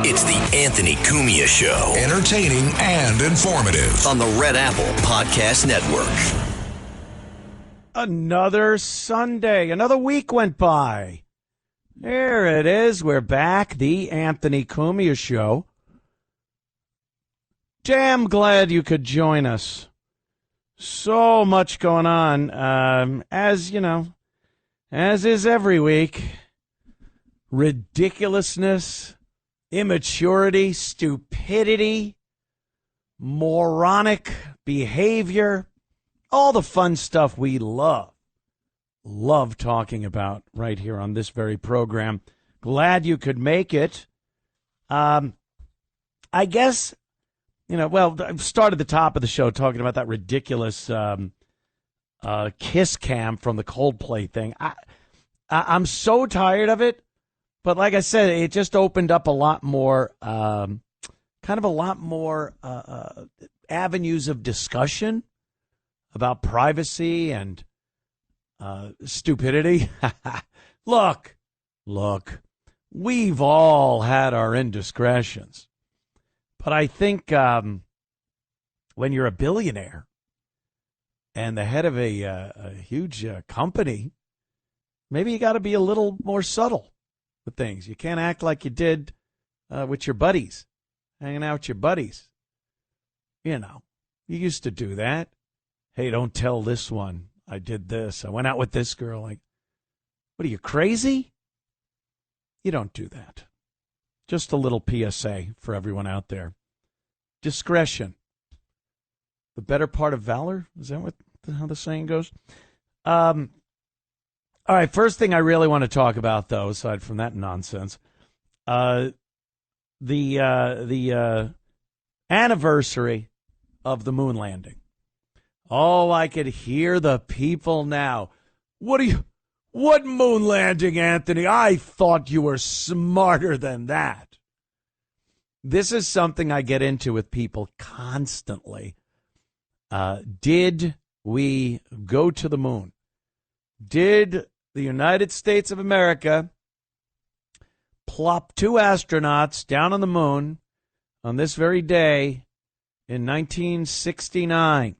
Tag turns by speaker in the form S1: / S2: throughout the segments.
S1: It's the Anthony Cumia Show.
S2: Entertaining and informative.
S1: On the Red Apple Podcast Network.
S3: Another Sunday. Another week went by. There it is. We're back. The Anthony Cumia Show. Damn glad you could join us. So much going on. As you know, as is every week. Ridiculousness. Immaturity, stupidity, moronic behavior, all the fun stuff we love talking about right here on this very program. Glad you could make it. I guess, I started the top of the show talking about that ridiculous kiss cam from the Coldplay thing. I'm so tired of it. But like I said, it just opened up a lot more, avenues of discussion about privacy and stupidity. Look, we've all had our indiscretions. But I think when you're a billionaire and the head of a huge company, maybe you got to be a little more subtle with things. You can't act like you did with your buddies, hanging out with your buddies. You used to do that. Hey, don't tell this one I did this. I went out with this girl. Like, what are you, crazy? You don't do that. Just a little PSA for everyone out there. Discretion. The better part of valor? Is that how the saying goes? All right, first thing I really want to talk about, though, aside from that nonsense, the anniversary of the moon landing. Oh, I could hear the people now. What moon landing, Anthony? I thought you were smarter than that. This is something I get into with people constantly. Did we go to the moon? Did the United States of America plop 2 astronauts down on the moon on this very day in 1969?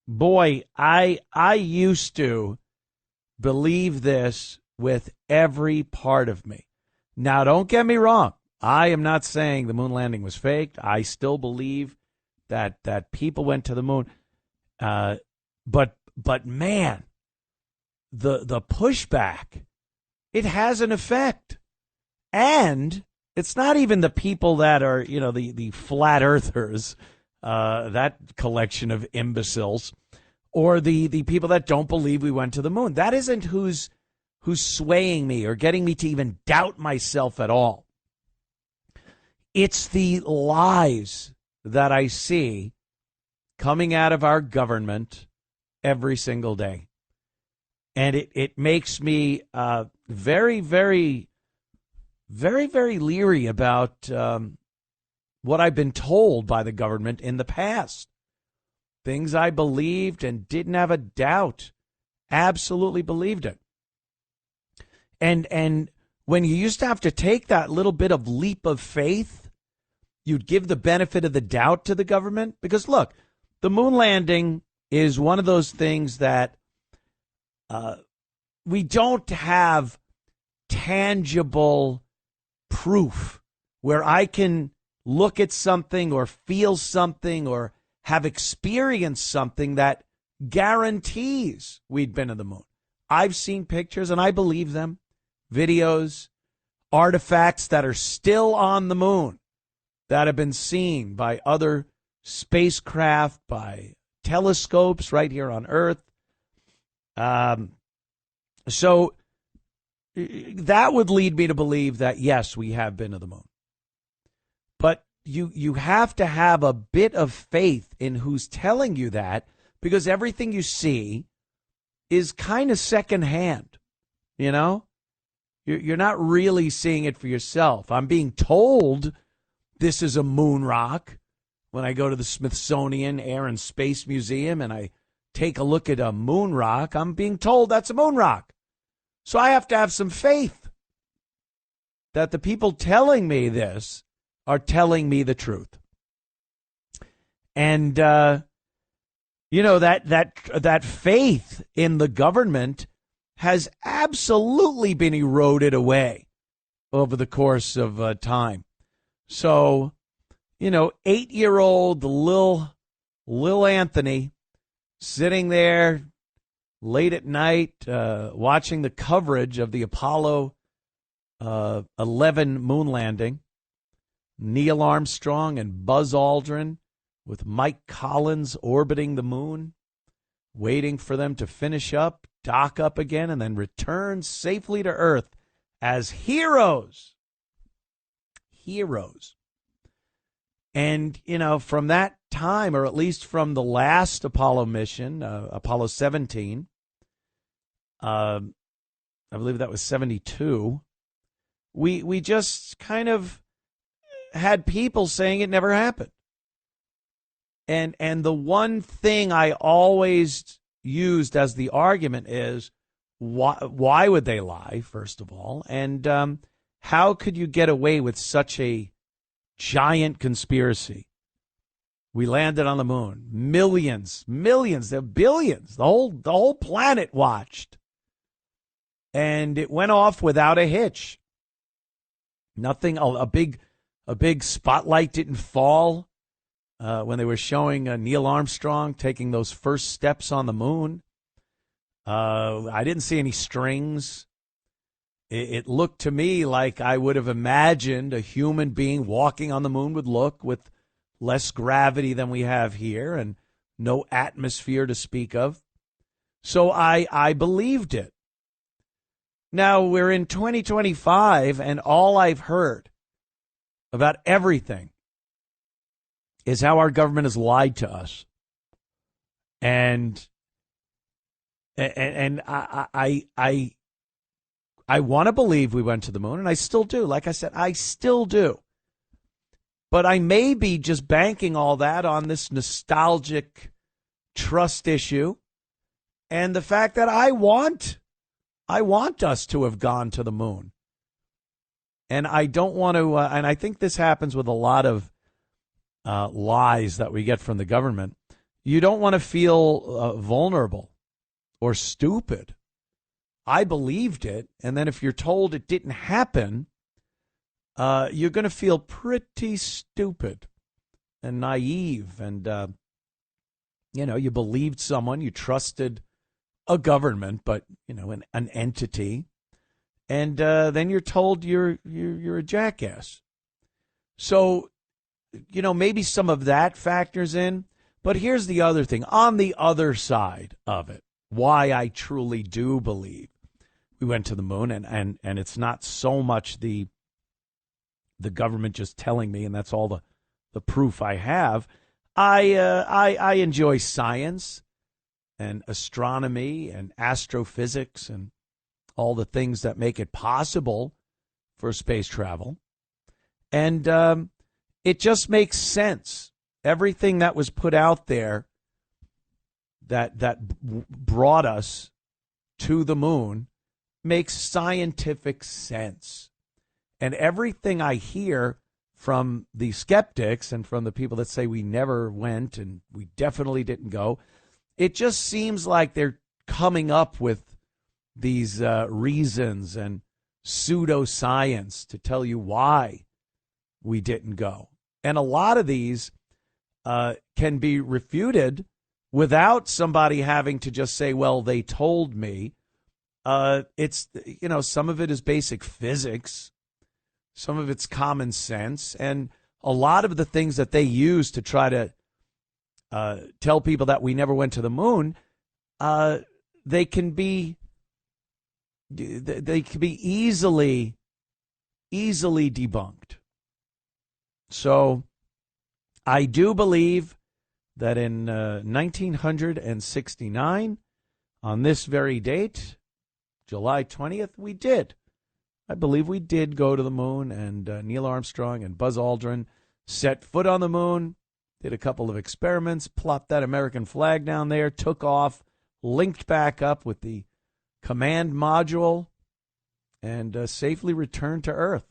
S3: Boy, I used to believe this with every part of me. Now, don't get me wrong. I am not saying the moon landing was faked. I still believe that people went to the moon. But man, the pushback, it has an effect. And it's not even the people that are, the flat earthers, that collection of imbeciles, or the people that don't believe we went to the moon. That isn't who's swaying me or getting me to even doubt myself at all. It's the lies that I see coming out of our government every single day. And it makes me very, very, very, very leery about what I've been told by the government in the past. Things I believed and didn't have a doubt. Absolutely believed it. And when you used to have to take that little bit of leap of faith, you'd give the benefit of the doubt to the government. Because, look, the moon landing is one of those things that we don't have tangible proof where I can look at something or feel something or have experienced something that guarantees we'd been to the moon. I've seen pictures, and I believe them, videos, artifacts that are still on the moon that have been seen by other spacecraft, by telescopes right here on Earth. So that would lead me to believe that, yes, we have been to the moon. But you have to have a bit of faith in who's telling you that, because everything you see is kind of secondhand, You're not really seeing it for yourself. I'm being told this is a moon rock when I go to the Smithsonian Air and Space Museum and I take a look at a moon rock. I'm being told that's a moon rock. So I have to have some faith. that the people telling me this are telling me the truth. And, that faith in the government has absolutely been eroded away over the course of time. So, 8-year-old Lil Anthony sitting there late at night watching the coverage of the Apollo 11 moon landing, Neil Armstrong and Buzz Aldrin with Mike Collins orbiting the moon, waiting for them to finish up, dock up again, and then return safely to Earth as heroes. Heroes. And, from that time, or at least from the last Apollo mission, Apollo 17, I believe that was 72, we just kind of had people saying it never happened. And the one thing I always used as the argument is, why would they lie, first of all? And how could you get away with such a giant conspiracy? We landed on the moon. Millions, billions. The whole planet watched. And it went off without a hitch. Nothing, a big spotlight didn't fall when they were showing Neil Armstrong taking those first steps on the moon. I didn't see any strings. It looked to me like I would have imagined a human being walking on the moon would look, with less gravity than we have here and no atmosphere to speak of. So I believed it. Now we're in 2025, and all I've heard about everything is how our government has lied to us. And I want to believe we went to the moon, and I still do. Like I said, I still do. But I may be just banking all that on this nostalgic trust issue and the fact that I want us to have gone to the moon. And I don't want to, and I think this happens with a lot of lies that we get from the government. You don't want to feel vulnerable or stupid. I believed it, and then if you're told it didn't happen, you're going to feel pretty stupid and naive. And, you believed someone, you trusted a government, but, an entity. And then you're told you're a jackass. So, maybe some of that factors in. But here's the other thing. On the other side of it, why I truly do believe we went to the moon, and it's not so much the government just telling me, and that's all the proof I have. I enjoy science and astronomy and astrophysics and all the things that make it possible for space travel. And it just makes sense. Everything that was put out there that brought us to the moon makes scientific sense. And everything I hear from the skeptics and from the people that say we never went and we definitely didn't go, it just seems like they're coming up with these reasons and pseudoscience to tell you why we didn't go. And a lot of these can be refuted without somebody having to just say, well, they told me. It's, some of it is basic physics. Some of it's common sense. And a lot of the things that they use to try to tell people that we never went to the moon, they can be easily debunked. So I do believe that in 1969, on this very date, July 20th, we did. I believe we did go to the moon, and Neil Armstrong and Buzz Aldrin set foot on the moon, did a couple of experiments, plopped that American flag down there, took off, linked back up with the command module, and safely returned to Earth.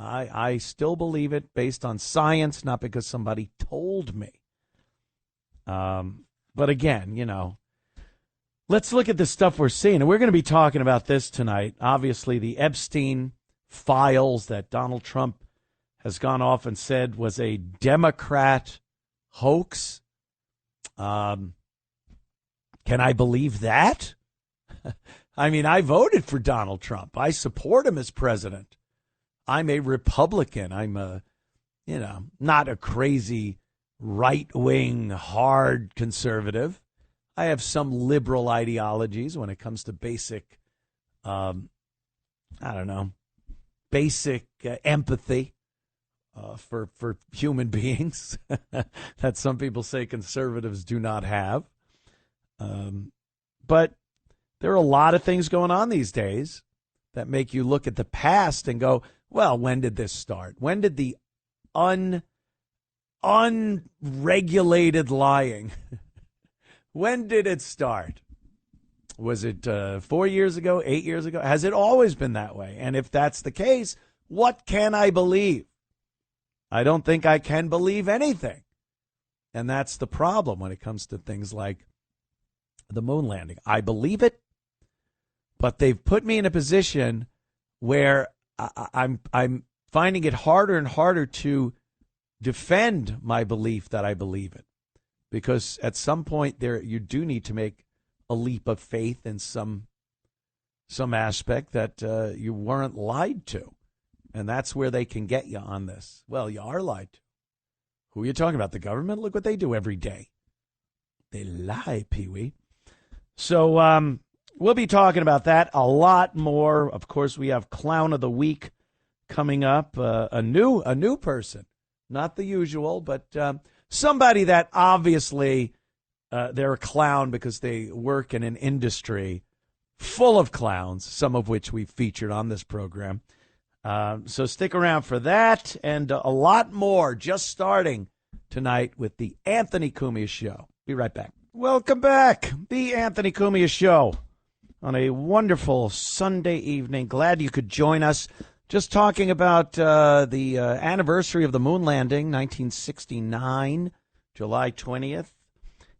S3: I still believe it based on science, not because somebody told me. But again, let's look at the stuff we're seeing. And we're going to be talking about this tonight. Obviously, the Epstein files that Donald Trump has gone off and said was a Democrat hoax. Can I believe that? I mean, I voted for Donald Trump. I support him as president. I'm a Republican. I'm not a crazy right-wing, hard conservative. I have some liberal ideologies when it comes to basic, basic empathy for human beings that some people say conservatives do not have. But there are a lot of things going on these days that make you look at the past and go, well, when did this start? When did the unregulated lying, when did it start? Was it 4 years ago, 8 years ago? Has it always been that way? And if that's the case, what can I believe? I don't think I can believe anything. And that's the problem when it comes to things like the moon landing. I believe it, but they've put me in a position where I'm finding it harder and harder to defend my belief that I believe it, because at some point you do need to make a leap of faith in some aspect that you weren't lied to, and that's where they can get you on this. Well, you are lied to. Who are you talking about? The government? Look what they do every day. They lie, Pee-wee. So we'll be talking about that a lot more. Of course, we have Clown of the Week coming up. A new person, not the usual, but somebody that obviously they're a clown because they work in an industry full of clowns, some of which we've featured on this program. So stick around for that and a lot more just starting tonight with the Anthony Cumia Show. Be right back. Welcome back. The Anthony Cumia Show on a wonderful Sunday evening. Glad you could join us. Just talking about the anniversary of the moon landing, 1969, July 20th.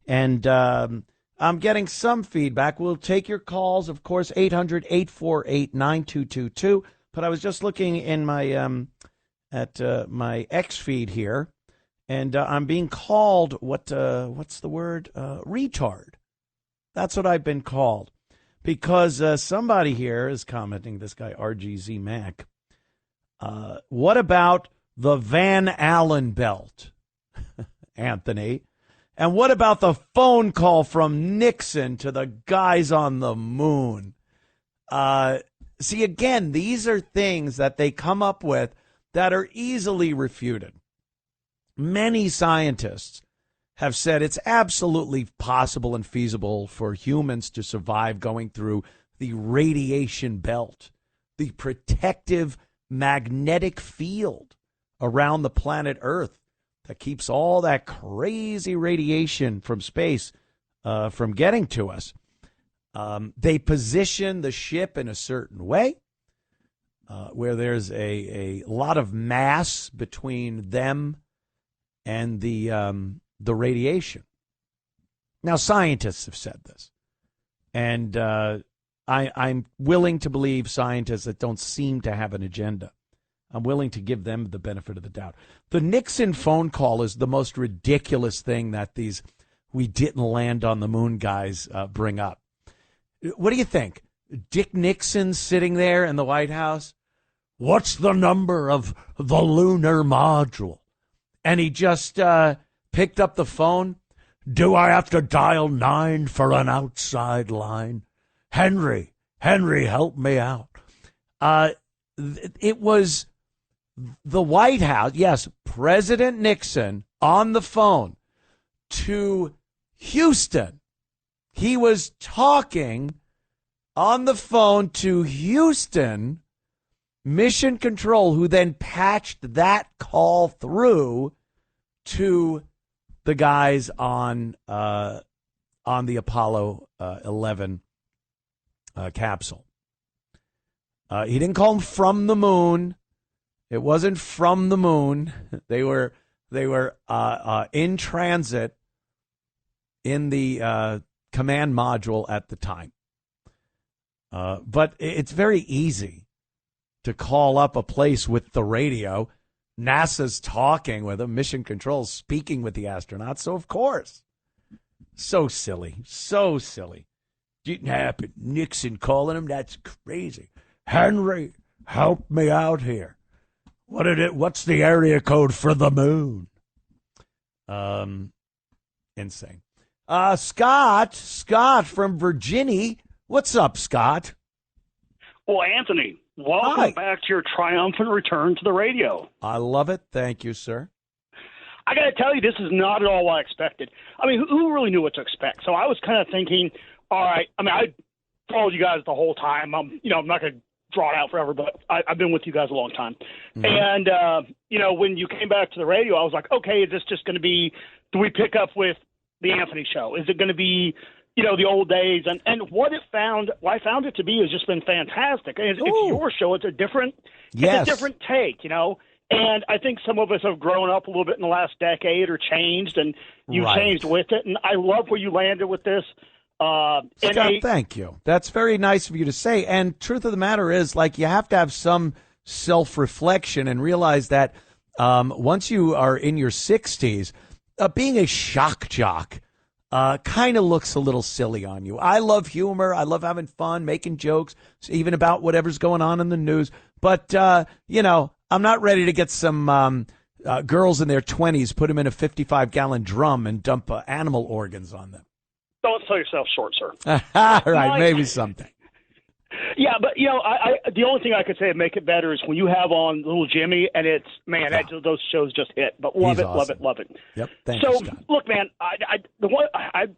S3: And I'm getting some feedback. We'll take your calls, of course, 800-848-9222. But I was just looking in my at my X feed here, and I'm being called what's the word? Retard. That's what I've been called because somebody here is commenting. This guy RGZ Mac. What about the Van Allen belt, Anthony? And what about the phone call from Nixon to the guys on the moon? See, again, these are things that they come up with that are easily refuted. Many scientists have said it's absolutely possible and feasible for humans to survive going through the radiation belt, the protective magnetic field around the planet Earth that keeps all that crazy radiation from space from getting to us. They position the ship in a certain way where there's a lot of mass between them and the radiation. Now, scientists have said this, and I'm willing to believe scientists that don't seem to have an agenda. I'm willing to give them the benefit of the doubt. The Nixon phone call is the most ridiculous thing that these "we didn't land on the moon" guys bring up. What do you think? Dick Nixon sitting there in the White House? What's the number of the lunar module? And he just picked up the phone. Do I have to dial 9 for an outside line? Henry, help me out. It was the White House, yes, President Nixon on the phone to Houston. He was talking on the phone to Houston Mission Control, who then patched that call through to the guys on the Apollo 11 capsule. He didn't call them from the moon. It wasn't from the moon. They were in transit in the command module at the time. But it's very easy to call up a place with the radio. NASA's talking with them. Mission Control's speaking with the astronauts. So, of course. So silly. So silly. Didn't happen. Nixon calling him? That's crazy. Henry, help me out here. What's the area code for the moon? Insane. Scott from Virginia. What's up, Scott?
S4: Well, Anthony, welcome back to your triumphant return to the radio.
S3: I love it. Thank you, sir.
S4: I got to tell you, this is not at all what I expected. I mean, who really knew what to expect? So I was kind of thinking, all right, I mean, I followed you guys the whole time. I'm not going to draw it out forever, but I've been with you guys a long time. Mm-hmm. And, when you came back to the radio, I was like, okay, is this just going to be, do we pick up with the Anthony Show? Is it going to be, the old days? And what I found it to be has just been fantastic. It's your show. It's a different take, And I think some of us have grown up a little bit in the last decade or changed, and you changed with it. And I love where you landed with this.
S3: Scott, thank you. That's very nice of you to say. And truth of the matter is, you have to have some self-reflection and realize that once you are in your 60s, being a shock jock kind of looks a little silly on you. I love humor. I love having fun, making jokes, even about whatever's going on in the news. But, I'm not ready to get some girls in their 20s, put them in a 55-gallon drum and dump animal organs on them.
S4: Don't sell yourself short, sir.
S3: All right, maybe someday.
S4: Yeah, but, I the only thing I could say to make it better is when you have on Little Jimmy, and it's, man, those shows just hit. But love it.
S3: Yep, thank you, Scott.
S4: Look, man, I'm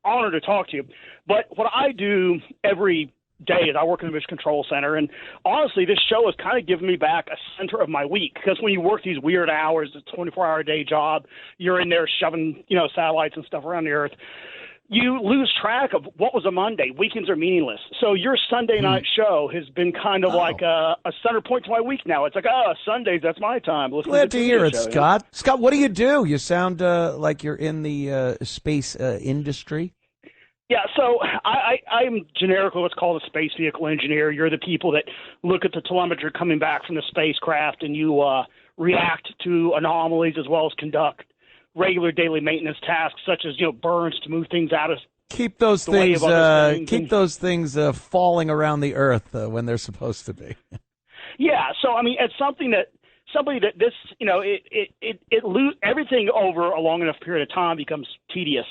S4: honored to talk to you. But what I do every day is I work in the Mission Control Center, and honestly, this show has kind of given me back a center of my week, because when you work these weird hours, it's a 24-hour day job, you're in there shoving, satellites and stuff around the Earth. You lose track of what was a Monday. Weekends are meaningless. So your Sunday night show has been kind of like a center point to my week now. It's like, Sundays, that's my time.
S3: Glad to hear it, Scott. Scott, what do you do? You sound like you're in the space industry.
S4: Yeah, so I'm generically what's called a space vehicle engineer. You're the people that look at the telemetry coming back from the spacecraft, and you react to anomalies as well as conduct regular daily maintenance tasks, such as burns to move things out of
S3: keep those things falling around the Earth when they're supposed to be.
S4: Yeah, so I mean, it's somebody that this everything over a long enough period of time becomes tedious,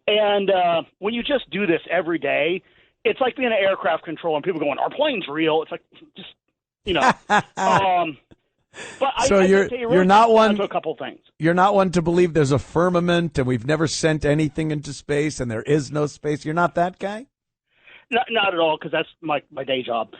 S4: and when you just do this every day, it's like being an aircraft controller and people going, "Our plane's real." It's like just But
S3: so you're not one
S4: to a couple things.
S3: You're not one to believe there's a firmament and we've never sent anything into space and there is no space. You're not that guy?
S4: Not at all, because that's my day job.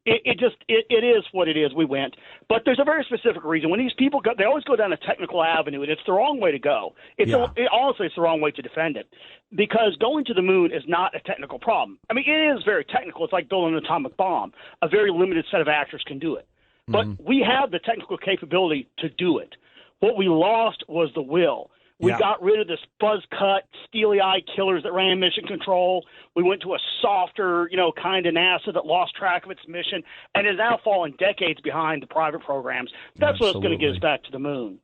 S4: It is what it is. We went, but there's a very specific reason. When these people go, they always go down a technical avenue, and it's the wrong way to go. Honestly, it's the wrong way to defend it, because going to the moon is not a technical problem. I mean, it is very technical. It's like building an atomic bomb. A very limited set of actors can do it. But we have the technical capability to do it. What we lost was the will. We got rid of this buzz-cut, steely-eyed killers that ran mission control. We went to a softer, kind of NASA that lost track of its mission and is now fallen decades behind the private programs. That's what's going to get us back to the moon.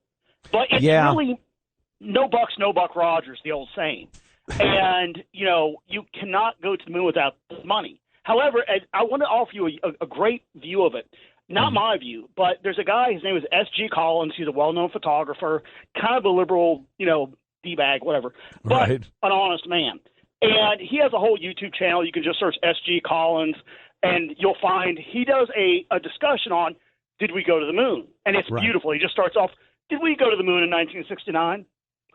S4: But it's really no bucks, no Buck Rogers, the old saying. And, you cannot go to the moon without money. However, I want to offer you a great view of it. Not my view, but there's a guy, his name is S.G. Collins. He's a well-known photographer, kind of a liberal, D-bag, whatever, but an honest man. And he has a whole YouTube channel. You can just search S.G. Collins, and you'll find he does a discussion on, did we go to the moon? And it's beautiful. He just starts off, did we go to the moon in 1969?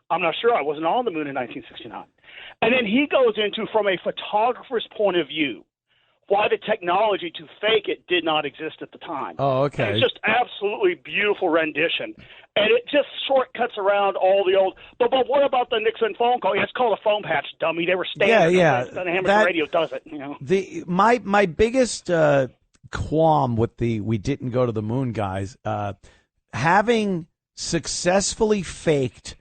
S4: I'm not sure. I wasn't on the moon in 1969. And then he goes into, from a photographer's point of view, why the technology to fake it did not exist at the time.
S3: Oh, okay.
S4: And it's just absolutely beautiful rendition. And it just shortcuts around all the old, but what about the Nixon phone call? Yeah, it's called a phone patch, dummy. They were standing.
S3: Yeah.
S4: The amateur radio does it,
S3: My biggest qualm with the we didn't go to the moon guys. Having successfully faked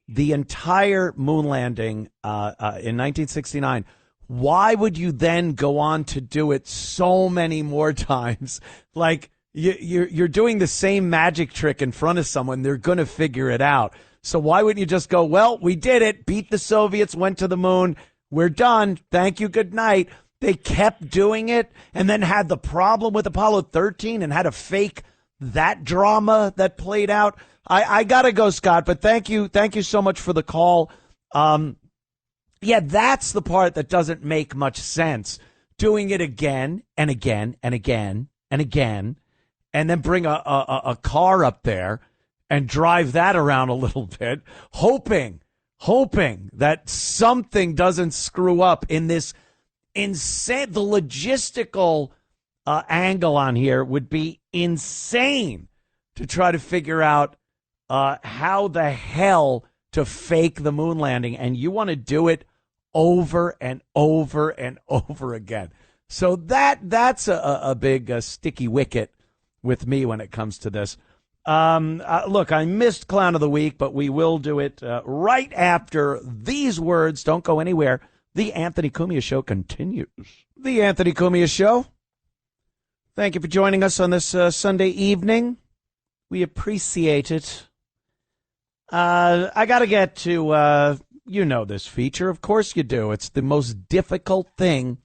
S3: the entire moon landing in 1969, why would you then go on to do it so many more times? Like, you're doing the same magic trick in front of someone. They're going to figure it out. So why wouldn't you just go, well, we did it, beat the Soviets, went to the moon, we're done, thank you, good night. They kept doing it and then had the problem with Apollo 13 and had to fake that drama that played out. I got to go, Scott, but thank you so much for the call. Yeah, that's the part that doesn't make much sense. Doing it again and again and again and again, and then bring a car up there and drive that around a little bit, hoping that something doesn't screw up in this insane. The logistical angle on here would be insane to try to figure out how the hell to fake the moon landing, and you want to do it over and over and over again. So that's a big sticky wicket with me when it comes to this. Look, I missed Clown of the Week, but we will do it right after these words. Don't go anywhere. The Anthony Cumia Show continues. The Anthony Cumia Show. Thank you for joining us on this Sunday evening. We appreciate it. I got to get to, this feature. Of course you do. It's the most difficult thing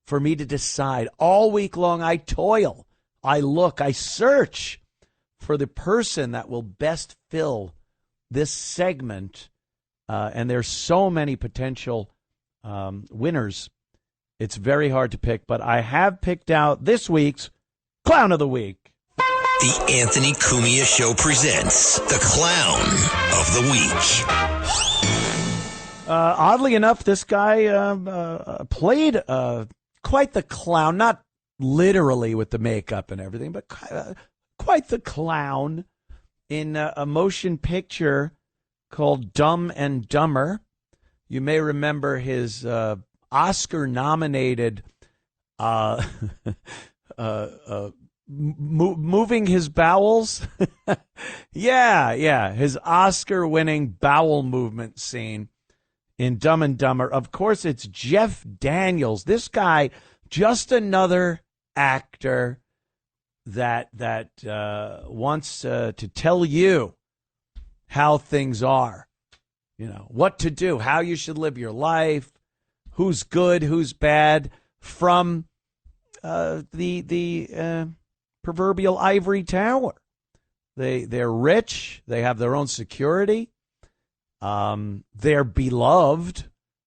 S3: for me to decide. All week long, I toil. I look. I search for the person that will best fill this segment. And there's so many potential winners. It's very hard to pick. But I have picked out this week's Clown of the Week.
S1: The Anthony Cumia Show presents the Clown of the Week.
S3: Oddly enough, this guy played quite the clown, not literally with the makeup and everything, but quite the clown in a motion picture called Dumb and Dumber. You may remember his Oscar-nominated moving his bowels. yeah, his Oscar-winning bowel movement scene in Dumb and Dumber. Of course, it's Jeff Daniels. This guy, just another actor that wants to tell you how things are, what to do, how you should live your life, who's good, who's bad, from the proverbial ivory tower. They're rich. They have their own security. They're beloved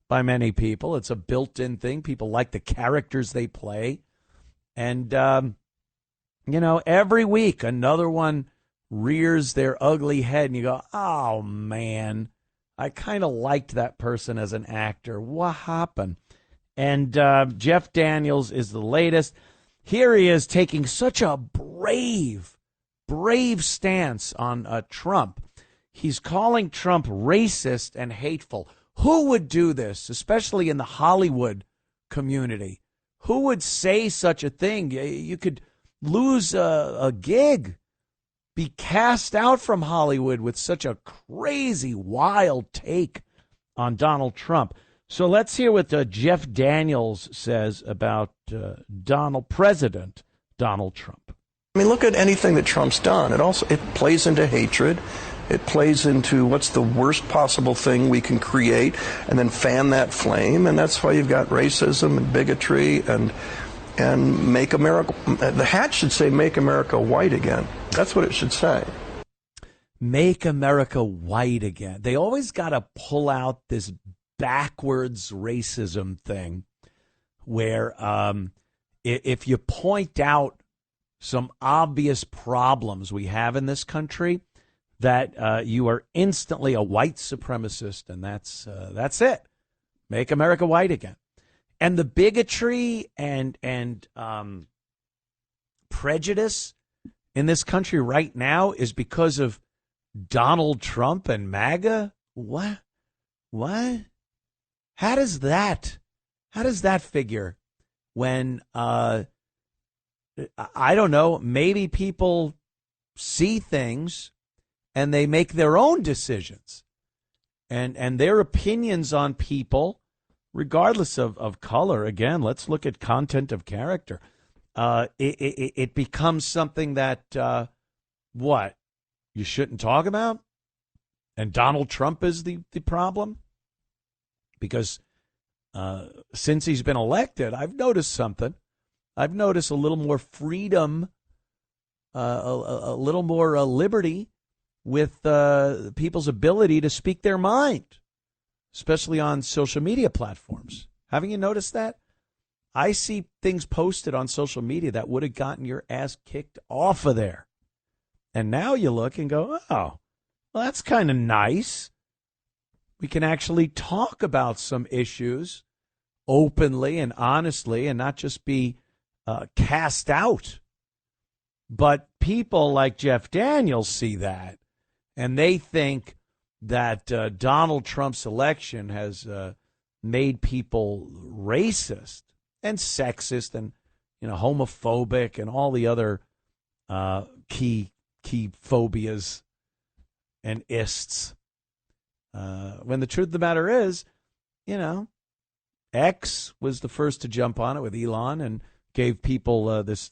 S3: by many people. It's a built-in thing. People like the characters they play. And, every week another one rears their ugly head and you go, oh, man, I kind of liked that person as an actor. What happened? And Jeff Daniels is the latest. Here he is taking such a brave stance on Trump. He's calling Trump racist and hateful. Who would do this, especially in the Hollywood community? Who would say such a thing? You could lose a gig, be cast out from Hollywood with such a crazy, wild take on Donald Trump. So let's hear what Jeff Daniels says about President Donald Trump.
S5: I mean, look at anything that Trump's done. It plays into hatred. It plays into what's the worst possible thing we can create and then fan that flame. And that's why you've got racism and bigotry and make America. The hat should say "Make America White Again." That's what it should say.
S3: Make America white again. They always got to pull out this backwards racism thing where if you point out some obvious problems we have in this country, that you are instantly a white supremacist, and that's it. Make America white again. And the bigotry and prejudice in this country right now is because of Donald Trump and MAGA? What? How does that figure when I don't know, maybe people see things and they make their own decisions. And their opinions on people, regardless of color, again, let's look at content of character. It becomes something that, what, you shouldn't talk about? And Donald Trump is the problem? Because since he's been elected, I've noticed something. I've noticed a little more freedom, a little more liberty with people's ability to speak their mind, especially on social media platforms. Haven't you noticed that? I see things posted on social media that would have gotten your ass kicked off of there. And now you look and go, oh, well, that's kind of nice. We can actually talk about some issues openly and honestly and not just be cast out. But people like Jeff Daniels see that, and they think that Donald Trump's election has made people racist and sexist and, homophobic and all the other key phobias and ists. When the truth of the matter is, X was the first to jump on it with Elon and gave people this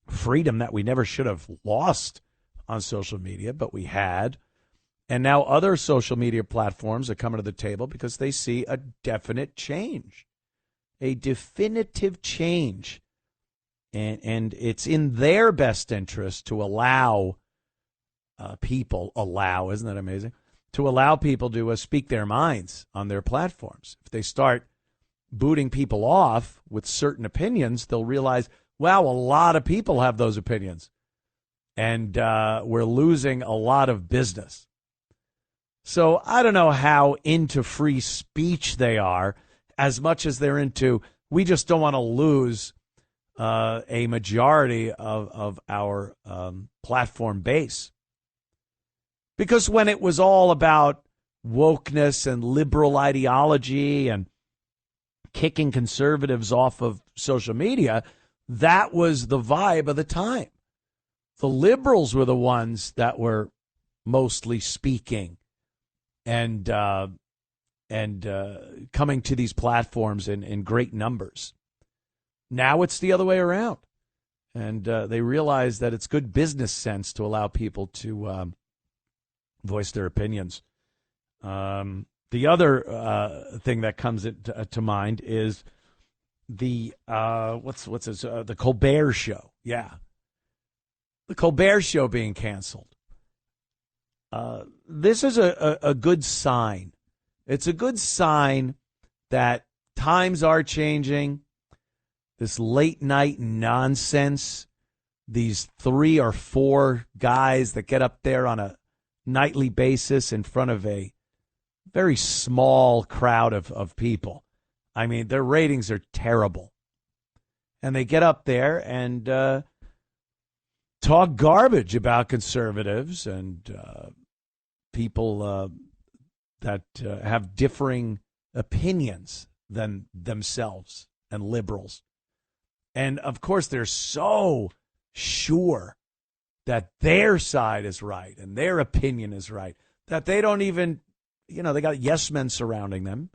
S3: freedom that we never should have lost on social media, but we had. And now other social media platforms are coming to the table because they see a definite change, a definitive change. And it's in their best interest to allow isn't that amazing? To allow people to speak their minds on their platforms. If they start booting people off with certain opinions, they'll realize, wow, a lot of people have those opinions. And we're losing a lot of business. So I don't know how into free speech they are as much as they're into, we just don't want to lose a majority of our platform base. Because when it was all about wokeness and liberal ideology and kicking conservatives off of social media, that was the vibe of the time. The liberals were the ones that were mostly speaking and coming to these platforms in great numbers. Now it's the other way around. And they realize that it's good business sense to allow people to voice their opinions. The other thing that comes to mind is the the Colbert Show. Yeah, the Colbert Show being canceled. This is a good sign. It's a good sign that times are changing. This late night nonsense, these 3 or 4 guys that get up there on a nightly basis in front of a very small crowd of people. I mean, their ratings are terrible. And they get up there and talk garbage about conservatives and people that have differing opinions than themselves and liberals. And, of course, they're so sure that their side is right and their opinion is right that they don't even, they got yes men surrounding them.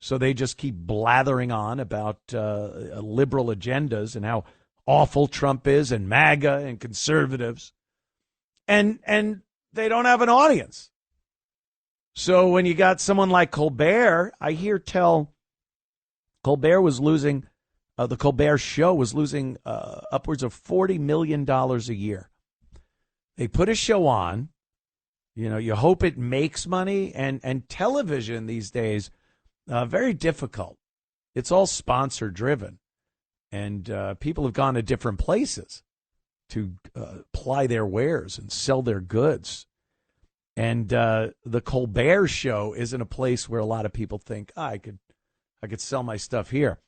S3: So they just keep blathering on about liberal agendas and how awful Trump is and MAGA and conservatives. And they don't have an audience. So when you got someone like Colbert, I hear tell Colbert was losing, the Colbert Show was losing upwards of $40 million a year. They put a show on, you hope it makes money, and television these days, very difficult. It's all sponsor driven, and people have gone to different places to ply their wares and sell their goods. And the Colbert Show isn't a place where a lot of people think, I could sell my stuff here.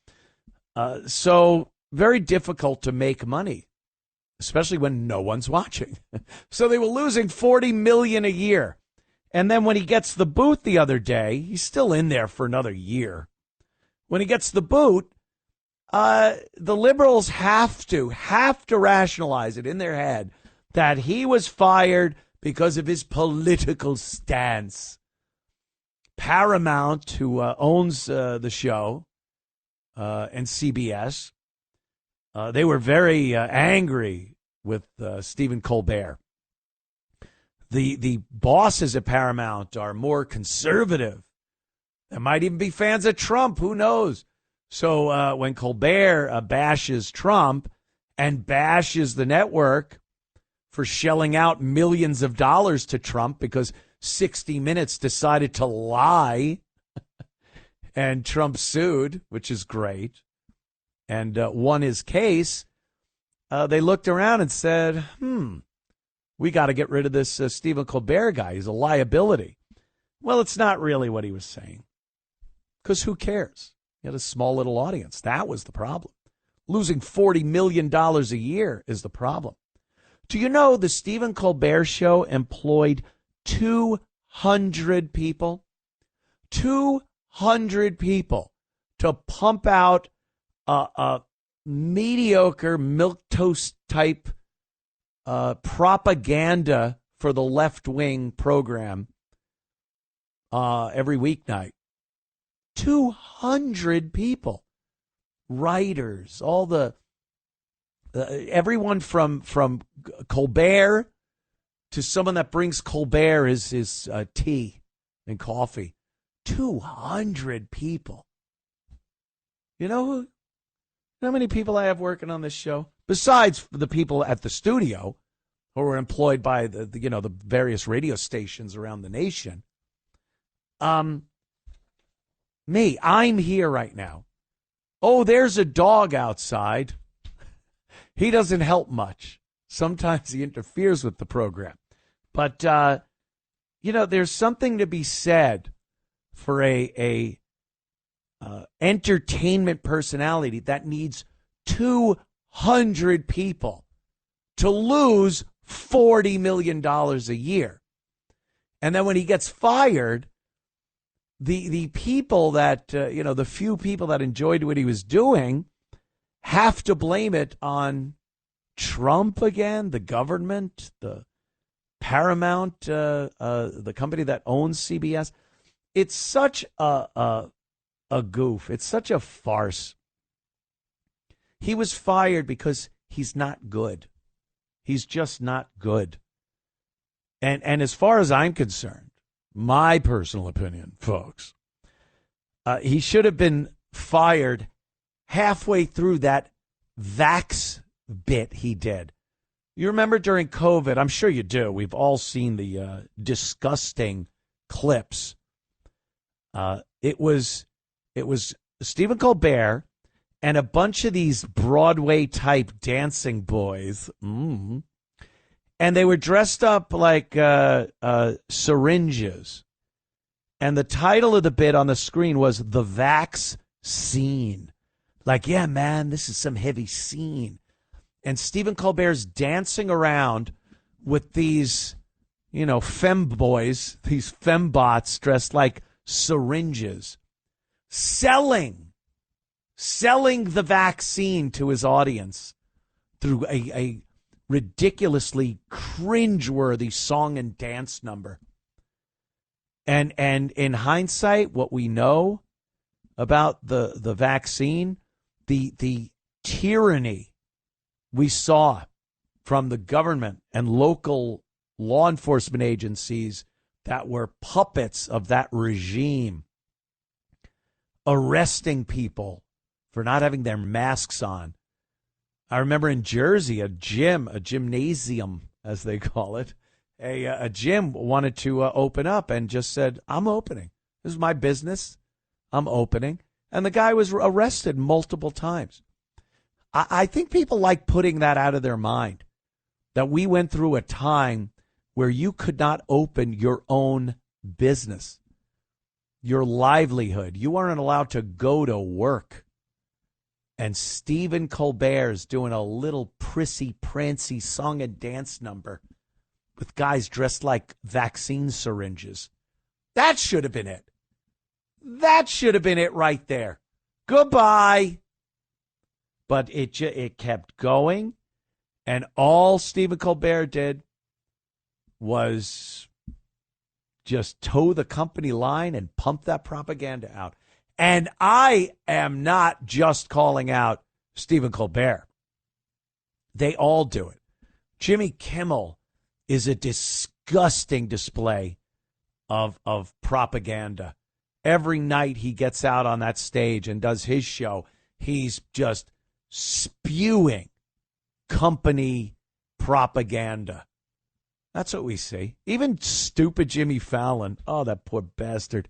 S3: So very difficult to make money, especially when no one's watching. So they were losing $40 million a year. And then when he gets the boot the other day, he's still in there for another year. When he gets the boot, the liberals have to rationalize it in their head that he was fired because of his political stance. Paramount, who owns the show, and CBS, they were very angry with Stephen Colbert. The bosses at Paramount are more conservative. They might even be fans of Trump. Who knows? So when Colbert bashes Trump and bashes the network for shelling out millions of dollars to Trump because 60 Minutes decided to lie and Trump sued, which is great, and won his case, they looked around and said, we got to get rid of this Stephen Colbert guy. He's a liability. Well, it's not really what he was saying, because who cares? He had a small little audience. That was the problem. Losing $40 million a year is the problem. Do you know the Stephen Colbert Show employed 200 people? 200 people to pump out a mediocre milquetoast type propaganda for the left-wing program every weeknight. 200 people, writers, all the everyone from Colbert to someone that brings Colbert his tea and coffee. 200 people. You know how many people I have working on this show? Besides the people at the studio who are employed by the various radio stations around the nation. Me, I'm here right now. Oh, there's a dog outside. He doesn't help much. Sometimes he interferes with the program. But, there's something to be said for a entertainment personality that needs 200 people to lose $40 million a year. And then when he gets fired, the people that, the few people that enjoyed what he was doing have to blame it on Trump again, the government, the Paramount, the company that owns CBS. It's such a goof. It's such a farce. He was fired because he's not good. He's just not good. And as far as I'm concerned, my personal opinion, folks, he should have been fired halfway through that vax bit he did. You remember during COVID, I'm sure you do. We've all seen the disgusting clips. It was Stephen Colbert and a bunch of these Broadway-type dancing boys. And they were dressed up like syringes. And the title of the bit on the screen was The Vax Scene. Like, yeah, man, this is some heavy scene. And Stephen Colbert's dancing around with these, femboys, these fembots dressed like syringes, selling the vaccine to his audience through a ridiculously cringeworthy song and dance number. And in hindsight, what we know about the vaccine, the tyranny we saw from the government and local law enforcement agencies that were puppets of that regime, arresting people for not having their masks on. I remember in Jersey, a gymnasium, as they call it, a gym wanted to open up and just said, I'm opening. This is my business. I'm opening. And the guy was arrested multiple times. I think people like putting that out of their mind, that we went through a time where you could not open your own business, your livelihood. You weren't allowed to go to work. And Stephen Colbert's doing a little prissy-prancy song and dance number with guys dressed like vaccine syringes. That should have been it. That should have been it right there. Goodbye. But it kept going, and all Stephen Colbert did was just toe the company line and pump that propaganda out. And I am not just calling out Stephen Colbert. They all do it. Jimmy Kimmel is a disgusting display of propaganda. Every night he gets out on that stage and does his show, he's just spewing company propaganda. That's what we see. Even stupid Jimmy Fallon. Oh, that poor bastard.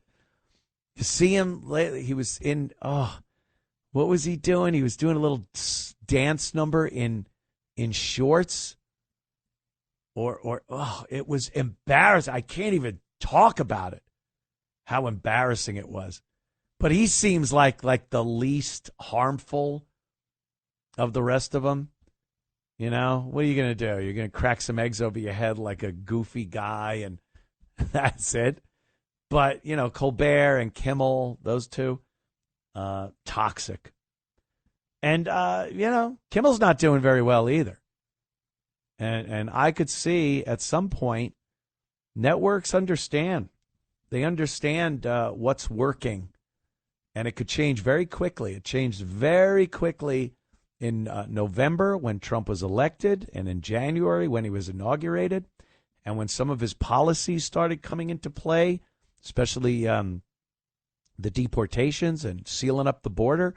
S3: You see him lately? He was in, what was he doing? He was doing a little dance number in shorts. It was embarrassing. I can't even talk about it, how embarrassing it was. But he seems like the least harmful of the rest of them. You know, what are you going to do? You're going to crack some eggs over your head like a goofy guy, and that's it. But, you know, Colbert and Kimmel, those two, toxic. And, you know, Kimmel's not doing very well either. And I could see at some point networks understand. They understand what's working, and it could change very quickly. It changed very quickly in November when Trump was elected, and in January when he was inaugurated, and when some of his policies started coming into play, especially the deportations and sealing up the border,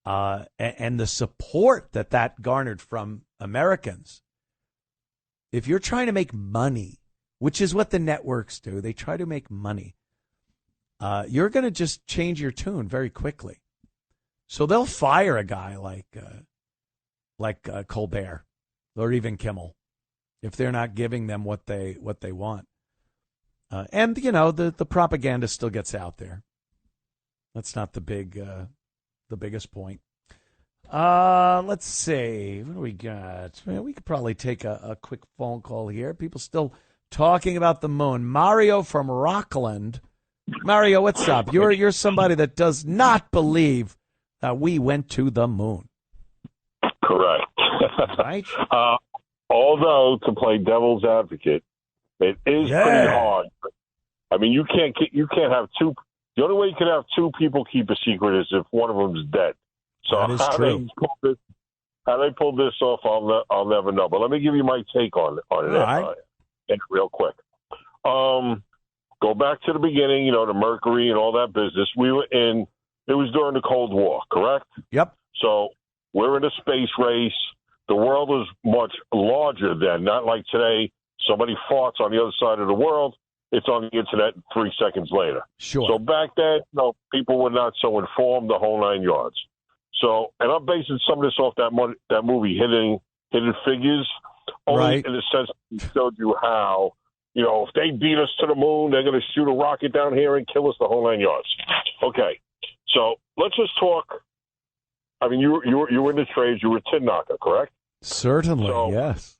S3: and the support that garnered from Americans. If you're trying to make money, which is what the networks do, they try to make money, you're going to just change your tune very quickly. So they'll fire a guy like Colbert or even Kimmel if they're not giving them what they want. And you know, the propaganda still gets out there. That's not the biggest point. Let's see. What do we got? We could probably take a quick phone call here. People still talking about the moon. Mario from Rockland. Mario, what's up? You're somebody that does not believe that we went to the moon.
S6: Correct.
S3: Right?
S6: Although, to play devil's advocate, it is pretty hard. I mean, you can't have two. The only way you can have two people keep a secret is if one of them's dead. So
S3: that is true.
S6: How they pulled this off, I'll never know. But let me give you my take on it.
S3: All right.
S6: Real quick. Go back to the beginning. You know, the Mercury and all that business. It was during the Cold War, correct?
S3: Yep.
S6: So we're in a space race. The world was much larger then, not like today. Somebody farts on the other side of the world. It's on the internet 3 seconds later.
S3: Sure.
S6: So back then, people were not so informed, the whole 9 yards. So, and I'm basing some of this off that movie, Hidden Figures, only
S3: right.
S6: in the sense that it showed you how, if they beat us to the moon, they're going to shoot a rocket down here and kill us the whole 9 yards. Okay. So let's just talk. I mean, you were in the trades. You were a tin knocker, correct?
S3: Certainly, yes.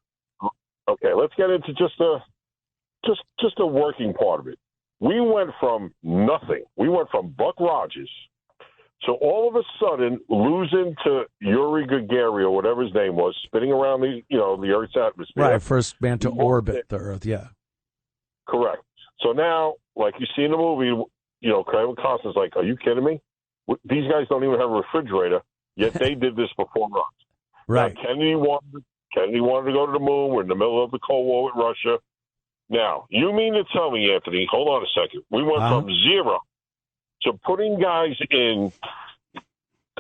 S6: Okay, let's get into just the working part of it. We went from nothing. We went from Buck Rogers to all of a sudden losing to Yuri Gagarin, or whatever his name was, spinning around the Earth's atmosphere.
S3: Right, first man to orbit the Earth, yeah.
S6: Correct. So now, like you see in the movie, Kevin Costner's like, are you kidding me? These guys don't even have a refrigerator, yet they did this before us.
S3: Right.
S6: Now, Kennedy wanted to go to the moon. We're in the middle of the Cold War with Russia. Now, you mean to tell me, Anthony, hold on a second. We went from zero to putting guys in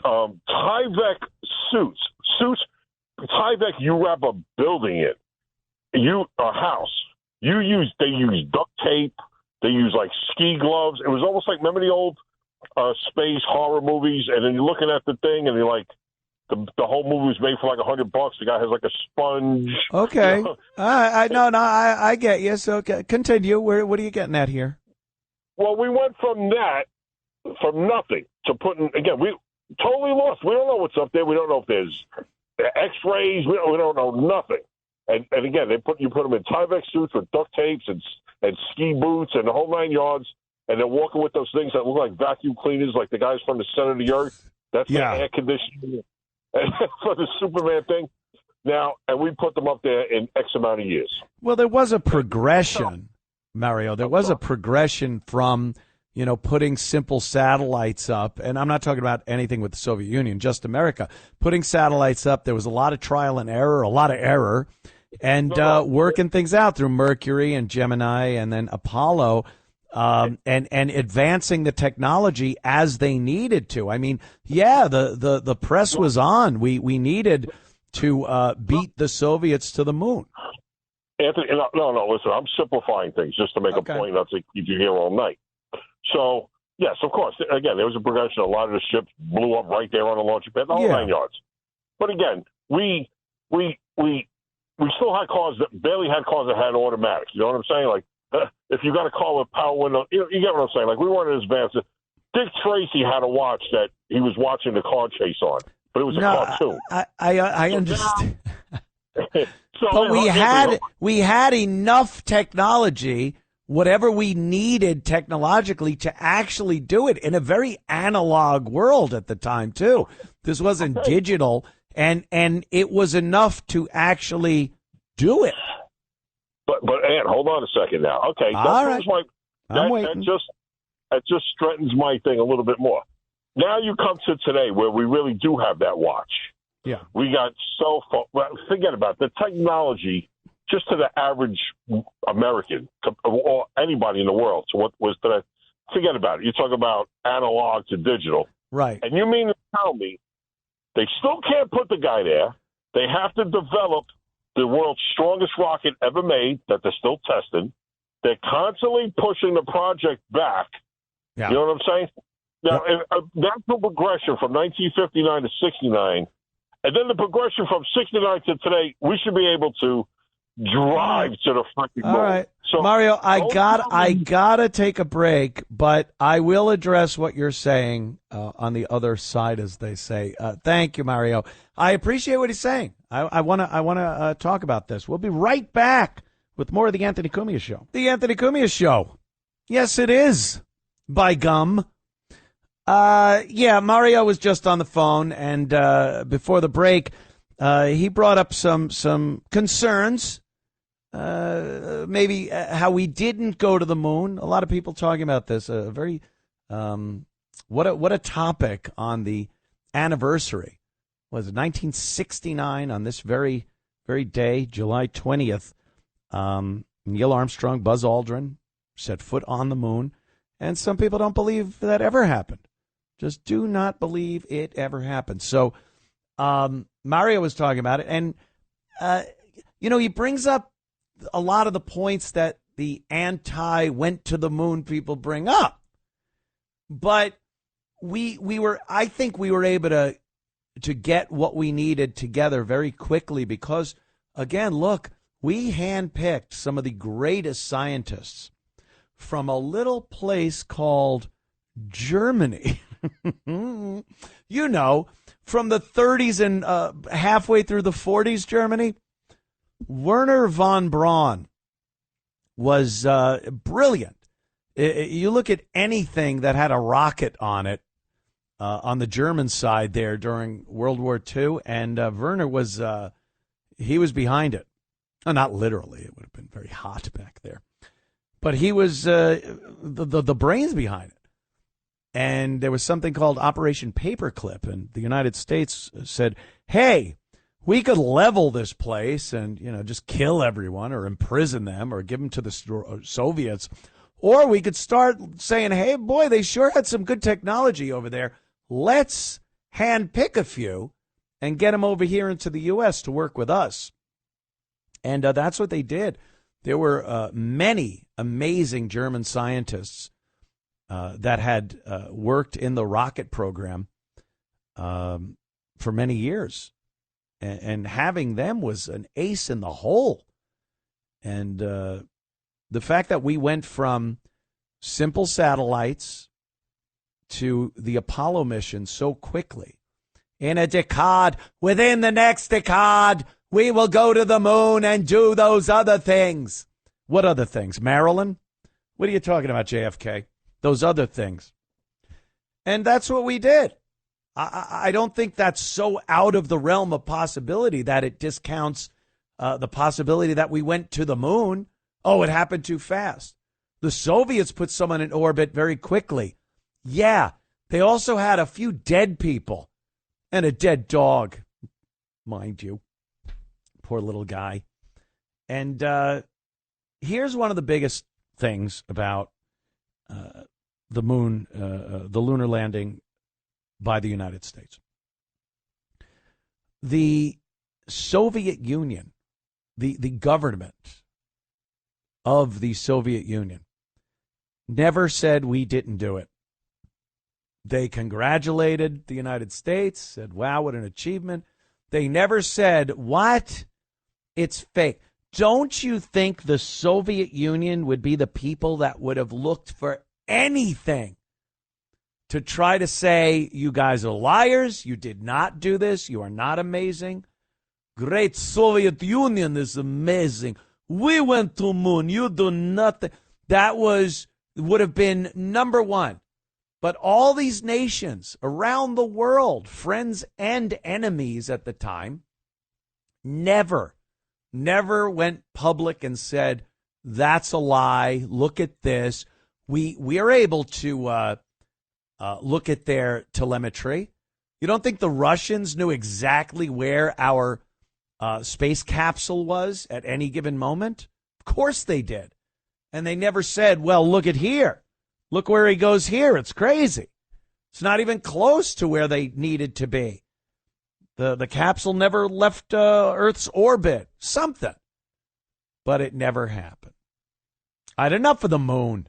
S6: Tyvek suits. Tyvek, you wrap a building in. A house. They use duct tape. They use like ski gloves. It was almost like, remember the old space horror movies? And then you're looking at the thing and you're like, the whole movie was made for like $100. The guy has like a sponge.
S3: Okay. I get you. So continue. What are you getting at here?
S6: Well, we went from nothing to putting, again, we totally lost. We don't know what's up there. We don't know if there's X-rays. We don't know nothing. And again, you put them in Tyvek suits with duct tapes and ski boots and the whole 9 yards, and they're walking with those things that look like vacuum cleaners, like the guys from the center of the Earth. That's the air conditioning. for the Superman thing. Now, and we put them up there in X amount of years.
S3: Well, there was a progression, Mario. There was a progression from, putting simple satellites up. And I'm not talking about anything with the Soviet Union, just America. Putting satellites up, there was a lot of trial and error, and working things out through Mercury and Gemini and then Apollo. And advancing the technology as they needed to. I mean, the press was on. We needed to beat the Soviets to the moon.
S6: Anthony, no, listen, I'm simplifying things just to make a point, not to keep you here all night. So, yes, of course, again, there was a progression. A lot of the ships blew up right there on the launching pad, the whole 9 yards. But again, we still had cars that barely had cars that had automatics. You know what I'm saying? Like, if you got a car with power window, you get what I'm saying. Like, we weren't as advanced. Dick Tracy had a watch that he was watching the car chase on, but it was a cartoon.
S3: I understand.
S6: So,
S3: but we had enough technology, whatever we needed technologically, to actually do it in a very analog world at the time too. This wasn't digital, and it was enough to actually do it.
S6: But Ant, hold on a second now. Okay, that just strengthens my thing a little bit more. Now you come to today where we really do have that watch.
S3: Yeah. We
S6: got cell phone. Well, forget about the technology. Just to the average American or anybody in the world. So what was that? Forget about it. You talk about analog to digital.
S3: Right.
S6: And you mean to tell me they still can't put the guy there? They have to develop the world's strongest rocket ever made that they're still testing. They're constantly pushing the project back.
S3: Yeah.
S6: You know what I'm saying? Now, that's the progression from 1959 to 69. And then the progression from 69 to today, we should be able to drive to the freaking moon.
S3: All right. So, Mario, I gotta take a break, but I will address what you're saying on the other side, as they say. Thank you, Mario. I appreciate what he's saying. I wanna talk about this. We'll be right back with more of the Anthony Cumia Show. The Anthony Cumia Show. Yes, it is. By gum. Mario was just on the phone, and before the break, he brought up some concerns. Maybe how we didn't go to the moon. A lot of people talking about this. What a topic on the anniversary. Was it 1969 on this very day, July 20th? Neil Armstrong, Buzz Aldrin set foot on the moon, and some people don't believe that ever happened. Just do not believe it ever happened. So Mario was talking about it, and he brings up a lot of the points that the anti-went to the moon people bring up. But I think we were able to get what we needed together very quickly because, again, look, we handpicked some of the greatest scientists from a little place called Germany. From the 30s and halfway through the 40s, Germany. Werner von Braun was brilliant. You look at anything that had a rocket on it on the German side there during World War II, and Werner was he was behind it. Not literally. It would have been very hot back there. But he was the brains behind it. And there was something called Operation Paperclip, and the United States said, hey, we could level this place and, just kill everyone or imprison them or give them to the Soviets. Or we could start saying, hey, boy, they sure had some good technology over there. Let's handpick a few and get them over here into the U.S. to work with us. And that's what they did. There were many amazing German scientists that had worked in the rocket program for many years. And having them was an ace in the hole. And the fact that we went from simple satellites to the Apollo mission so quickly, in a decade, within the next decade, we will go to the moon and do those other things. What other things? Maryland? What are you talking about, JFK? Those other things. And that's what we did. I don't think that's so out of the realm of possibility that it discounts the possibility that we went to the moon. Oh, it happened too fast. The Soviets put someone in orbit very quickly. Yeah, they also had a few dead people and a dead dog, mind you. Poor little guy. And here's one of the biggest things about the moon, the lunar landing by the United States. The Soviet Union, the government of the Soviet Union, never said we didn't do it. They congratulated the United States, said, wow, what an achievement. They never said, what? It's fake. Don't you think the Soviet Union would be the people that would have looked for anything to try to say, you guys are liars, you did not do this, you are not amazing? Great Soviet Union is amazing. We went to moon, you do nothing. That would have been number one. But all these nations around the world, friends and enemies at the time, never went public and said, that's a lie, look at this. We are able to look at their telemetry. You don't think the Russians knew exactly where our space capsule was at any given moment? Of course they did. And they never said, well, look at here. Look where he goes here. It's crazy. It's not even close to where they needed to be. The capsule never left Earth's orbit. Something. But it never happened. All right, enough of the moon.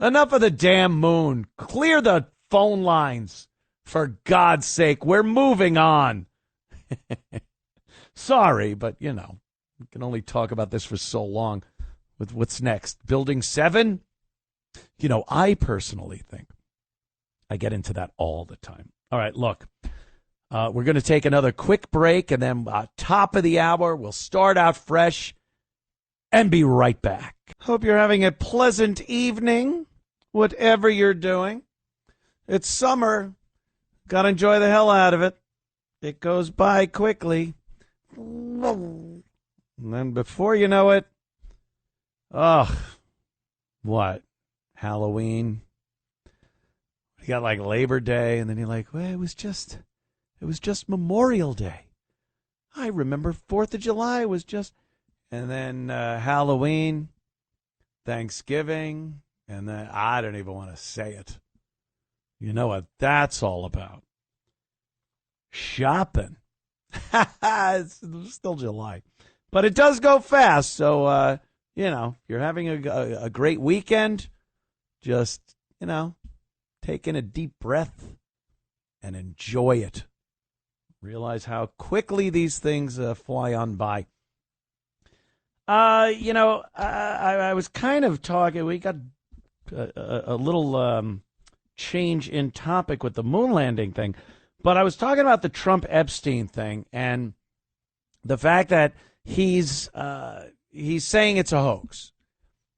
S3: Enough of the damn moon. Clear the phone lines. For God's sake, we're moving on. Sorry, but, we can only talk about this for so long. With what's next? Building 7? I personally think I get into that all the time. All right, look, we're going to take another quick break, and then top of the hour, we'll start out fresh and be right back. Hope you're having a pleasant evening, whatever you're doing. It's summer. Got to enjoy the hell out of it. It goes by quickly. And then before you know it, what? Halloween. You got like Labor Day, and then you're like, well, it was just Memorial Day. I remember 4th of July was just, and then Halloween, Thanksgiving, and then I don't even want to say it. You know what that's all about? Shopping. It's still July, but it does go fast. So, you're having a great weekend. Just, take in a deep breath and enjoy it. Realize how quickly these things fly on by. I was kind of talking. We got a little change in topic with the moon landing thing. But I was talking about the Trump Epstein thing and the fact that he's saying it's a hoax.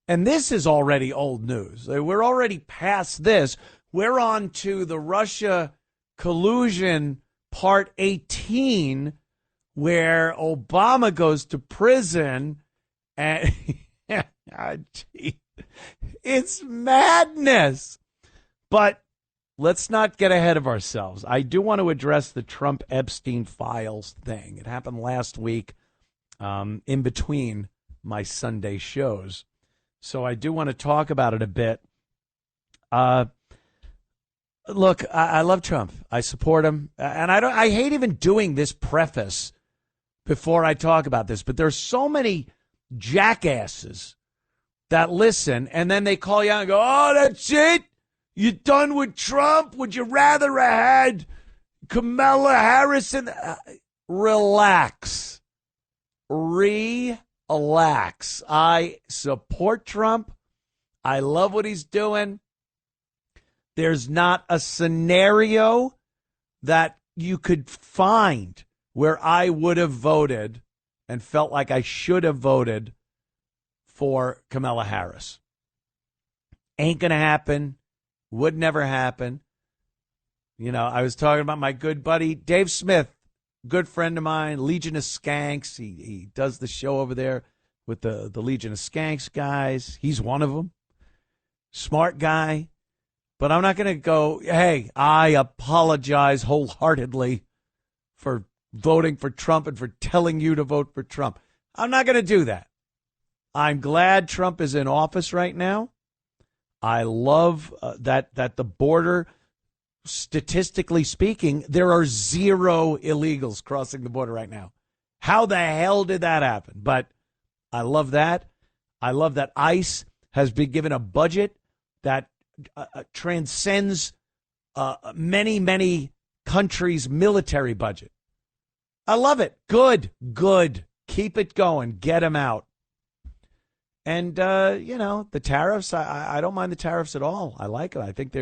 S3: And this is already old news. We're already past this. We're on to the Russia collusion part 18, where Obama goes to prison. And it's madness. But let's not get ahead of ourselves. I do want to address the Trump Epstein files thing. It happened last week in between my Sunday shows. So I do want to talk about it a bit. Look, I love Trump. I support him. And I hate even doing this preface before I talk about this. But there's so many jackasses that listen, and then they call you out and go, oh, that's it? You done with Trump? Would you rather have had Kamala Harris? Relax. Relax. I support Trump. I love what he's doing. There's not a scenario that you could find where I would have voted and felt like I should have voted for Kamala Harris. Ain't going to happen. Would never happen. You know, I was talking about my good buddy Dave Smith, good friend of mine, Legion of Skanks. He does the show over there with the Legion of Skanks guys. He's one of them. Smart guy. But I'm not going to go, hey, I apologize wholeheartedly for voting for Trump and for telling you to vote for Trump. I'm not going to do that. I'm glad Trump is in office right now. I love that the border, statistically speaking, there are 0 illegals crossing the border right now. How the hell did that happen? But I love that. I love that ICE has been given a budget that transcends many countries' military budget. I love it. Good. Keep it going. Get them out. And, the tariffs, I don't mind the tariffs at all. I like it. I think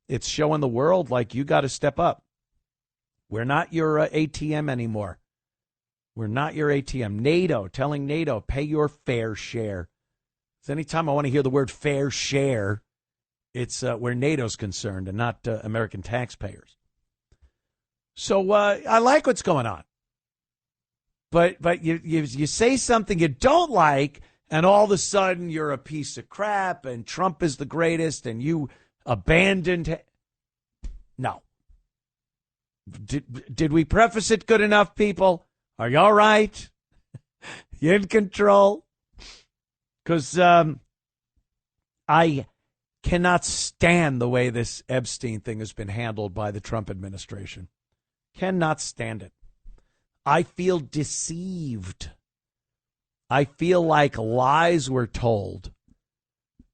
S3: it's showing the world, like, you got to step up. We're not your ATM anymore. We're not your ATM. NATO, telling NATO, pay your fair share. So anytime I want to hear the word fair share, it's where NATO's concerned and not American taxpayers. So I like what's going on. But you say something you don't like, and all of a sudden you're a piece of crap, and Trump is the greatest, and you abandoned. No. Did we preface it good enough, people? Are you all right? You in control? Because I cannot stand the way this Epstein thing has been handled by the Trump administration. Cannot stand it. I feel deceived. I feel like lies were told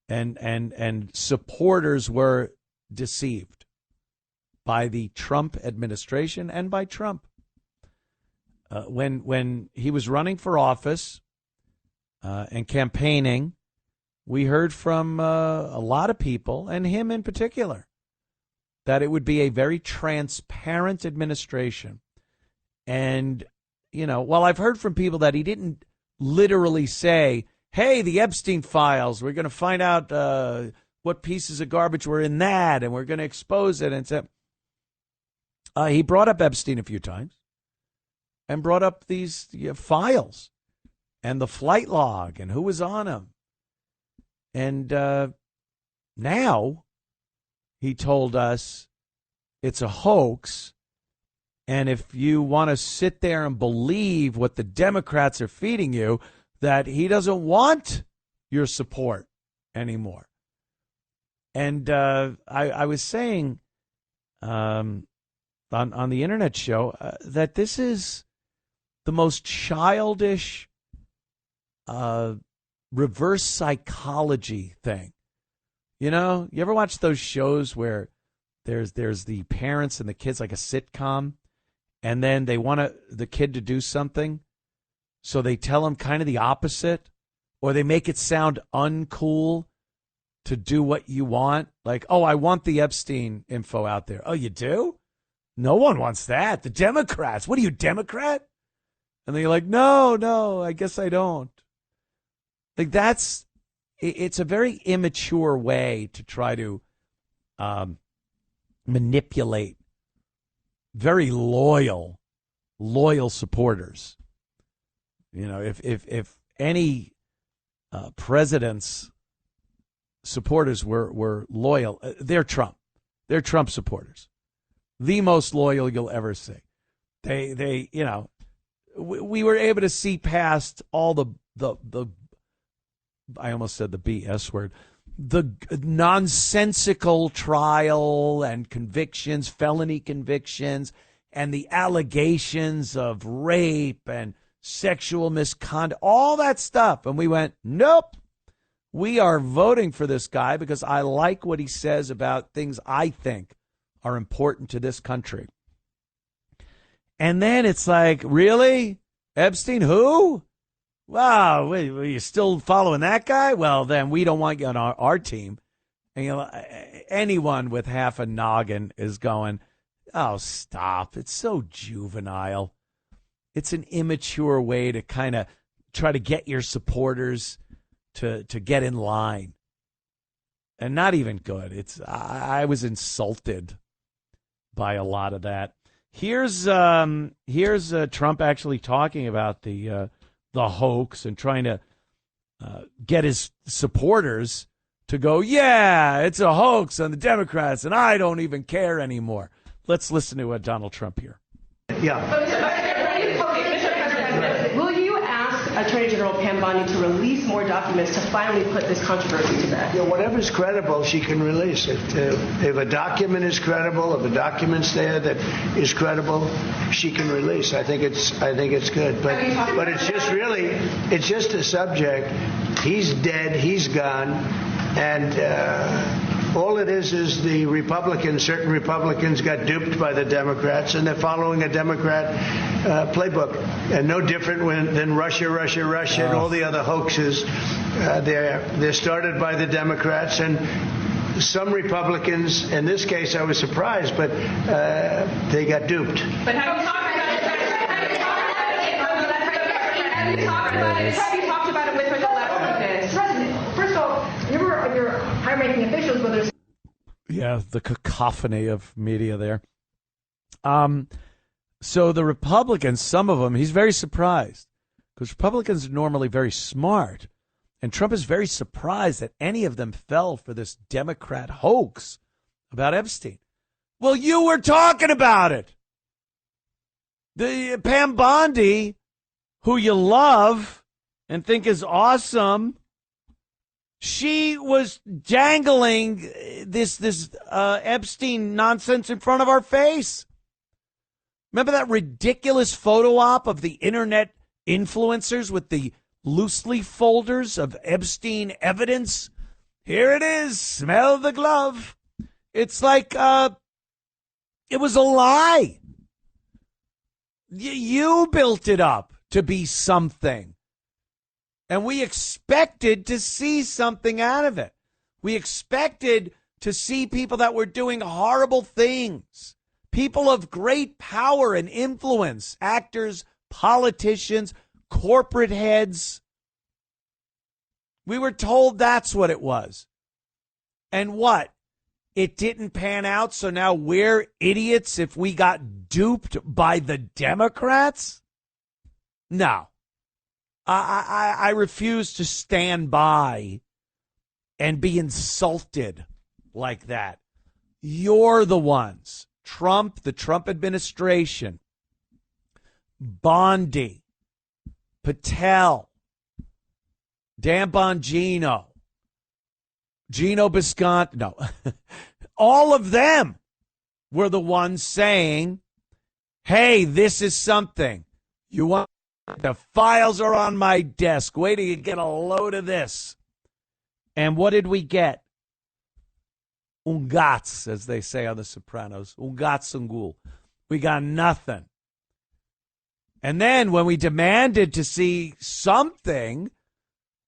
S3: and supporters were deceived by the Trump administration and by Trump. When he was running for office and campaigning, we heard from a lot of people, and him in particular, that it would be a very transparent administration. And, while I've heard from people that he didn't literally say, hey, the Epstein files, we're going to find out what pieces of garbage were in that, and we're going to expose it. And so, he brought up Epstein a few times and brought up these files and the flight log and who was on them. And now he told us it's a hoax. And if you want to sit there and believe what the Democrats are feeding you, that he doesn't want your support anymore. And I was saying on the internet show that this is the most childish reverse psychology thing. You ever watch those shows where there's the parents and the kids, like a sitcom, and then they want the kid to do something, so they tell him kind of the opposite, or they make it sound uncool to do what you want. Like, oh, I want the Epstein info out there. Oh, you do? No one wants that. The Democrats. What are you, Democrat? And then you're like, no, I guess I don't. Like, it's a very immature way to try to manipulate very loyal supporters. If any president's supporters were loyal, they're Trump. They're Trump supporters. The most loyal you'll ever see. They we were able to see past all the I almost said the BS word, the nonsensical trial and convictions, felony convictions, and the allegations of rape and sexual misconduct, all that stuff. And we went, nope, we are voting for this guy because I like what he says about things I think are important to this country. And then it's like, really? Epstein, who? Wow, were you still following that guy? Well, then we don't want you on our team. And, anyone with half a noggin is going, oh, stop. It's so juvenile. It's an immature way to kind of try to get your supporters to get in line. And not even good. I was insulted by a lot of that. Here's Trump actually talking about the hoax and trying to get his supporters to go, yeah, it's a hoax on the Democrats, and I don't even care anymore. Let's listen to Donald Trump here.
S7: Yeah. Will you ask Attorney General Pam Bondi to release more documents to finally put this controversy to bed?
S8: Yeah, whatever's credible, she can release it. If a document is credible, if a document's there that is credible, she can release. I think it's good. But it's just a subject. He's dead. He's gone, and. All it is certain Republicans got duped by the Democrats, and they're following a Democrat playbook. And no different than Russia, and all the other hoaxes. They're started by the Democrats, and some Republicans, in this case I was surprised, but they got duped.
S7: But have you talked about it with her the last weekend? President, first of all, your high-ranking officials, whether it's...
S3: Yeah, the cacophony of media there. So the Republicans, some of them, he's very surprised because Republicans are normally very smart. And Trump is very surprised that any of them fell for this Democrat hoax about Epstein. Well, you were talking about it. The Pam Bondi, who you love and think is awesome, she was dangling this Epstein nonsense in front of our face. Remember that ridiculous photo op of the internet influencers with the loose leaf folders of Epstein evidence? Here it is. Smell the glove. It's like it was a lie. You built it up to be something. And we expected to see something out of it. We expected to see people that were doing horrible things, people of great power and influence, actors, politicians, corporate heads. We were told that's what it was. And what? It didn't pan out, so now we're idiots if we got duped by the Democrats? No. I refuse to stand by and be insulted like that. You're the ones. Trump, the Trump administration, Bondi, Patel, Dan Bongino, Gino Bisconte, no, all of them were the ones saying, hey, this is something. You want the files are on my desk. Wait till you get a load of this. And what did we get? Ungats, as they say on The Sopranos. Ungats ungul. We got nothing. And then when we demanded to see something,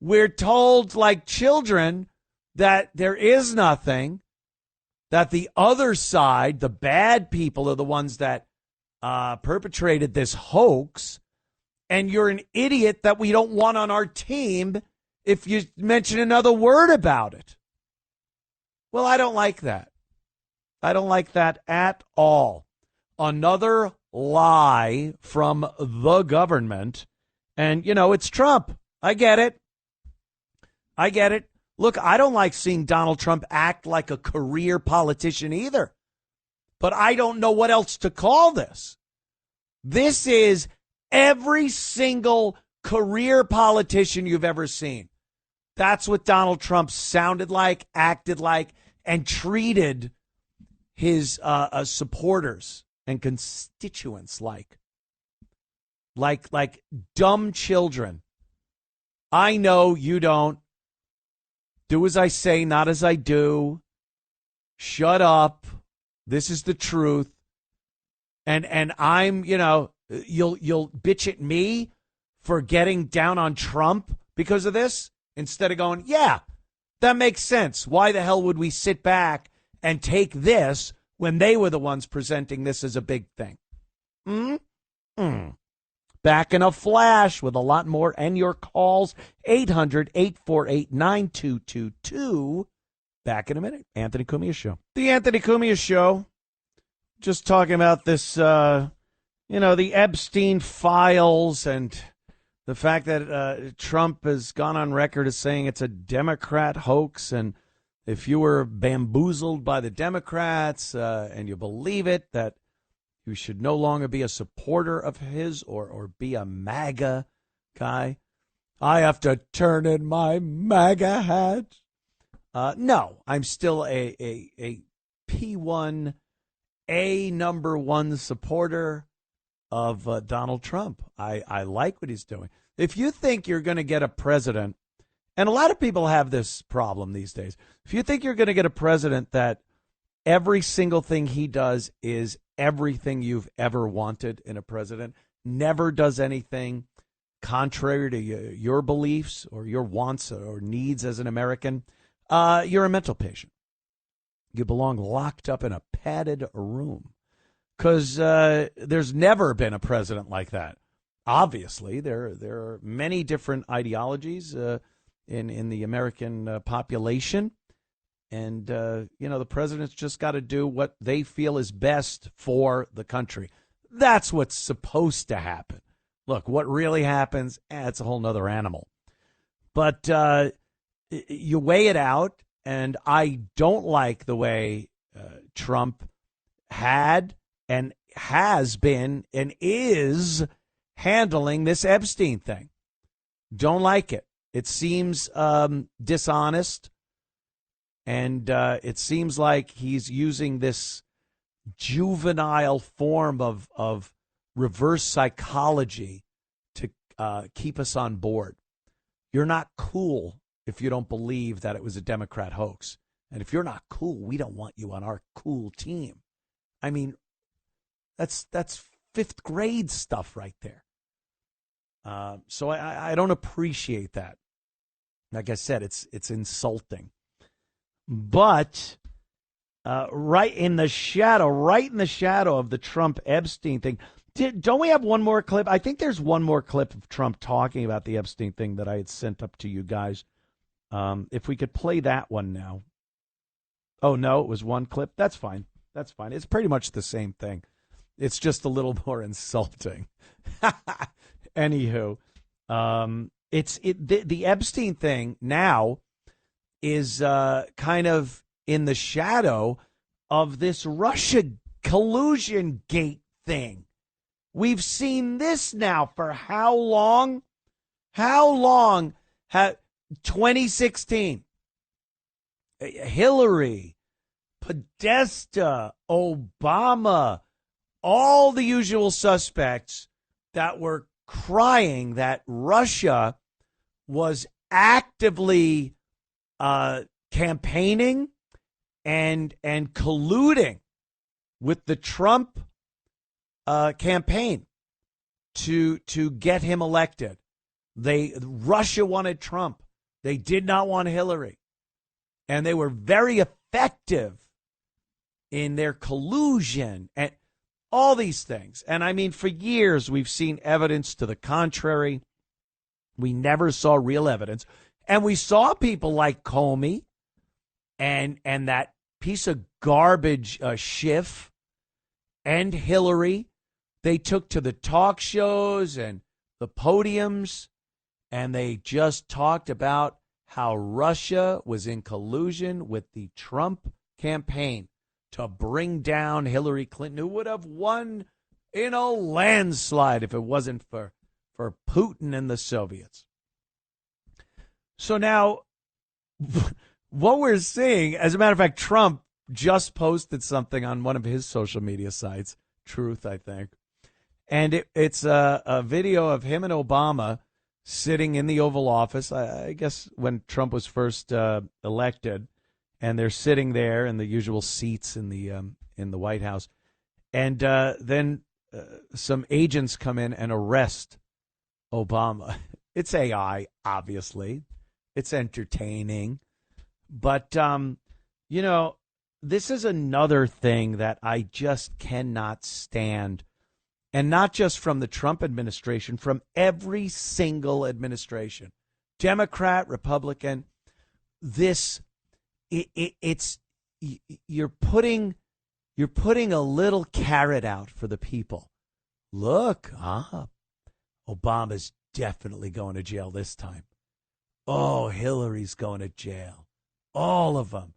S3: we're told like children that there is nothing, that the other side, the bad people, are the ones that perpetrated this hoax. And you're an idiot that we don't want on our team if you mention another word about it. Well, I don't like that. I don't like that at all. Another lie from the government. And, it's Trump. I get it. Look, I don't like seeing Donald Trump act like a career politician either. But I don't know what else to call this. This is every single career politician you've ever seen. That's what Donald Trump sounded like, acted like, and treated his supporters and constituents like dumb children. I know you don't. Do as I say, not as I do. Shut up. This is the truth. And I'm, you'll bitch at me for getting down on Trump because of this instead of going, yeah, that makes sense. Why the hell would we sit back and take this when they were the ones presenting this as a big thing? Back in a flash with a lot more and your calls, 800-848-9222. Back in a minute. Anthony Cumia Show. The Anthony Cumia Show. just talking about this, the Epstein files and the fact that Trump has gone on record as saying it's a Democrat hoax. And if you were bamboozled by the Democrats and you believe it, that you should no longer be a supporter of his or be a MAGA guy. I have to turn in my MAGA hat. No, I'm still a P1, a number one supporter of Donald Trump. I like what he's doing. If you think you're going to get a president, and a lot of people have this problem these days, if you think you're going to get a president that every single thing he does is everything you've ever wanted in a president, never does anything contrary to your beliefs or your wants or needs as an American, you're a mental patient. You belong locked up in a padded room, because there's never been a president like that. Obviously, there are many different ideologies in the American population. And, the president's just got to do what they feel is best for the country. That's what's supposed to happen. Look, what really happens, it's a whole nother animal. But you weigh it out, and I don't like the way Trump had and has been and is handling this Epstein thing. Don't like it. It seems dishonest. And it seems like he's using this juvenile form of reverse psychology to keep us on board. You're not cool if you don't believe that it was a Democrat hoax. And if you're not cool, we don't want you on our cool team. I mean, that's fifth grade stuff right there. So I don't appreciate that. Like I said, it's insulting. But right in the shadow of the Trump Epstein thing, don't we have one more clip? I think there's one more clip of Trump talking about the Epstein thing that I had sent up to you guys. If we could play that one now. Oh, no, it was one clip. That's fine. That's fine. It's pretty much the same thing. It's just a little more insulting. Anywho, the Epstein thing now is kind of in the shadow of this Russia collusion gate thing. We've seen this now for how long? 2016. Hillary, Podesta, Obama, all the usual suspects that were crying that Russia was actively campaigning and colluding with the Trump campaign to get him elected. Russia wanted Trump. They did not want Hillary. And they were very effective in their collusion and all these things. And I mean, for years, we've seen evidence to the contrary. We never saw real evidence. And we saw people like Comey and that piece of garbage Schiff and Hillary. They took to the talk shows and the podiums, and they just talked about how Russia was in collusion with the Trump campaign to bring down Hillary Clinton, who would have won in a landslide if it wasn't for Putin and the Soviets. So now what we're seeing, as a matter of fact, Trump just posted something on one of his social media sites, Truth, I think. And it's a video of him and Obama sitting in the Oval Office, I guess when Trump was first elected, and they're sitting there in the usual seats in the White House. And then some agents come in and arrest Obama. It's AI, obviously. It's entertaining. But, this is another thing that I just cannot stand. And not just from the Trump administration, from every single administration, Democrat, Republican, you're putting You're putting a little carrot out for the people. Look, Obama's definitely going to jail this time. Oh, Hillary's going to jail. All of them.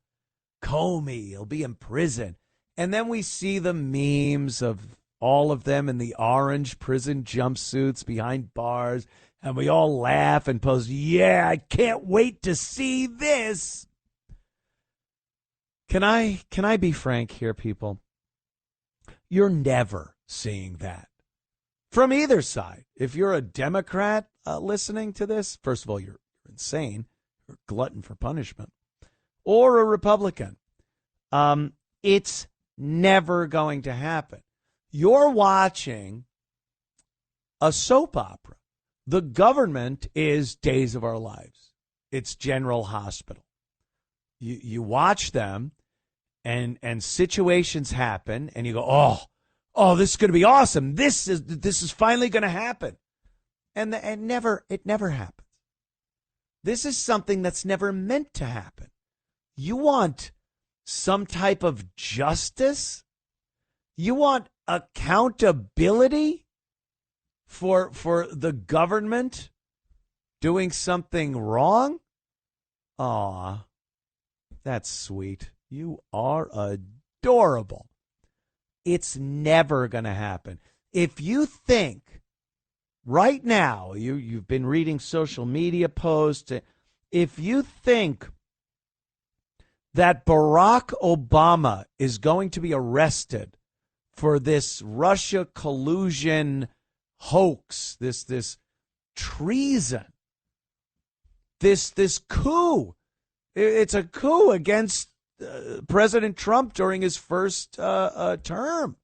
S3: Comey, he'll be in prison. And then we see the memes of all of them in the orange prison jumpsuits behind bars, and we all laugh and post, yeah, I can't wait to see this. Can I be frank here, people? You're never seeing that from either side. If you're a Democrat listening to this, first of all, you're insane. You're a glutton for punishment. Or a Republican. It's never going to happen. You're watching a soap opera. The government is Days of Our Lives. It's General Hospital. You watch them, and situations happen, and you go, oh, this is going to be awesome. This is finally going to happen, and it never happens. This is something that's never meant to happen. You want some type of justice? You want accountability for the government doing something wrong? Aw, that's sweet. You are adorable. It's never going to happen. If you think right now, you've been reading social media posts, if you think that Barack Obama is going to be arrested for this Russia collusion hoax, this treason, this coup. It's a coup against President Trump during his first term.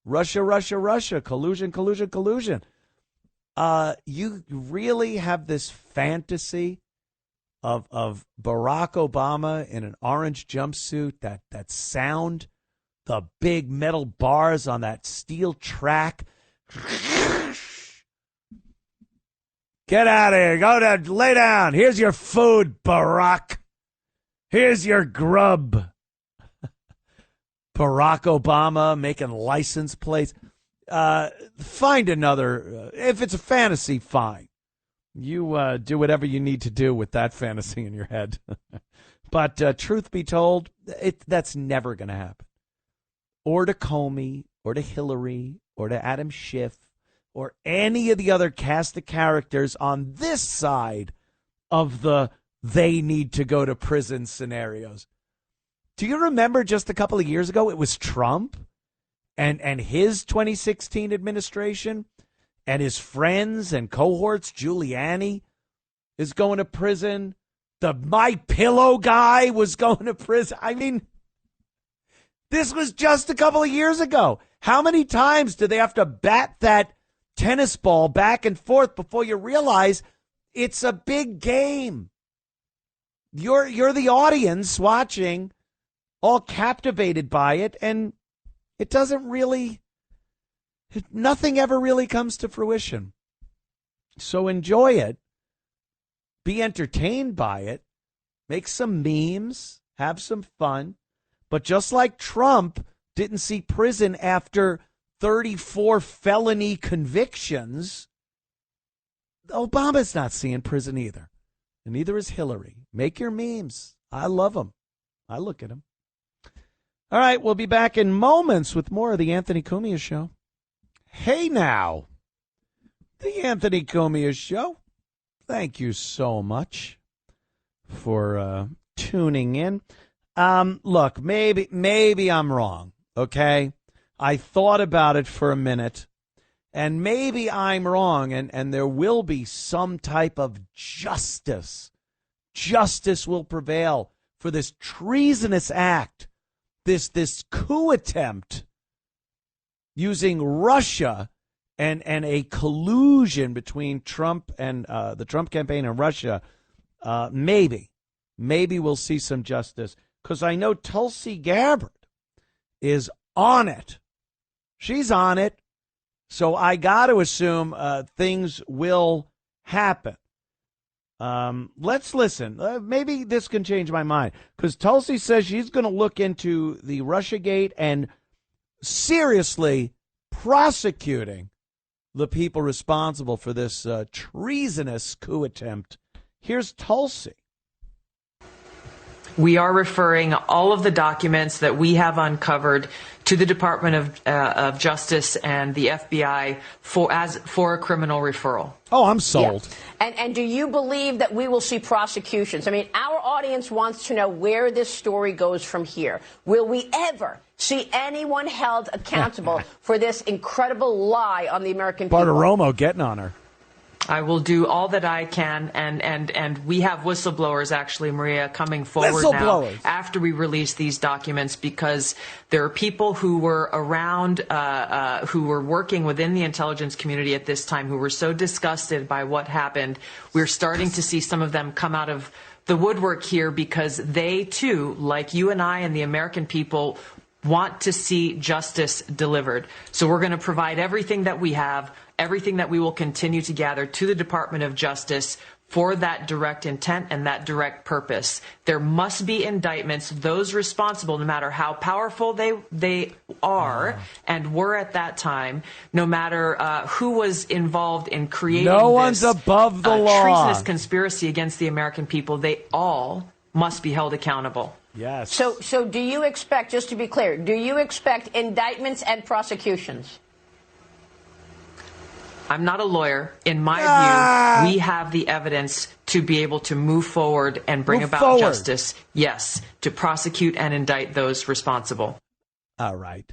S3: Russia, collusion. You really have this fantasy of Barack Obama in an orange jumpsuit, that sound, the big metal bars on that steel track. Get out of here. Go down. Lay down. Here's your food, Barack. Here's your grub. Barack Obama making license plates. Find another. If it's a fantasy, fine. You do whatever you need to do with that fantasy in your head. But truth be told, that's never going to happen. Or to Comey, or to Hillary, or to Adam Schiff, or any of the other cast of characters on this side of the they need to go to prison scenarios. Do you remember just a couple of years ago, it was Trump and his 2016 administration and his friends and cohorts? Giuliani is going to prison. The My Pillow guy was going to prison. I mean, this was just a couple of years ago. How many times do they have to bat that tennis ball back and forth before you realize it's a big game? You're the audience watching, all captivated by it, and it doesn't really, nothing ever really comes to fruition. So enjoy it. Be entertained by it. Make some memes. Have some fun. But just like Trump didn't see prison after 34 felony convictions, Obama's not seeing prison either. And neither is Hillary. Make your memes. I love them. I look at them. All right, we'll be back in moments with more of the Anthony Cumia Show. Hey now, the Anthony Cumia Show. Thank you so much for tuning in. Look, maybe I'm wrong, okay? I thought about it for a minute, and maybe I'm wrong, and there will be some type of justice. Justice will prevail for this treasonous act, this coup attempt using Russia and a collusion between Trump and the Trump campaign and Russia. Maybe we'll see some justice, because I know Tulsi Gabbard is on it. She's on it. So I got to assume things will happen. Let's listen. Maybe this can change my mind, because Tulsi says she's going to look into the Russiagate and seriously prosecuting the people responsible for this treasonous coup attempt. Here's Tulsi.
S9: We are referring all of the documents that we have uncovered to the Department of Justice and the FBI for a criminal referral.
S3: Oh, I'm sold.
S10: Yeah. And do you believe that we will see prosecutions? I mean, our audience wants to know where this story goes from here. Will we ever see anyone held accountable for this incredible lie on the American people?
S3: Bartiromo getting on her.
S9: I will do all that I can, and we have whistleblowers, actually, Maria, coming forward now after we release these documents, because there are people who were around, who were working within the intelligence community at this time, who were so disgusted by what happened. We're starting to see some of them come out of the woodwork here, because they, too, like you and I and the American people, want to see justice delivered. So we're going to provide everything that we have, everything that we will continue to gather to the Department of Justice for that direct intent and that direct purpose. There must be indictments, those responsible, no matter how powerful they are and were at that time, no matter who was involved in creating
S3: no one's above the law.
S9: Treasonous conspiracy against the American people. They all must be held accountable.
S3: Yes.
S10: So do you expect, just to be clear, do you expect indictments and prosecutions?
S9: I'm not a lawyer. In my view, we have the evidence to be able to move forward and bring about justice. Yes, to prosecute and indict those responsible.
S3: All right.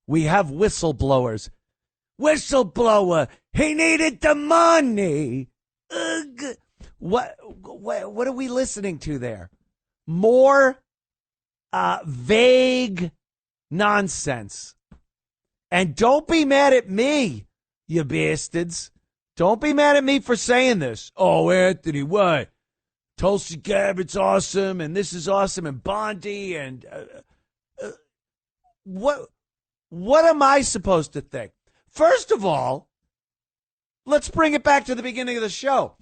S3: We have whistleblowers. Whistleblower, he needed the money. Ugh. What are we listening to there? More vague nonsense. And don't be mad at me, you bastards. Don't be mad at me for saying this. Oh, Anthony, what? Tulsi Gabbard's awesome, and this is awesome, and Bondi, and what am I supposed to think? First of all, let's bring it back to the beginning of the show.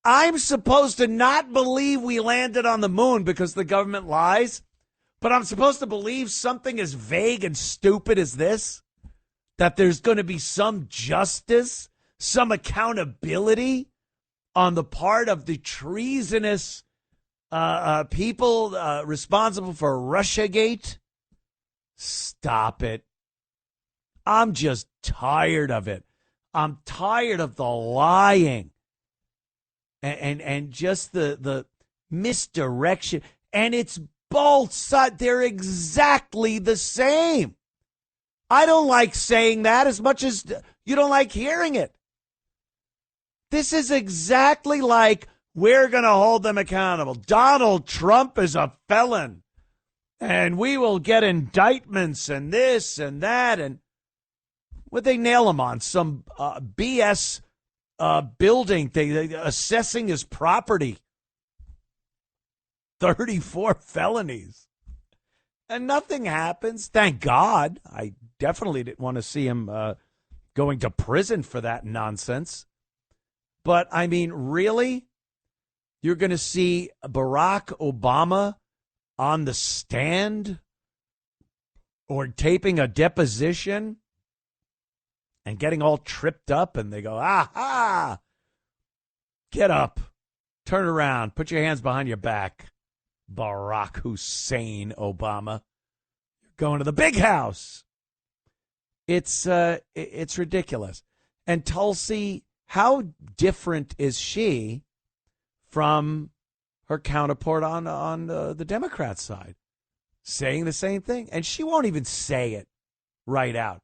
S3: I'm supposed to not believe we landed on the moon because the government lies, but I'm supposed to believe something as vague and stupid as this? That there's going to be some justice, some accountability on the part of the treasonous people responsible for Russiagate? Stop it. I'm just tired of it. I'm tired of the lying. And just the misdirection. And it's both sides. They're exactly the same. I don't like saying that as much as you don't like hearing it. This is exactly like we're going to hold them accountable. Donald Trump is a felon. And we will get indictments and this and that. And would they nail him on some BS building thing, assessing his property. 34 felonies. And nothing happens. Thank God. I definitely didn't want to see him going to prison for that nonsense. But, I mean, really? You're going to see Barack Obama on the stand or taping a deposition and getting all tripped up, and they go, aha, get up, turn around, put your hands behind your back, Barack Hussein Obama. You're going to the big house. It's ridiculous. And Tulsi, how different is she from her counterpart on the Democrat side? Saying the same thing. And she won't even say it right out.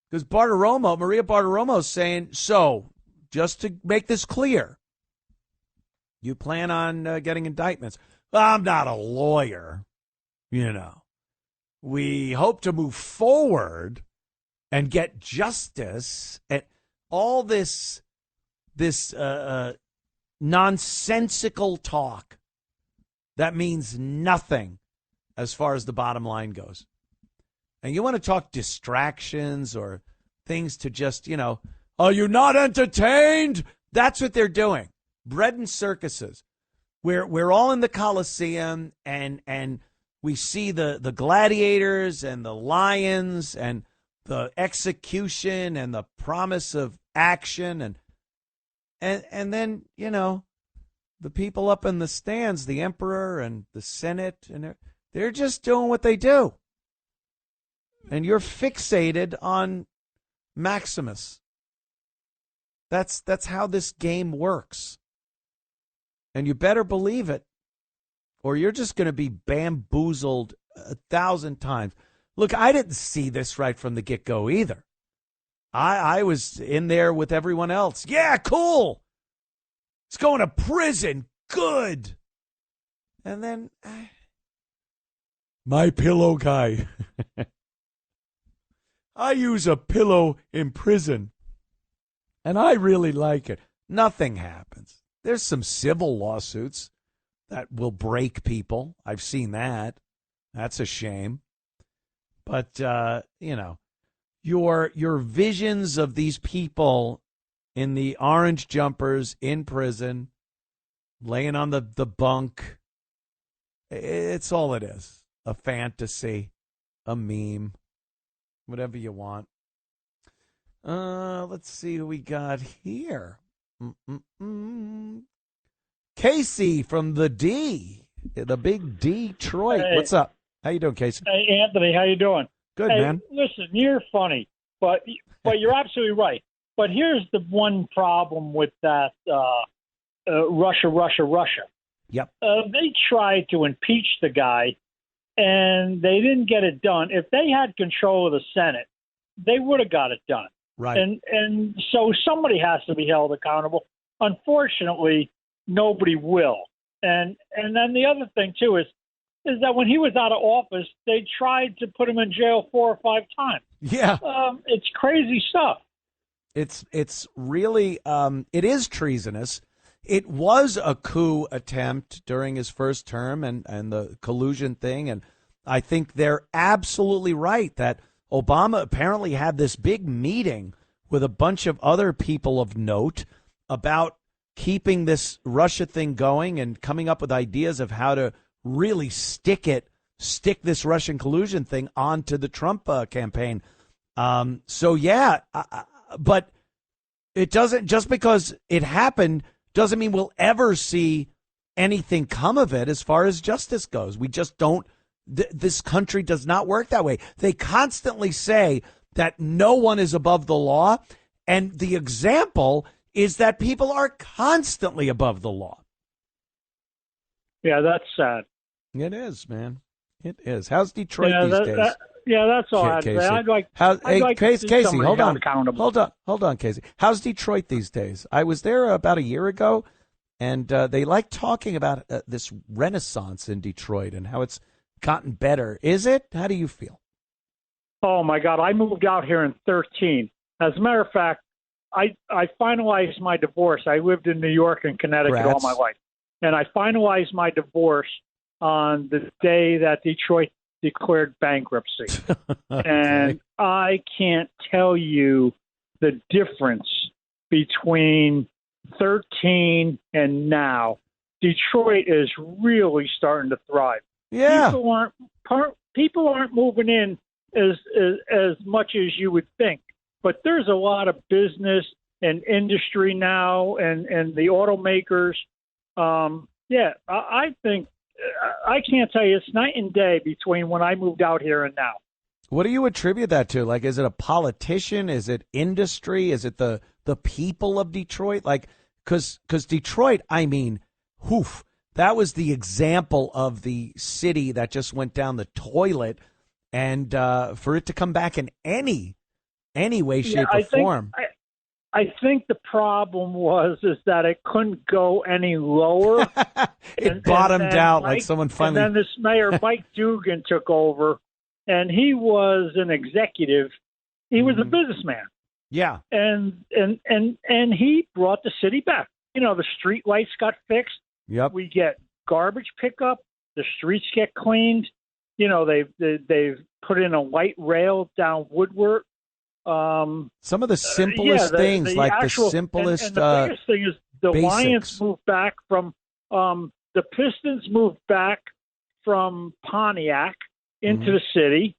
S3: Because Maria Bartiromo is saying, so, just to make this clear, you plan on getting indictments. Well, I'm not a lawyer, you know. We hope to move forward and get justice. And all this nonsensical talk that means nothing as far as the bottom line goes. And you want to talk distractions or things to just, Are you not entertained? That's what they're doing. Bread and circuses. We're all in the Coliseum, and we see the gladiators and the lions and the execution and the promise of action, and then, you know, the people up in the stands, the emperor and the Senate, and they're just doing what they do. And you're fixated on Maximus. That's how this game works. And you better believe it, or you're just going to be bamboozled 1,000 times. Look, I didn't see this right from the get-go either. I was in there with everyone else. Yeah, cool. It's going to prison. Good. And then, my pillow guy. I use a pillow in prison, and I really like it. Nothing happens. There's some civil lawsuits that will break people. I've seen that. That's a shame. But, you know, your visions of these people in the orange jumpers in prison, laying on the bunk, it's all it is. A fantasy, a meme, whatever you want. Let's see who we got here. Casey from the big Detroit.
S11: Hey.
S3: What's up? How you doing, Casey?
S11: Hey, Anthony, how you doing?
S3: Good,
S11: hey,
S3: man.
S11: Listen, you're funny, but you're absolutely right. But here's the one problem with that Russia.
S3: Yep.
S11: They tried to impeach the guy, and they didn't get it done. If they had control of the Senate, they would have got it done.
S3: Right.
S11: And so somebody has to be held accountable. Unfortunately, nobody will. And then the other thing, too, is that when he was out of office, they tried to put him in jail 4 or 5 times.
S3: Yeah.
S11: It's crazy stuff.
S3: It's really, it is treasonous. It was a coup attempt during his first term and the collusion thing. And I think they're absolutely right that Obama apparently had this big meeting with a bunch of other people of note about keeping this Russia thing going and coming up with ideas of how to really stick this Russian collusion thing onto the Trump campaign. So, yeah, but it doesn't, just because it happened doesn't mean we'll ever see anything come of it as far as justice goes. We just don't. This country does not work that way. They constantly say that no one is above the law, and the example is that people are constantly above the law.
S11: Yeah, that's sad.
S3: It is, man. It is. How's Detroit these days?
S11: That's all I'd say. I'd like
S3: Casey,
S11: to see somebody
S3: hold
S11: held
S3: on.
S11: accountable.
S3: Hold on, Casey. How's Detroit these days? I was there about a year ago, and they like talking about this renaissance in Detroit and how it's gotten better. Is it? How do you feel?
S11: Oh, my God. I moved out here in 2013. As a matter of fact, I finalized my divorce. I lived in New York and Connecticut all my life. And I finalized my divorce on the day that Detroit declared bankruptcy. Okay. And I can't tell you the difference between 13 and now. Detroit is really starting to thrive.
S3: Yeah.
S11: People aren't moving in as much as you would think. But there's a lot of business and industry now, and the automakers. I think I can't tell you, it's night and day between when I moved out here and now.
S3: What do you attribute that to? Like, is it a politician? Is it industry? Is it the people of Detroit? Like, because Detroit, I mean, that was the example of the city that just went down the toilet, and for it to come back in any way, shape, or form.
S11: I think the problem is that it couldn't go any lower.
S3: It bottomed out like someone finally.
S11: And then this mayor, Mike Dugan, took over, and he was an executive. He was a businessman.
S3: Yeah.
S11: And he brought the city back. You know, the street lights got fixed.
S3: Yep.
S11: We get garbage pickup. The streets get cleaned. You know, they've put in a light rail down Woodward.
S3: Some of the simplest things,
S11: the
S3: like
S11: actual,
S3: the simplest.
S11: And the biggest thing is the
S3: basics.
S11: Lions moved back from the Pistons moved back from Pontiac into the city.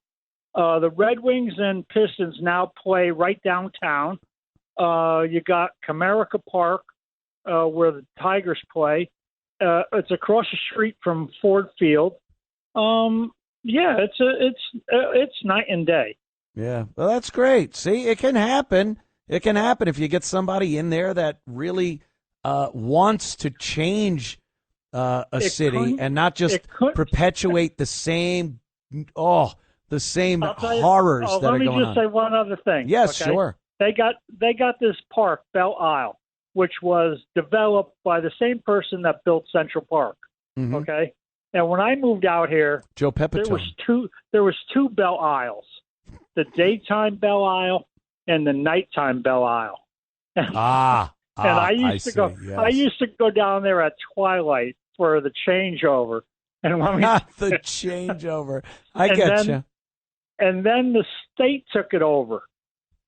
S11: The Red Wings and Pistons now play right downtown. You got Comerica Park, where the Tigers play. It's across the street from Ford Field. It's night and day.
S3: Yeah, well, that's great. See, it can happen. It can happen if you get somebody in there that really wants to change a city and not just perpetuate the same horrors that are going on.
S11: Let me just say one other thing.
S3: Yes,
S11: okay?
S3: sure.
S11: They got this park, Belle Isle, which was developed by the same person that built Central Park.
S3: Mm-hmm.
S11: Okay, and when I moved out here,
S3: Joe Pepitone.
S11: There was two Belle Isles, the daytime Belle Isle and the nighttime Belle Isle. And I used to go. Yes. I used to go down there at twilight for the changeover. And when
S3: not the changeover, I get you.
S11: And then the state took it over,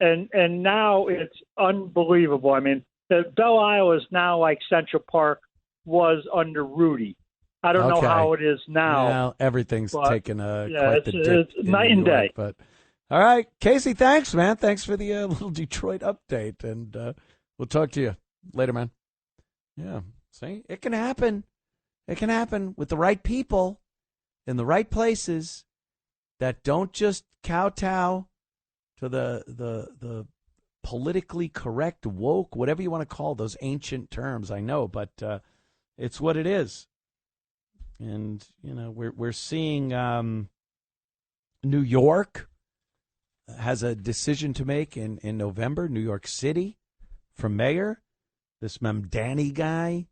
S11: and now it's unbelievable. I mean, the Belle Isle is now like Central Park was under Rudy. I don't know how it is now.
S3: Now everything's taken quite the dip.
S11: It's night and day.
S3: But all right, Casey, thanks, man. Thanks for the little Detroit update, and we'll talk to you later, man. Yeah, see, it can happen. It can happen with the right people in the right places that don't just kowtow to the politically correct, woke, whatever you want to call those ancient terms. I know, but it's what it is. And we're seeing New York has a decision to make in November. New York City for mayor. This Mamdani guy,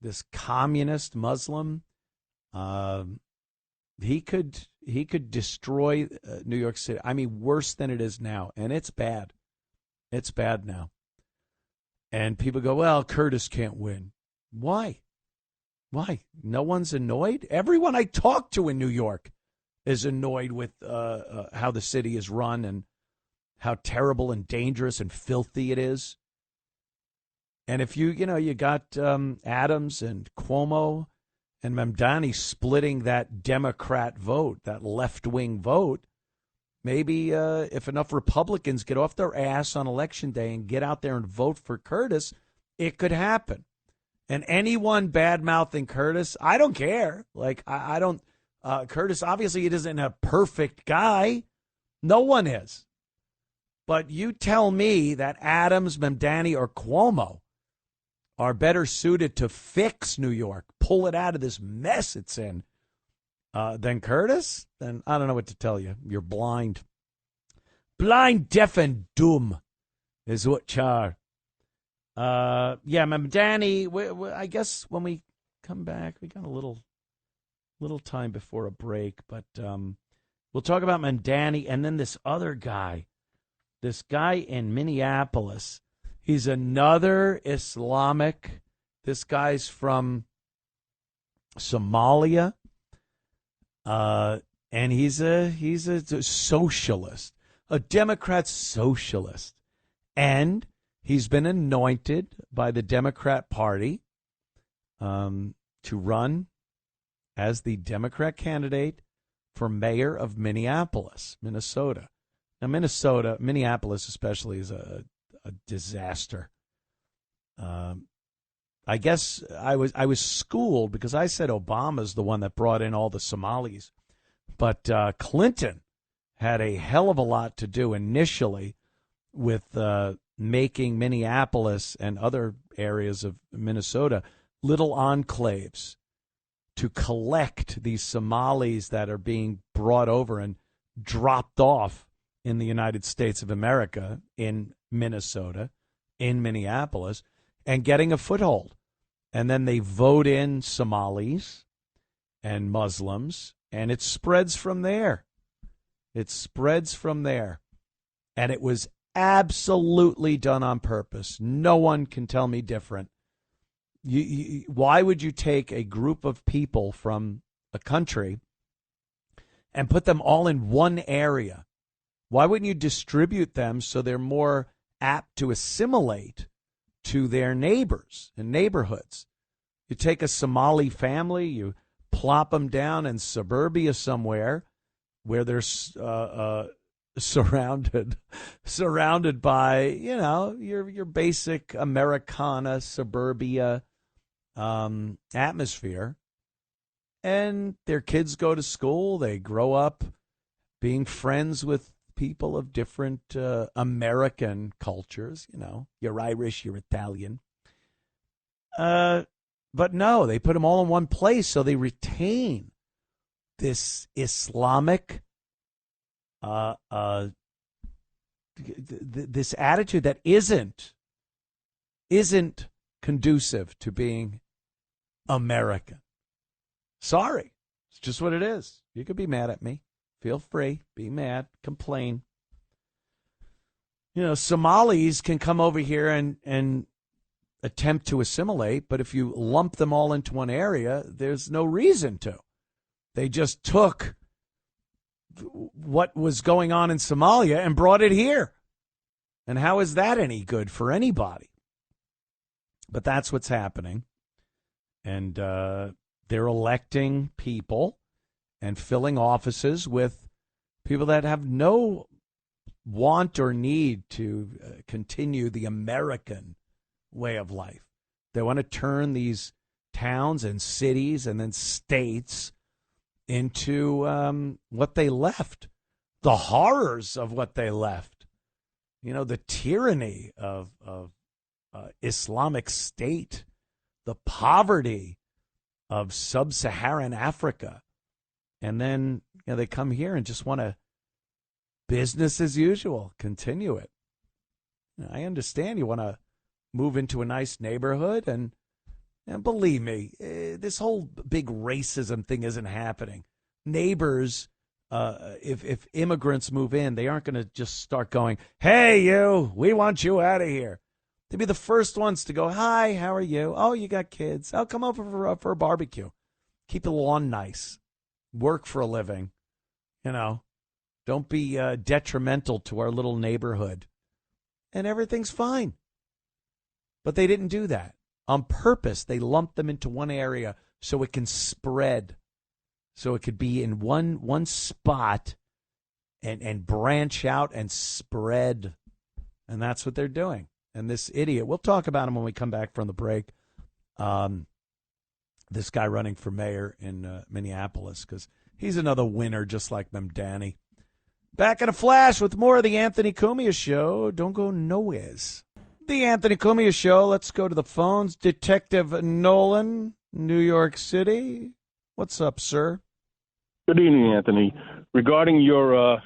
S3: this communist Muslim, he could destroy New York City. I mean, worse than it is now, and it's bad. It's bad now. And people go, well, Curtis can't win. Why? No one's annoyed? Everyone I talk to in New York is annoyed with how the city is run and how terrible and dangerous and filthy it is. And if you got Adams and Cuomo and Mamdani splitting that Democrat vote, that left-wing vote, maybe if enough Republicans get off their ass on Election Day and get out there and vote for Curtis, it could happen. And anyone bad-mouthing Curtis, I don't care. Like, I don't Curtis, obviously, he isn't a perfect guy. No one is. But you tell me that Adams, Mamdani, or Cuomo are better suited to fix New York, pull it out of this mess it's in, than Curtis, then I don't know what to tell you. You're blind. Blind, deaf, and dumb is what you are. Mamdani, I guess when we come back, we got a little time before a break, but we'll talk about Mamdani and then this other guy, this guy in Minneapolis. He's another Islamic. This guy's from Somalia, and he's a socialist, a Democrat socialist, and he's been anointed by the Democrat Party to run as the Democrat candidate for mayor of Minneapolis, Minnesota. Now, Minneapolis especially is a disaster. I guess I was schooled because I said Obama's the one that brought in all the Somalis, but Clinton had a hell of a lot to do initially with making Minneapolis and other areas of Minnesota little enclaves to collect these Somalis that are being brought over and dropped off in the United States of America, in Minnesota, in Minneapolis, and getting a foothold. And then they vote in Somalis and Muslims, and it spreads from there. And it was absolutely done on purpose. No one can tell me different. Why would you take a group of people from a country and put them all in one area Why wouldn't you distribute them so they're more apt to assimilate to their neighbors and neighborhoods? You take a Somali family, you plop them down in suburbia somewhere where they're surrounded by, your basic Americana suburbia atmosphere. And their kids go to school. They grow up being friends with people of different American cultures. You're Irish, you're Italian. But no, they put them all in one place so they retain this Islamic, this attitude that isn't conducive to being American. Sorry, it's just what it is. You could be mad at me. Feel free. Be mad. Complain. Somalis can come over here and attempt to assimilate, but if you lump them all into one area, there's no reason to. They just took what was going on in Somalia and brought it here. And how is that any good for anybody? But that's what's happening. And they're electing people and filling offices with people that have no want or need to continue the American way of life. They want to turn these towns and cities and then states into what they left, the horrors of what they left, the tyranny of Islamic State, the poverty of sub-Saharan Africa. And then they come here and just want to business as usual, continue it. I understand you want to move into a nice neighborhood, and believe me, this whole big racism thing isn't happening. Neighbors, if immigrants move in, they aren't going to just start going, "Hey, you, we want you out of here." They'd be the first ones to go, "Hi, how are you? Oh, you got kids? Oh, come over for a barbecue. Keep the lawn nice. Work for a living. Don't be detrimental to our little neighborhood." And everything's fine. But they didn't do that. On purpose, they lumped them into one area so it can spread, so it could be in one spot and branch out and spread. And that's what they're doing. And this idiot, we'll talk about him when we come back from the break, this guy running for mayor in Minneapolis, because he's another winner just like Mamdani. Back in a flash with more of the Anthony Cumia Show. Don't go nowheres. The Anthony Cumia Show. Let's go to the phones. Detective Nolan, New York City. What's up, sir?
S12: Good evening, Anthony. Regarding your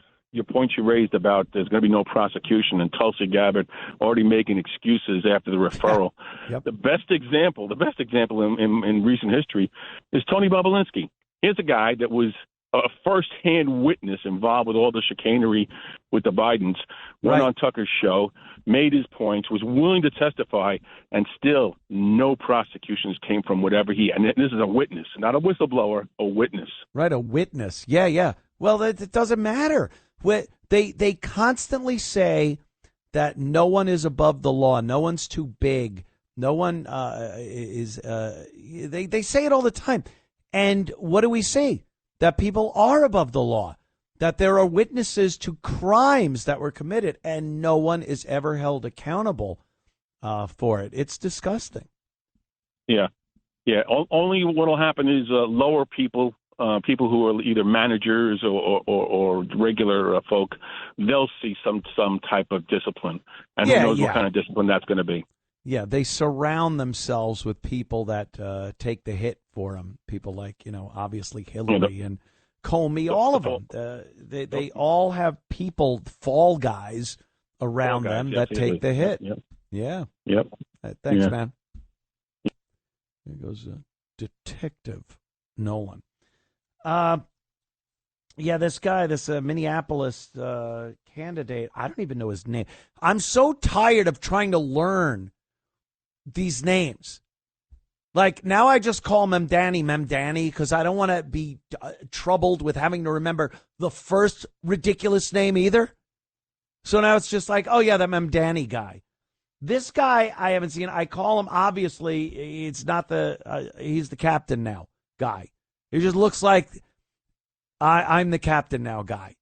S12: point you raised about there's going to be no prosecution and Tulsi Gabbard already making excuses after the referral.
S3: Yep.
S12: The best example in recent history is Tony Bobulinski. Here's a guy that was a first-hand witness involved with all the chicanery with the Bidens, went on Tucker's show, made his points, was willing to testify, and still no prosecutions came from whatever and this is a witness, not a whistleblower, a witness.
S3: Right, a witness. Yeah. Well, it doesn't matter. They constantly say that no one is above the law, no one's too big, no one is. They say it all the time. And what do we see? That people are above the law, that there are witnesses to crimes that were committed, and no one is ever held accountable for it. It's disgusting.
S12: Yeah. Only what will happen is lower people who are either managers or regular folk, they'll see some type of discipline, and who knows what kind of discipline that's going to be.
S3: Yeah, they surround themselves with people that take the hit for them. People like, obviously Hillary and Comey, all of them. They all have people, fall guys, around them that take the hit.
S12: Yep.
S3: Yeah.
S12: Yep.
S3: Thanks, man. There goes Detective Nolan. This guy, this Minneapolis candidate, I don't even know his name. I'm so tired of trying to learn these names. Like, now I just call Mamdani because I don't want to be troubled with having to remember the first ridiculous name either. So now it's just like, oh, yeah, that Mamdani guy. This guy I haven't seen. I call him, obviously, it's not he's the captain now guy. He just looks like I'm the captain now guy.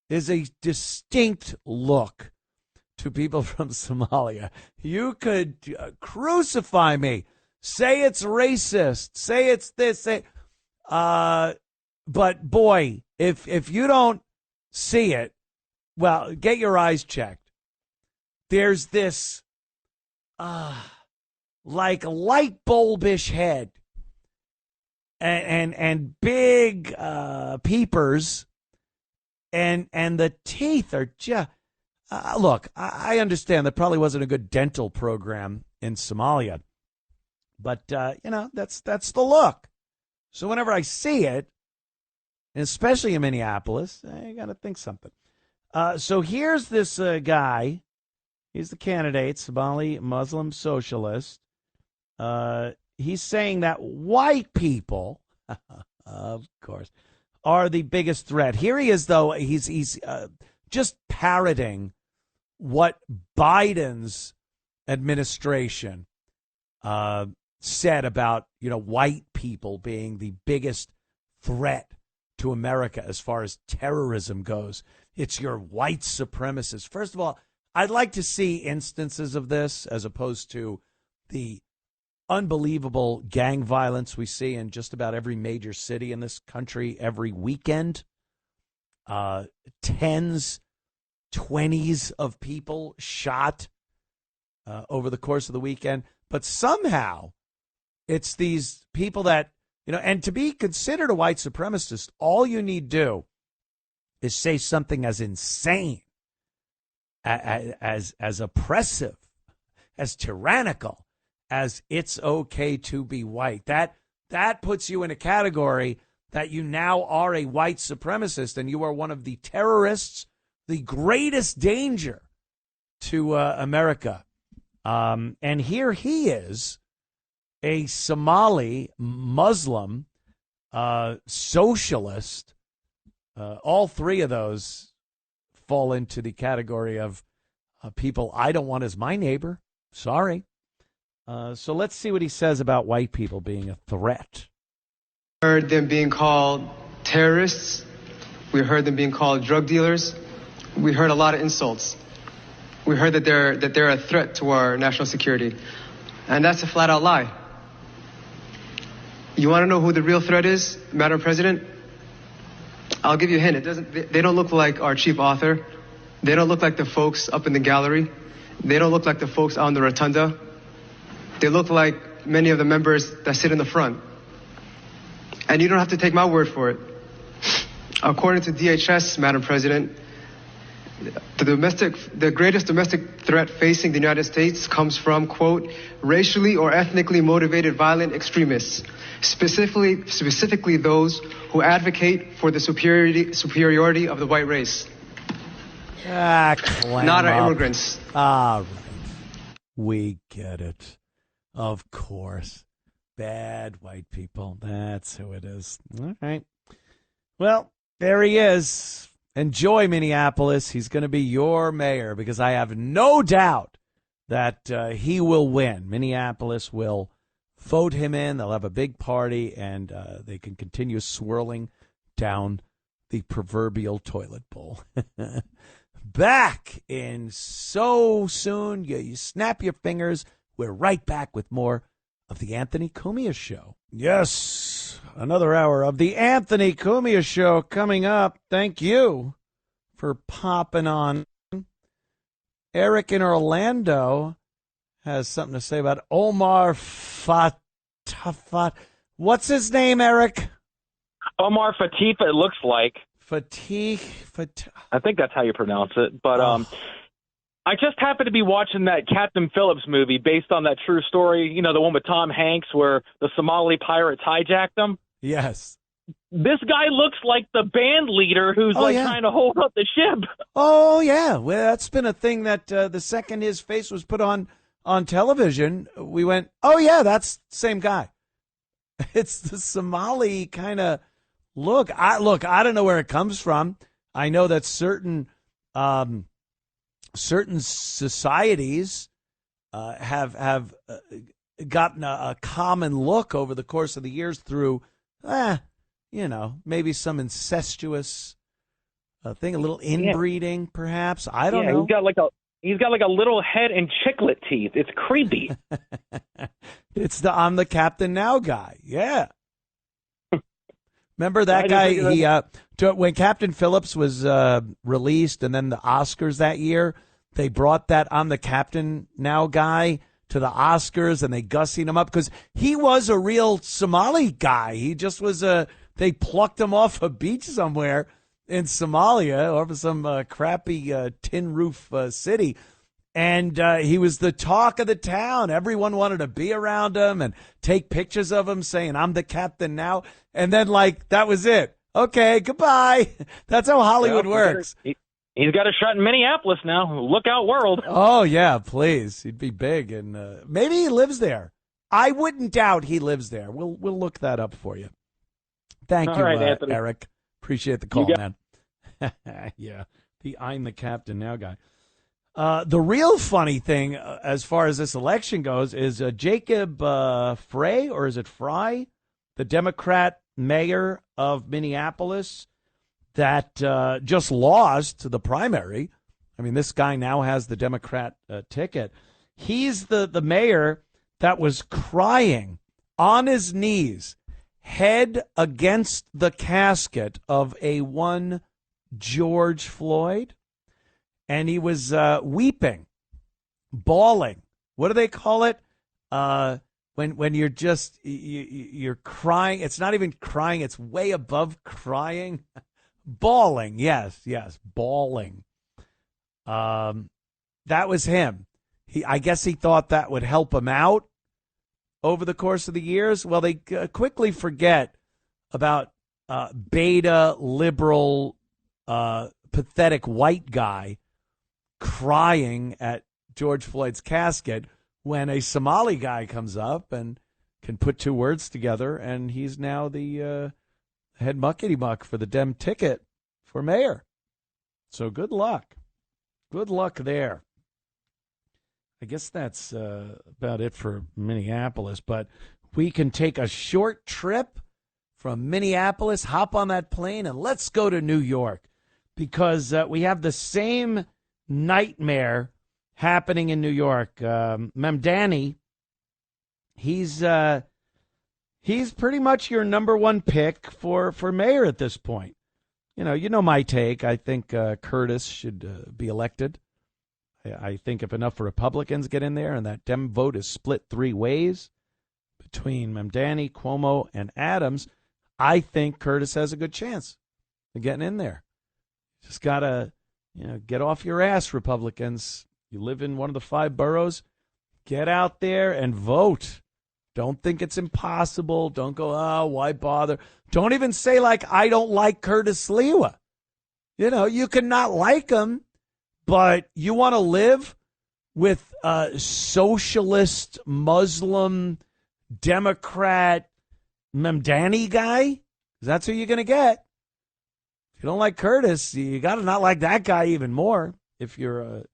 S3: There's a distinct look to people from Somalia. You could crucify me. Say it's racist. Say it's this. But boy, if you don't see it, well, get your eyes checked. There's this like light bulbish head and big peepers, and the teeth are just look, I understand there probably wasn't a good dental program in Somalia, but that's the look. So whenever I see it, and especially in Minneapolis, I got to think something. So here's this guy. He's the candidate, Somali Muslim socialist. He's saying that white people, of course, are the biggest threat. Here he is, though. He's just parroting what Biden's administration said about, white people being the biggest threat to America as far as terrorism goes. It's your white supremacists. First of all, I'd like to see instances of this as opposed to the unbelievable gang violence we see in just about every major city in this country every weekend. Tens, 20s of people shot over the course of the weekend. But somehow it's these people that, and to be considered a white supremacist, all you need do is say something as insane, as oppressive, as tyrannical as it's okay to be white. That puts you in a category that you now are a white supremacist, and you are one of the terrorists, the greatest danger to America. And here he is, a Somali Muslim socialist. All three of those fall into the category of people I don't want as my neighbor. Sorry. So let's see what he says about white people being a threat.
S13: We heard them being called terrorists. We heard them being called drug dealers. We heard a lot of insults. We heard that they're a threat to our national security. And that's a flat out lie. You want to know who the real threat is, Madam President? I'll give you a hint. They don't look like our chief author. They don't look like the folks up in the gallery. They don't look like the folks out in the rotunda. They look like many of the members that sit in the front. And you don't have to take my word for it. According to DHS, Madam President, the greatest domestic threat facing the United States comes from, quote, racially or ethnically motivated violent extremists, specifically those who advocate for the superiority of the white race. Not our immigrants.
S3: All right. We get it. Of course. Bad white people. That's who it is. All right. Well, there he is. Enjoy Minneapolis. He's going to be your mayor because I have no doubt that he will win. Minneapolis will vote him in. They'll have a big party, and they can continue swirling down the proverbial toilet bowl. Back in so soon. You snap your fingers. We're right back with more of the Anthony Cumia Show. Yes, another hour of the Anthony Cumia Show coming up. Thank you for popping on. Eric in Orlando has something to say about Omar Fatah. What's his name, Eric?
S14: Omar Fatifa, it looks like.
S3: Fatih.
S14: I think that's how you pronounce it. But I just happened to be watching that Captain Phillips movie based on that true story, the one with Tom Hanks where the Somali pirates hijacked them.
S3: Yes.
S14: This guy looks like the band leader who's trying to hold up the ship.
S3: Oh, yeah. Well, that's been a thing that the second his face was put on television, we went, oh, yeah, that's the same guy. It's the Somali kind of look. I don't know where it comes from. I know that certain certain societies have gotten a common look over the course of the years through, maybe some incestuous thing, a little inbreeding, perhaps. I don't know.
S14: He's got like a little head and chiclet teeth. It's creepy.
S3: It's the I'm the captain now guy. Yeah. Remember that guy? When Captain Phillips was released, and then the Oscars that year, they brought that I'm the captain now guy to the Oscars, and they gussied him up because he was a real Somali guy. He just was they plucked him off a beach somewhere in Somalia or some crappy tin roof city. And he was the talk of the town. Everyone wanted to be around him and take pictures of him saying, I'm the captain now. And then, that was it. Okay, goodbye. That's how Hollywood works.
S14: He's got a shot in Minneapolis now. Look out, world.
S3: Oh, yeah, please. He'd be big. And maybe he lives there. I wouldn't doubt he lives there. We'll look that up for you. Thank you,
S14: Anthony.
S3: Eric. Appreciate the call, man. Yeah, the I'm the captain now guy. The real funny thing, as far as this election goes, is Jacob Frey, or is it Fry, the Democrat mayor of Minneapolis, that just lost the primary. I mean, this guy now has the Democrat ticket. He's the mayor that was crying on his knees, head against the casket of a one George Floyd. And he was weeping, bawling. What do they call it? When you're just you're crying. It's not even crying. It's way above crying. Bawling. Yes, bawling. That was him. I guess he thought that would help him out over the course of the years. Well, they quickly forget about beta liberal pathetic white guy crying at George Floyd's casket when a Somali guy comes up and can put two words together, and he's now the head muckety-muck for the Dem ticket for mayor. So good luck. Good luck there. I guess that's about it for Minneapolis, but we can take a short trip from Minneapolis, hop on that plane, and let's go to New York, because we have the same nightmare happening in New York. Mamdani, he's pretty much your number one pick for mayor at this point. You know my take. I think Curtis should be elected. I think if enough Republicans get in there and that Dem vote is split three ways between Mamdani, Cuomo, and Adams, I think Curtis has a good chance of getting in there. Just got to get off your ass, Republicans. You live in one of the 5 boroughs. Get out there and vote. Don't think it's impossible. Don't go, why bother? Don't even say, I don't like Curtis Sliwa. You can not like him, but you want to live with a socialist, Muslim, Democrat, Mamdani guy? That's who you're going to get. If you don't like Curtis, you got to not like that guy even more. If you're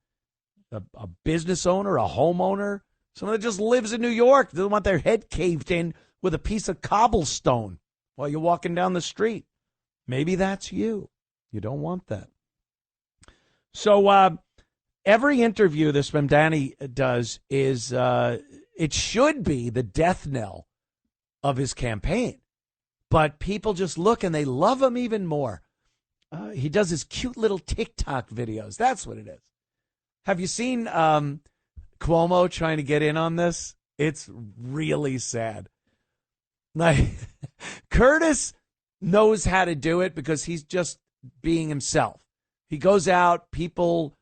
S3: a business owner, a homeowner, someone that just lives in New York, doesn't want their head caved in with a piece of cobblestone while you're walking down the street. Maybe that's you. You don't want that. So every interview this Mamdani does is it should be the death knell of his campaign. But people just look and they love him even more. He does his cute little TikTok videos. That's what it is. Have you seen Cuomo trying to get in on this? It's really sad. Curtis knows how to do it because he's just being himself. He goes out, people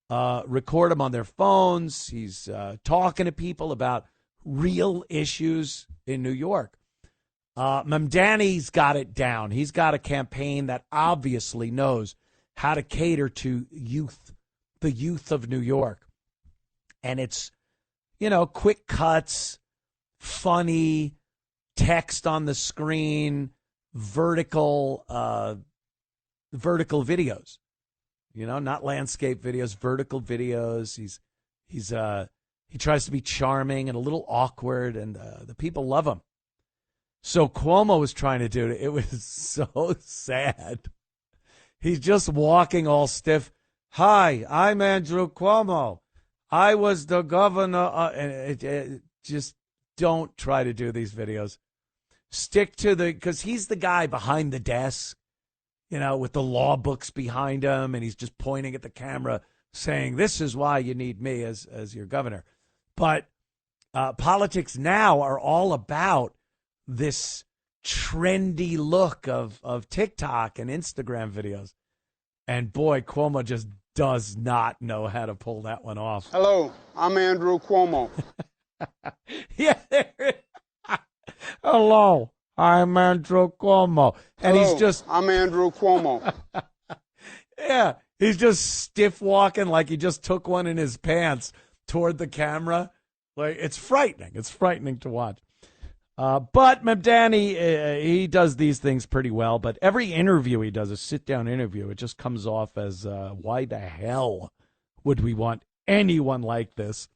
S3: record him on their phones. He's talking to people about real issues in New York. Mamdani's got it down. He's got a campaign that obviously knows how to cater to youth, the youth of New York. And it's, quick cuts, funny, text on the screen, vertical videos. not landscape videos, vertical videos. He tries to be charming and a little awkward, and the people love him. So Cuomo was trying to do it. It was so sad. He's just walking all stiff. Hi, I'm Andrew Cuomo. I was the governor. Just don't try to do these videos. Stick to because he's the guy behind the desk, with the law books behind him, and he's just pointing at the camera saying, this is why you need me as your governor. But politics now are all about this trendy look of TikTok and Instagram videos. And boy, Cuomo just does not know how to pull that one off.
S15: Hello, I'm Andrew Cuomo.
S3: Yeah. Hello, I'm Andrew Cuomo. And
S15: Hello, I'm Andrew Cuomo.
S3: Yeah, he's just stiff walking like he just took one in his pants toward the camera. Like, it's frightening. It's frightening to watch. But Mamdani, he does these things pretty well. But every interview he does, a sit-down interview, it just comes off as, why the hell would we want anyone like this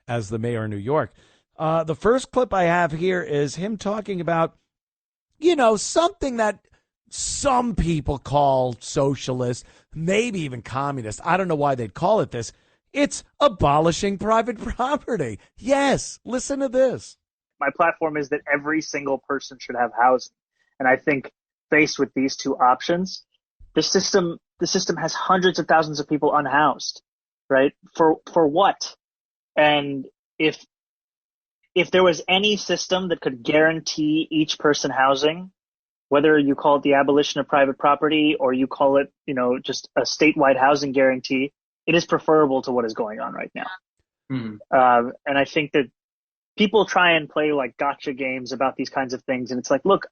S3: as the mayor of New York? The first clip I have here is him talking about, something that some people call socialist, maybe even communist. I don't know why they'd call it this. It's abolishing private property. Yes, listen to this.
S16: My platform is that every single person should have housing. And I think faced with these two options, the system has hundreds of thousands of people unhoused, right? For what? And if there was any system that could guarantee each person housing, whether you call it the abolition of private property or you call it, just a statewide housing guarantee, it is preferable to what is going on right now. Mm-hmm. And I think that people try and play like gotcha games about these kinds of things. And it's like, look,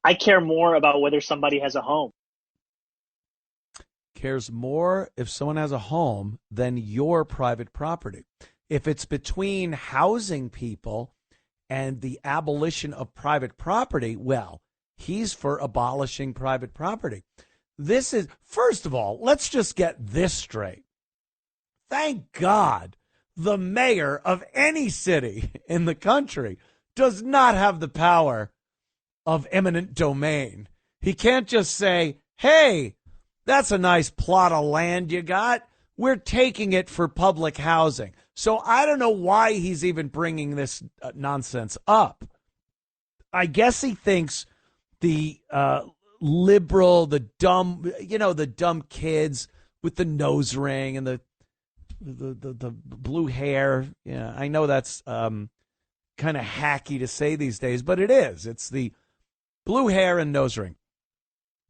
S16: I care more about whether somebody has a home.
S3: Cares more if someone has a home than your private property. If it's between housing people and the abolition of private property, well, he's for abolishing private property. This is, first of all, let's just get this straight. Thank God the mayor of any city in the country does not have the power of eminent domain. He can't just say, hey, that's a nice plot of land you got. We're taking it for public housing. So I don't know why he's even bringing this nonsense up. I guess he thinks the liberal, the dumb kids with the nose ring and the blue hair. Yeah, I know that's kind of hacky to say these days, but it is. It's the blue hair and nose ring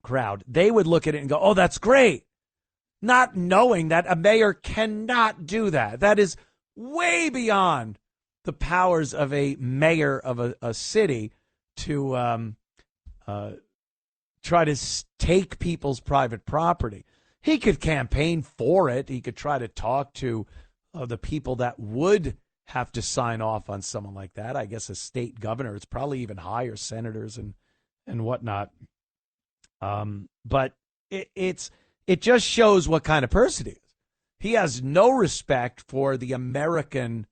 S3: crowd. They would look at it and go, oh, that's great. Not knowing that a mayor cannot do that. That is way beyond the powers of a mayor of a city to try to take people's private property. He could campaign for it. He could try to talk to the people that would have to sign off on someone like that. I guess a state governor. It's probably even higher, senators and whatnot. But it just shows what kind of person he is. He has no respect for the American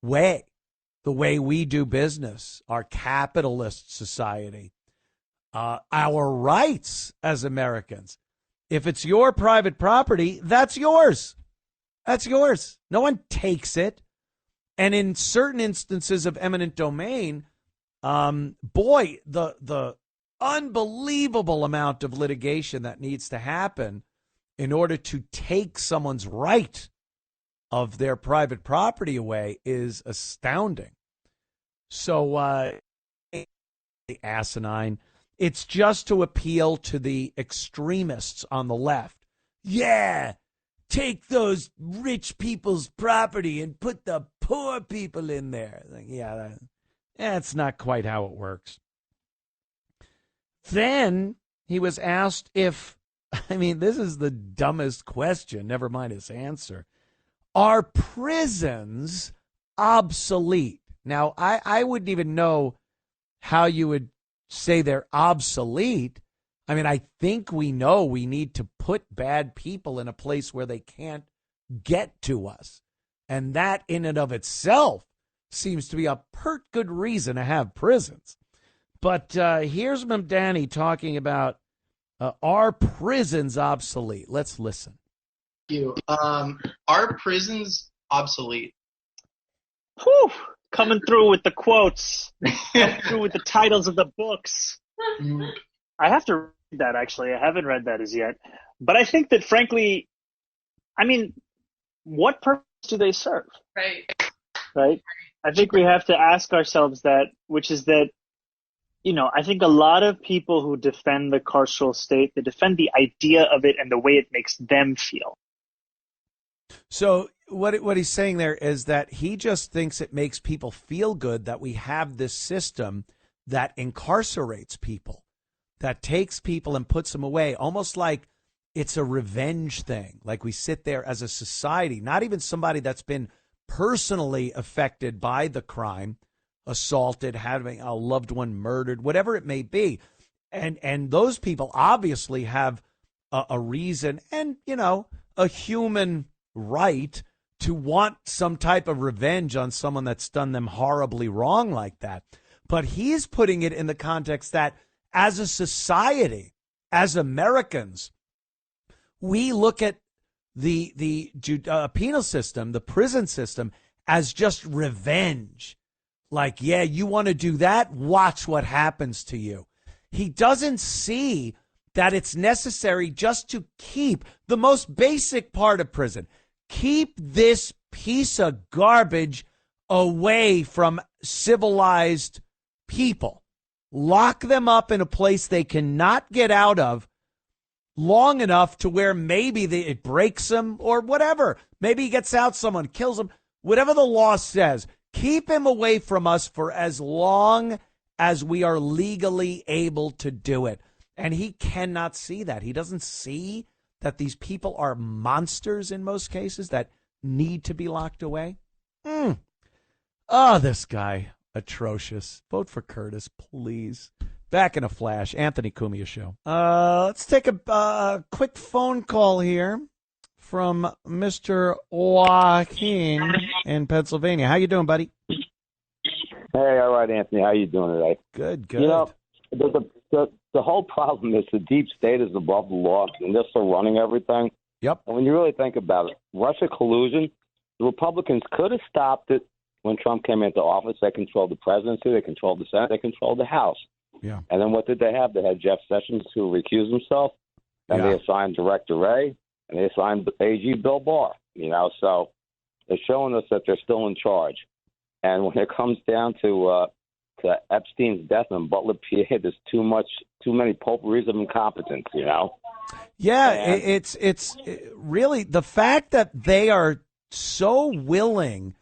S3: way, the way we do business, our capitalist society, our rights as Americans. If it's your private property, that's yours. That's yours. No one takes it. And in certain instances of eminent domain, the unbelievable amount of litigation that needs to happen in order to take someone's right of their private property away is astounding. So, asinine. It's just to appeal to the extremists on the left. Yeah, take those rich people's property and put the poor people in there. Yeah, that's not quite how it works. Then he was asked if, this is the dumbest question, never mind his answer. Are prisons obsolete? Now, I wouldn't even know how you would say they're obsolete. I mean, I think we know we need to put bad people in a place where they can't get to us. And that in and of itself seems to be a pert good reason to have prisons. But here's Mamdani talking about are prisons obsolete? Let's listen.
S17: Thank you. Are prisons obsolete?
S16: Whew, coming through with the quotes, coming through with the titles of the books. I have to read that, actually. I haven't read that as yet. But I think that, frankly, I mean, what purpose do they serve? Right? I think we have to ask ourselves that, which is that, you know, I think a lot of people who defend the carceral state, they defend the idea of it and the way it makes them feel.
S3: So what he's saying there is that he just thinks it makes people feel good that we have this system that incarcerates people, that takes people and puts them away, almost like it's a revenge thing. Like we sit there as a society, not even somebody that's been personally affected by the crime, assaulted, having a loved one murdered, whatever it may be. And those people obviously have a reason and, you know, a human right to want some type of revenge on someone that's done them horribly wrong like that. But he's putting it in the context that as a society, as Americans, we look at the penal system, the prison system, as just revenge. Like, yeah, you want to do that? Watch what happens to you. He doesn't see that it's necessary just to keep the most basic part of prison. Keep this piece of garbage away from civilized people. Lock them up in a place they cannot get out of long enough to where maybe it breaks them or whatever. Maybe he gets out, someone kills him. Whatever the law says, keep him away from us for as long as we are legally able to do it. And he cannot see that. He doesn't see that these people are monsters in most cases that need to be locked away. Oh, this guy, atrocious. Vote for Curtis, please. Back in a flash. Anthony Cumia Show. Let's take a quick phone call here from Mr. Joaquin in Pennsylvania. How you doing, buddy?
S18: Hey, all right, Anthony. How you doing today?
S3: Good.
S18: You know, the whole problem is the deep state is above the law, and they're still running everything.
S3: Yep.
S18: And when you really think about it, Russia collusion, the Republicans could have stopped it when Trump came into office. They controlled the presidency, they controlled the Senate, they controlled the House.
S3: Yeah.
S18: And then what did they have? They had Jeff Sessions, who recused himself, and they assigned Director Wray, and they assigned AG Bill Barr. You know, so they're showing us that they're still in charge. And when it comes down to Epstein's death and Butler, PA, there's too many potpourris of incompetence. You know.
S3: Yeah, it's really the fact that they are so willing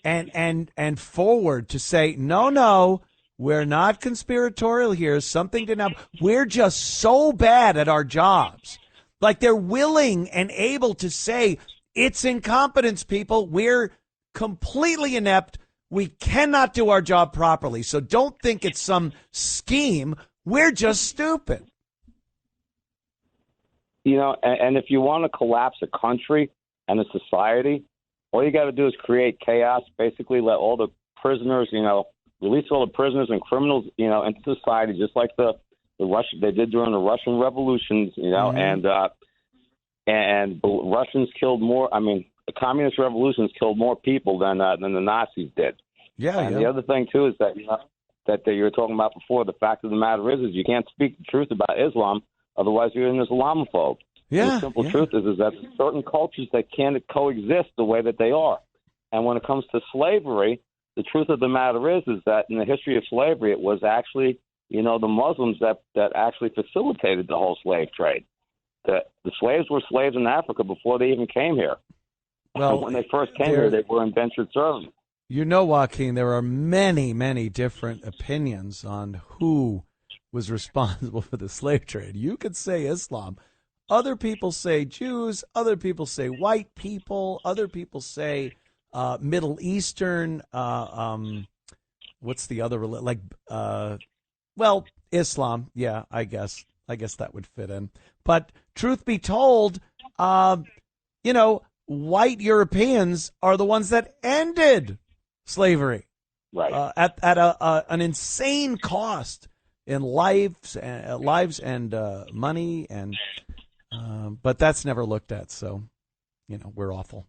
S3: and forward to say no. We're not conspiratorial here. Something didn't happen. We're just so bad at our jobs. Like they're willing and able to say it's incompetence, people. We're completely inept. We cannot do our job properly. So don't think it's some scheme. We're just stupid.
S18: You know, and if you want to collapse a country and a society, all you got to do is create chaos. Basically, let all the prisoners, release all the prisoners and criminals, into society, just like the Russian they did during the Russian revolutions, and the Russians killed more. I mean, the communist revolutions killed more people than the Nazis did.
S3: Yeah.
S18: And the other thing too is that that you were talking about before. The fact of the matter is you can't speak the truth about Islam, otherwise you're an Islamophobe.
S3: Yeah.
S18: The simple truth is that certain cultures that can't coexist the way that they are. And when it comes to slavery, the truth of the matter is that in the history of slavery, it was actually, the Muslims that actually facilitated the whole slave trade. The slaves were slaves in Africa before they even came here.
S3: Well,
S18: when they first came here, they were indentured servants.
S3: Joaquin, there are many, many different opinions on who was responsible for the slave trade. You could say Islam. Other people say Jews. Other people say white people. Other people say Middle Eastern. What's the other? Islam. Yeah, I guess. I guess that would fit in. But truth be told, white Europeans are the ones that ended slavery,
S18: right?
S3: At an insane cost in lives and money, and but that's never looked at. So, we're awful.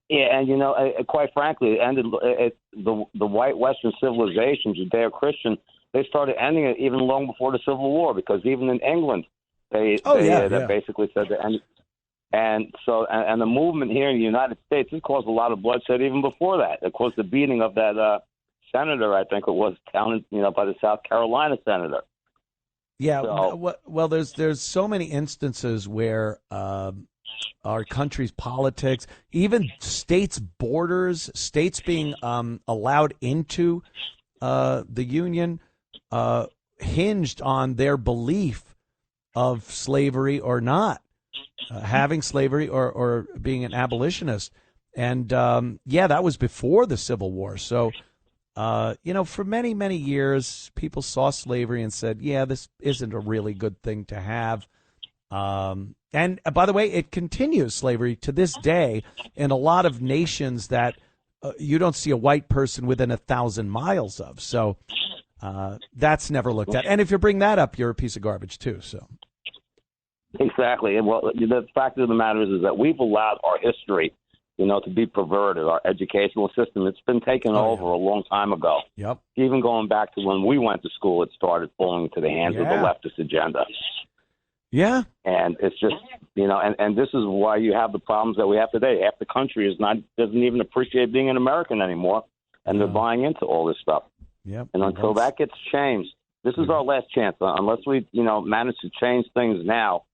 S18: Yeah, and quite frankly, it ended the white Western civilization, Judeo-Christian. They started ending it even long before the Civil War, because even in England, they basically said that. And the movement here in the United States, it caused a lot of bloodshed even before that. It caused the beating of that senator, I think it was, down by the South Carolina senator.
S3: Yeah, well, there's so many instances where our country's politics, even states' borders, states being allowed into the Union, hinged on their belief of slavery or not, having slavery or being an abolitionist. And, that was before the Civil War. So, for many, many years, people saw slavery and said, this isn't a really good thing to have. And by the way, it continues, slavery, to this day in a lot of nations that you don't see a white person within 1,000 miles of. So that's never looked at. And if you bring that up, you're a piece of garbage, too. So
S18: exactly. And the fact of the matter is that we've allowed our history, to be perverted. Our educational system, it's been taken over a long time ago.
S3: Yep.
S18: Even going back to when we went to school, it started falling into the hands of the leftist agenda.
S3: Yeah.
S18: And it's just, and this is why you have the problems that we have today. Half the country doesn't even appreciate being an American anymore, and they're buying into all this stuff.
S3: Yep.
S18: And until that gets changed, this is our last chance. Unless we, manage to change things now,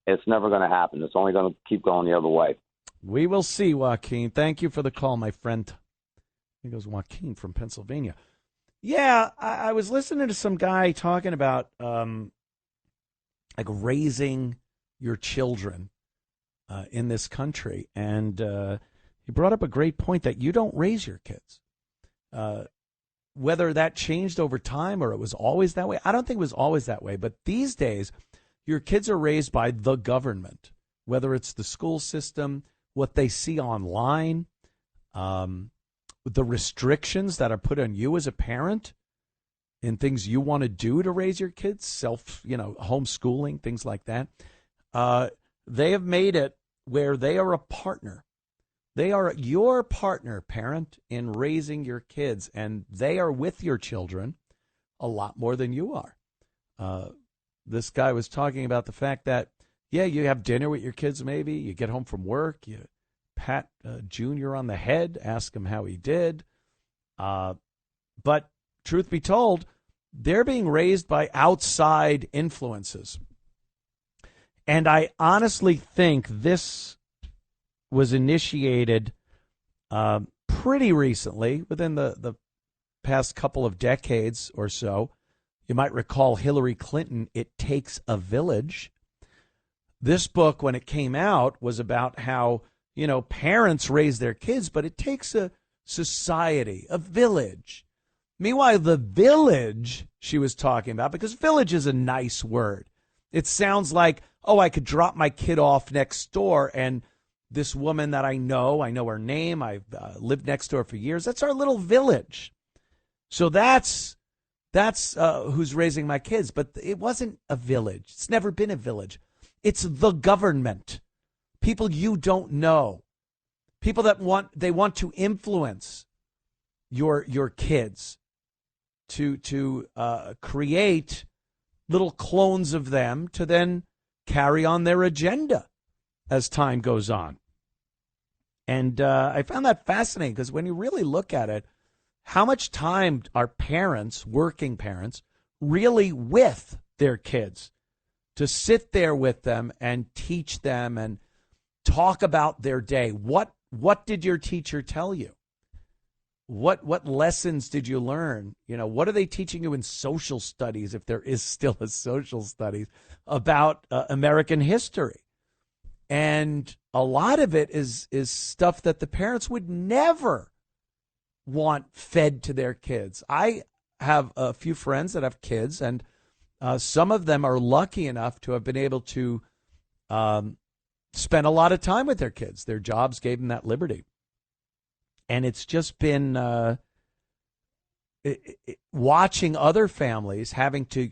S18: it's never going to happen. It's only going to keep going the other way.
S3: We will see, Joaquin. Thank you for the call, my friend. Here goes Joaquin from Pennsylvania. Yeah, I was listening to some guy talking about raising your children in this country. And he brought up a great point that you don't raise your kids. Whether that changed over time or it was always that way, I don't think it was always that way. But these days, your kids are raised by the government, whether it's the school system, what they see online, the restrictions that are put on you as a parent in things you want to do to raise your kids, homeschooling, things like that. They have made it where they are a partner. They are your partner, parent, in raising your kids, and they are with your children a lot more than you are. This guy was talking about the fact that, you have dinner with your kids maybe, you get home from work, you pat Junior on the head, ask him how he did. But truth be told, they're being raised by outside influences. And I honestly think this was initiated pretty recently, within the past couple of decades or so. You might recall Hillary Clinton, It Takes a Village. This book, when it came out, was about how, parents raise their kids, but it takes a society, a village. Meanwhile, the village she was talking about, because village is a nice word. It sounds like, I could drop my kid off next door and this woman that I know her name, I've lived next to her for years, that's our little village. So that's who's raising my kids. But it wasn't a village. It's never been a village. It's the government. People you don't know. People that want to influence your kids to create little clones of them to then carry on their agenda as time goes on. And I found that fascinating, because when you really look at it, how much time are parents, working parents, really with their kids to sit there with them and teach them and talk about their day? What did your teacher tell you? What lessons did you learn? What are they teaching you in social studies, if there is still a social studies, about American history? And a lot of it is stuff that the parents would never want fed to their kids. I have a few friends that have kids, and Some of them are lucky enough to have been able to spend a lot of time with their kids. Their jobs gave them that liberty. And it's just been watching other families having to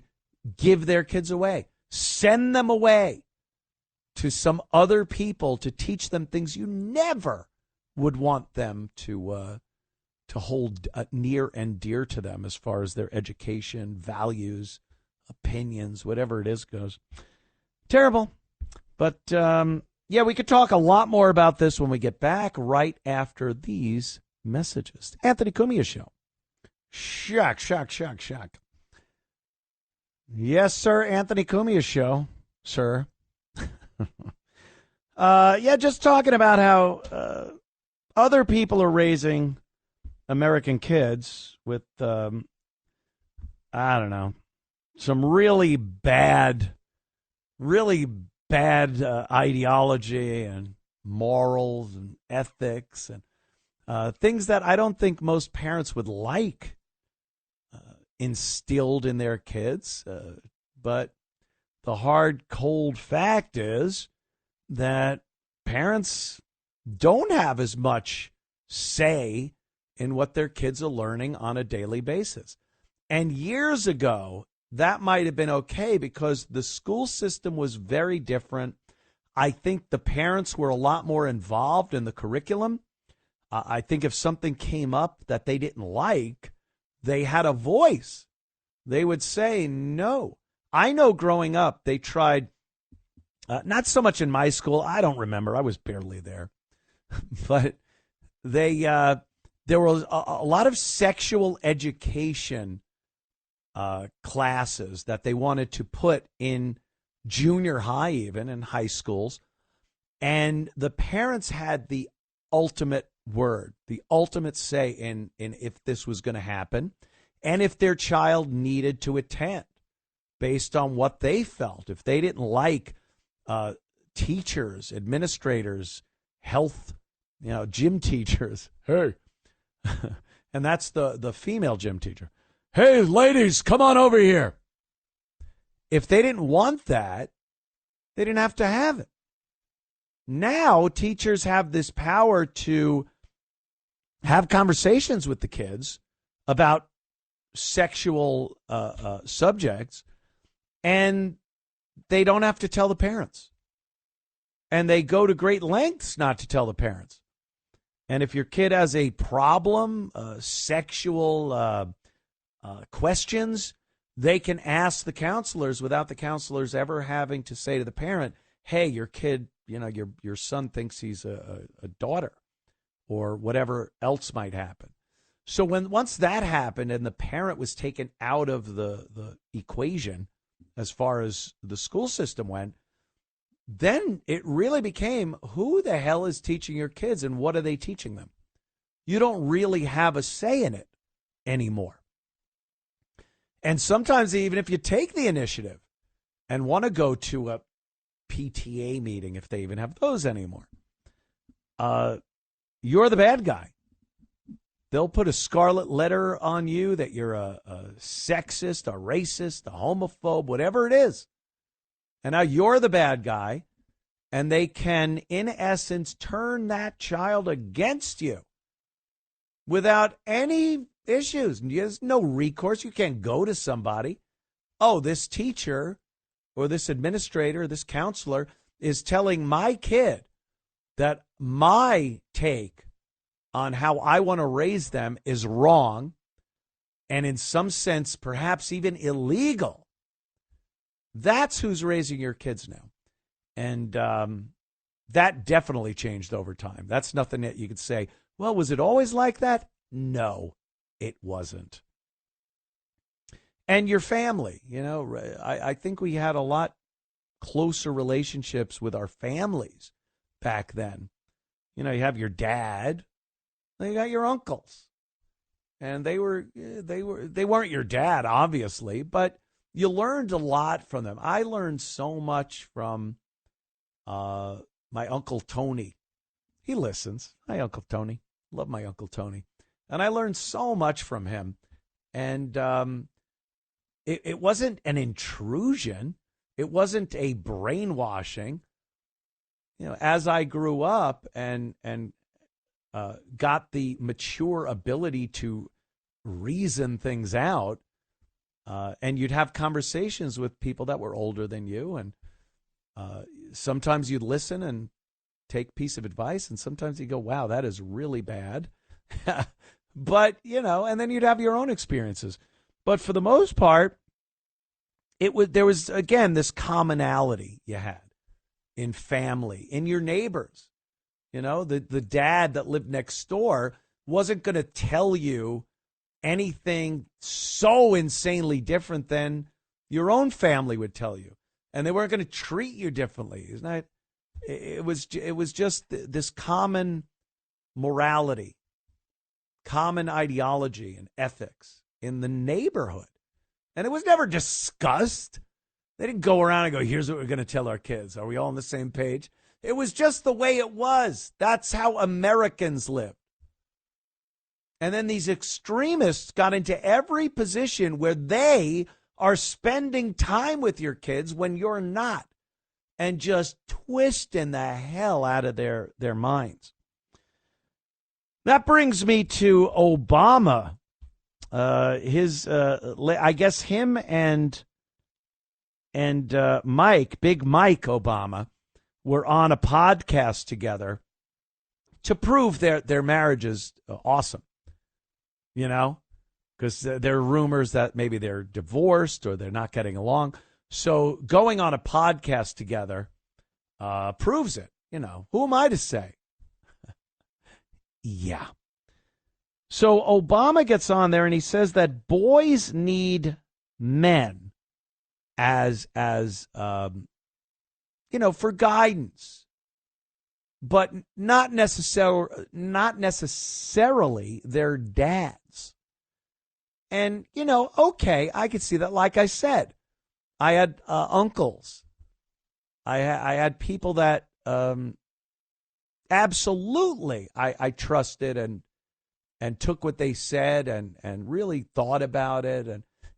S3: give their kids away, send them away to some other people to teach them things you never would want them to hold near and dear to them as far as their education, values, opinions, whatever it is goes. Terrible. But, yeah, we could talk a lot more about this when we get back right after these messages. Anthony Cumia Show. Shock. Yes, sir. Anthony Cumia Show, sir. Yeah, just talking about how other people are raising American kids with, I don't know, some really bad ideology and morals and ethics and things that I don't think most parents would like instilled in their kids. But the hard, cold fact is that parents don't have as much say in what their kids are learning on a daily basis. And years ago, that might have been okay because the school system was very different. I think the parents were a lot more involved in the curriculum. I think if something came up that they didn't like, they had a voice. They would say no. I know growing up, they tried, not so much in my school. I don't remember. I was barely there. But there was a lot of sexual education classes that they wanted to put in junior high, even in high schools. And the parents had the ultimate word, the ultimate say in if this was going to happen and if their child needed to attend based on what they felt. If they didn't like teachers, administrators, health, gym teachers, hey, and that's the female gym teacher. Hey, ladies, come on over here. If they didn't want that, they didn't have to have it. Now, teachers have this power to have conversations with the kids about sexual subjects, and they don't have to tell the parents. And they go to great lengths not to tell the parents. And if your kid has a problem, sexual questions, they can ask the counselors without the counselors ever having to say to the parent, hey, your kid, your son thinks he's a daughter, or whatever else might happen. So once that happened and the parent was taken out of the equation as far as the school system went, then it really became, who the hell is teaching your kids and what are they teaching them? You don't really have a say in it anymore. And sometimes even if you take the initiative and want to go to a PTA meeting, if they even have those anymore, you're the bad guy. They'll put a scarlet letter on you that you're a sexist, a racist, a homophobe, whatever it is. And now you're the bad guy, and they can, in essence, turn that child against you without any issues. There's no recourse. You can't go to somebody. Oh, this teacher or this administrator, this counselor is telling my kid that my take on how I want to raise them is wrong and in some sense perhaps even illegal. That's who's raising your kids now. And that definitely changed over time. That's nothing that you could say, well, was it always like that? No, it wasn't. And your family, I think we had a lot closer relationships with our families back then. You have your dad, then you got your uncles. And they weren't your dad, obviously, but you learned a lot from them. I learned so much from my Uncle Tony. He listens. Hi, Uncle Tony. Love my Uncle Tony. And I learned so much from him. And it wasn't an intrusion. It wasn't a brainwashing. As I grew up and got the mature ability to reason things out, and you'd have conversations with people that were older than you, and sometimes you'd listen and take a piece of advice, and sometimes you go, wow, that is really bad. But, and then you'd have your own experiences. But for the most part, there was, again, this commonality you had in family, in your neighbors. The dad that lived next door wasn't going to tell you anything so insanely different than your own family would tell you. And they weren't going to treat you differently. Isn't that? It was just this common morality, common ideology and ethics in the neighborhood. And it was never discussed. They didn't go around and go, here's what we're going to tell our kids. Are we all on the same page? It was just the way it was. That's how Americans lived. And then these extremists got into every position where they are spending time with your kids when you're not, and just twisting the hell out of their minds. That brings me to Obama. I guess him and Mike, Big Mike Obama, were on a podcast together to prove their marriage is awesome. Because there are rumors that maybe they're divorced or they're not getting along. So going on a podcast together proves it. Who am I to say? Yeah. So Obama gets on there and he says that boys need men as for guidance, but not necessarily their dads. And, okay, I could see that. Like I said, I had uncles. I had people that absolutely I trusted and took what they said and really thought about it.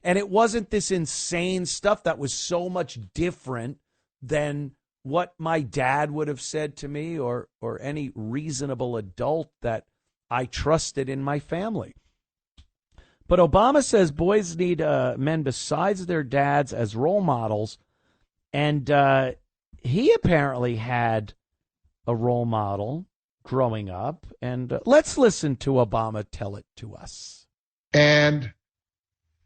S3: And it wasn't this insane stuff that was so much different than what my dad would have said to me or any reasonable adult that I trusted in my family. But Obama says boys need men besides their dads as role models. And he apparently had a role model growing up. And let's listen to Obama tell it to us.
S19: And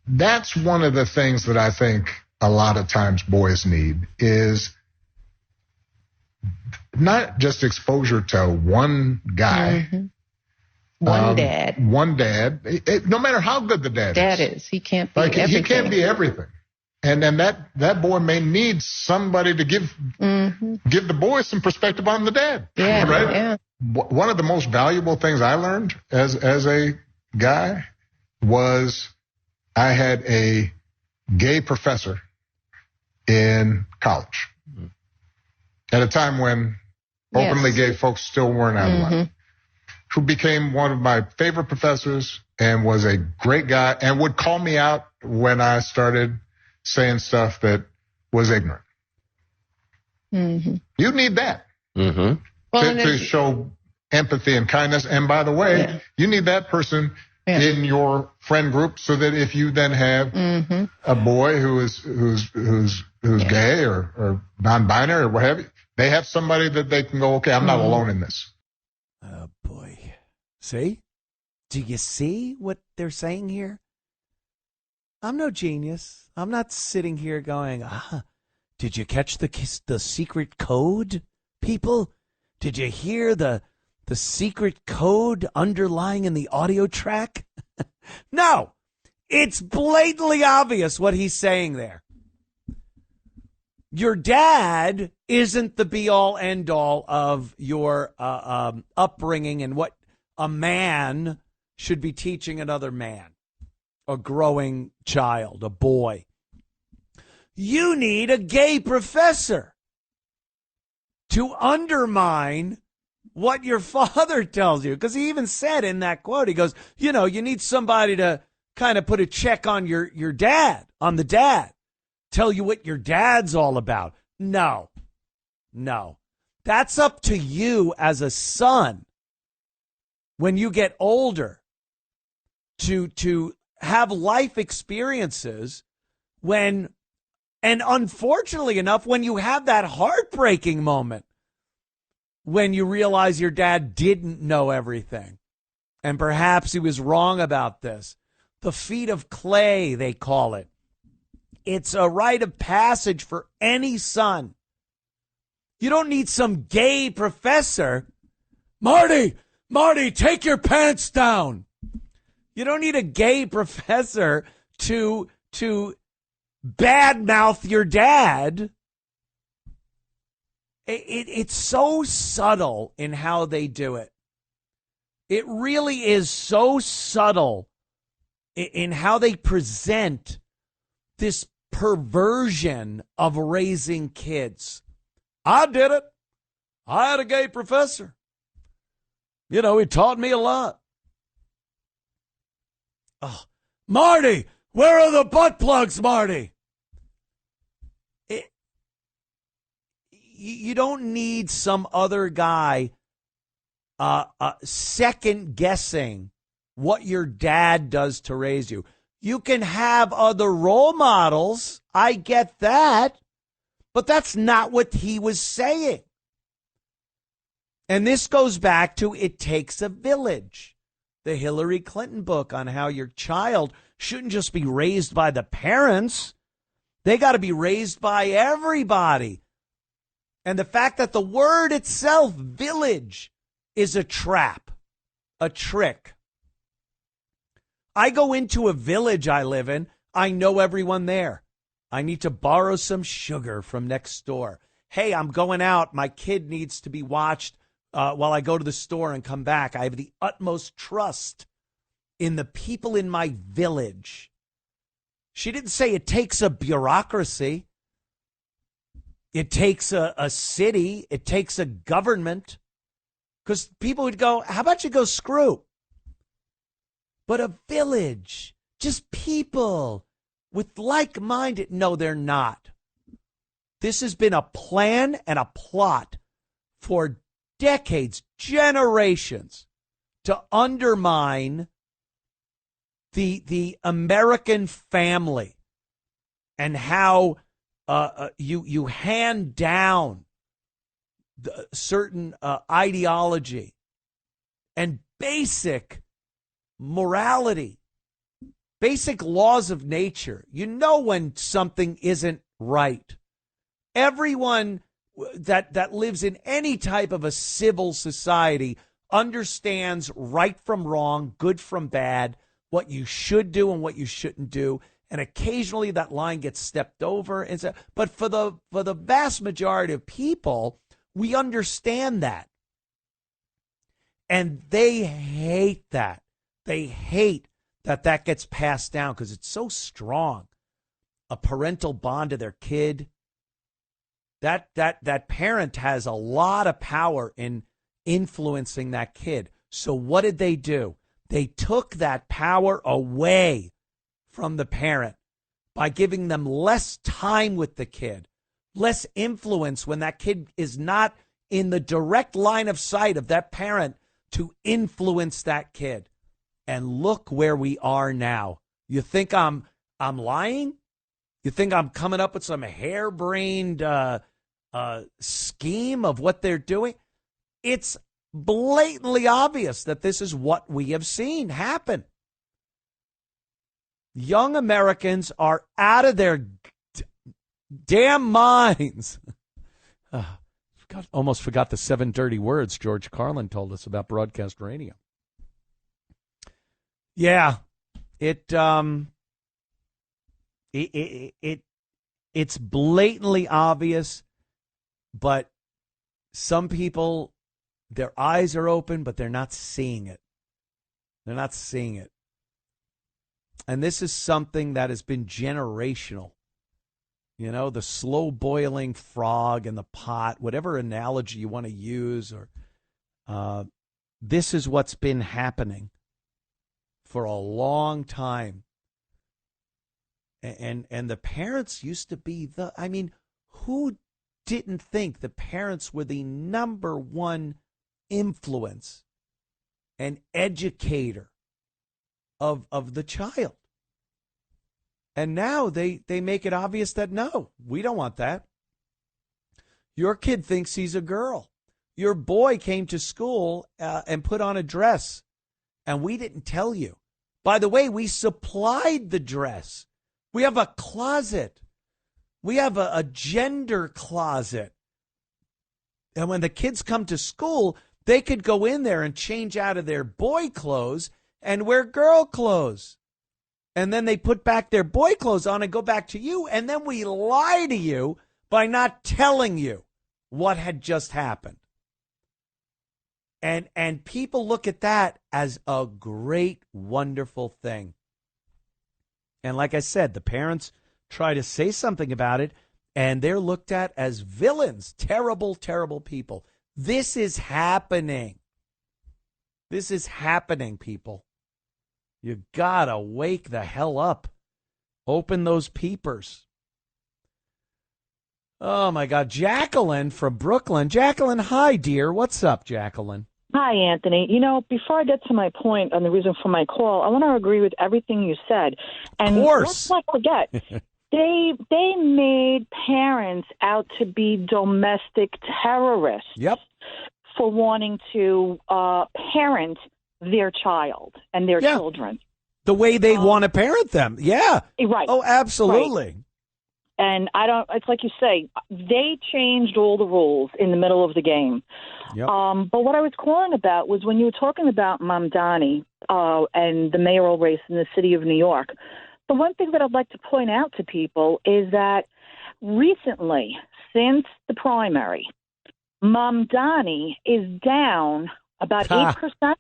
S19: that's one of the things that I think a lot of times boys need is not just exposure to one guy.
S20: Mm-hmm. One dad.
S19: No matter how good the dad
S20: is. He can't be everything.
S19: He can't be everything. And then that boy may need somebody to give the boy some perspective on the dad.
S20: Yeah,
S19: right?
S20: Yeah.
S19: One of the most valuable things I learned as a guy was I had a gay professor in college at a time when openly gay folks still weren't out of line, who became one of my favorite professors and was a great guy and would call me out when I started saying stuff that was ignorant. You need that to show empathy and kindness. And by the way, you need that person in your friend group so that if you then have a boy who's gay or non-binary or what have you, they have somebody that they can go, okay, I'm not alone in this.
S3: Oh, boy. See? Do you see what they're saying here? I'm no genius. I'm not sitting here going, did you catch the secret code, people? Did you hear the secret code underlying in the audio track? No, it's blatantly obvious what he's saying there. Your dad isn't the be-all, end-all of your upbringing and what a man should be teaching another man, a growing child, a boy. You need a gay professor to undermine what your father tells you. Because he even said in that quote, he goes, you need somebody to kind of put a check on your dad, on the dad, tell you what your dad's all about. No. That's up to you as a son when you get older to have life experiences and unfortunately enough, when you have that heartbreaking moment when you realize your dad didn't know everything and perhaps he was wrong about this. The feet of clay, they call it. It's a rite of passage for any son. You don't need some gay professor. Marty, take your pants down. You don't need a gay professor to badmouth your dad. It's so subtle in how they do it. It really is so subtle in how they present this perversion of raising kids. I did it. I had a gay professor. He taught me a lot. Oh, Marty, where are the butt plugs, Marty? You don't need some other guy second guessing what your dad does to raise you. You can have other role models. I get that. But that's not what he was saying. And this goes back to It Takes a Village, the Hillary Clinton book on how your child shouldn't just be raised by the parents. They got to be raised by everybody. And the fact that the word itself, village, is a trap, a trick. I go into a village I live in. I know everyone there. I need to borrow some sugar from next door. Hey, I'm going out. My kid needs to be watched while I go to the store and come back. I have the utmost trust in the people in my village. She didn't say it takes a bureaucracy. It takes a city. It takes a government. Because people would go, how about you go screw? But a village, just people with like-minded. No, they're not. This has been a plan and a plot for decades, generations, to undermine the American family and how you hand down certain ideology and basic morality, basic laws of nature. You know when something isn't right. Everyone that lives in any type of a civil society understands right from wrong, good from bad, what you should do and what you shouldn't do. And occasionally that line gets stepped over. But for the vast majority of people, we understand that. And they hate that. They hate that gets passed down because it's so strong. A parental bond to their kid. That parent has a lot of power in influencing that kid. So what did they do? They took that power away from the parent by giving them less time with the kid, less influence when that kid is not in the direct line of sight of that parent to influence that kid. And look where we are now. You think I'm lying? You think I'm coming up with some harebrained scheme of what they're doing? It's blatantly obvious that this is what we have seen happen. Young Americans are out of their damn minds. Almost forgot the 7 dirty words George Carlin told us about broadcast radio. Yeah, it's blatantly obvious, but some people, their eyes are open, but they're not seeing it. They're not seeing it. And this is something that has been generational. You know, the slow boiling frog in the pot, whatever analogy you want to use, or this is what's been happening for a long time. And the parents used to be who didn't think the parents were the number one influence and educator of the child? And now they make it obvious that, no, we don't want that. Your kid thinks he's a girl. Your boy came to school and put on a dress, and we didn't tell you. By the way, we supplied the dress. We have a closet. We have a gender closet. And when the kids come to school, they could go in there and change out of their boy clothes and wear girl clothes. And then they put back their boy clothes on and go back to you. And then we lie to you by not telling you what had just happened. And people look at that as a great, wonderful thing. And like I said, the parents try to say something about it, and they're looked at as villains, terrible, terrible people. This is happening. This is happening, people. You gotta wake the hell up. Open those peepers. Oh, my God. Jacqueline from Brooklyn. Jacqueline, hi, dear. What's up, Jacqueline?
S21: Hi, Anthony. Before I get to my point on the reason for my call, I want to agree with everything you said. And
S3: of course.
S21: Let's not forget, they made parents out to be domestic terrorists.
S3: Yep.
S21: For wanting to parent their child and their children.
S3: The way they want to parent them. Yeah.
S21: Right.
S3: Oh, absolutely.
S21: Right. And it's like you say, they changed all the rules in the middle of the game.
S3: Yep.
S21: But what I was calling about was when you were talking about Mamdani and the mayoral race in the city of New York, the one thing that I'd like to point out to people is that recently, since the primary, Mamdani is down about 8%,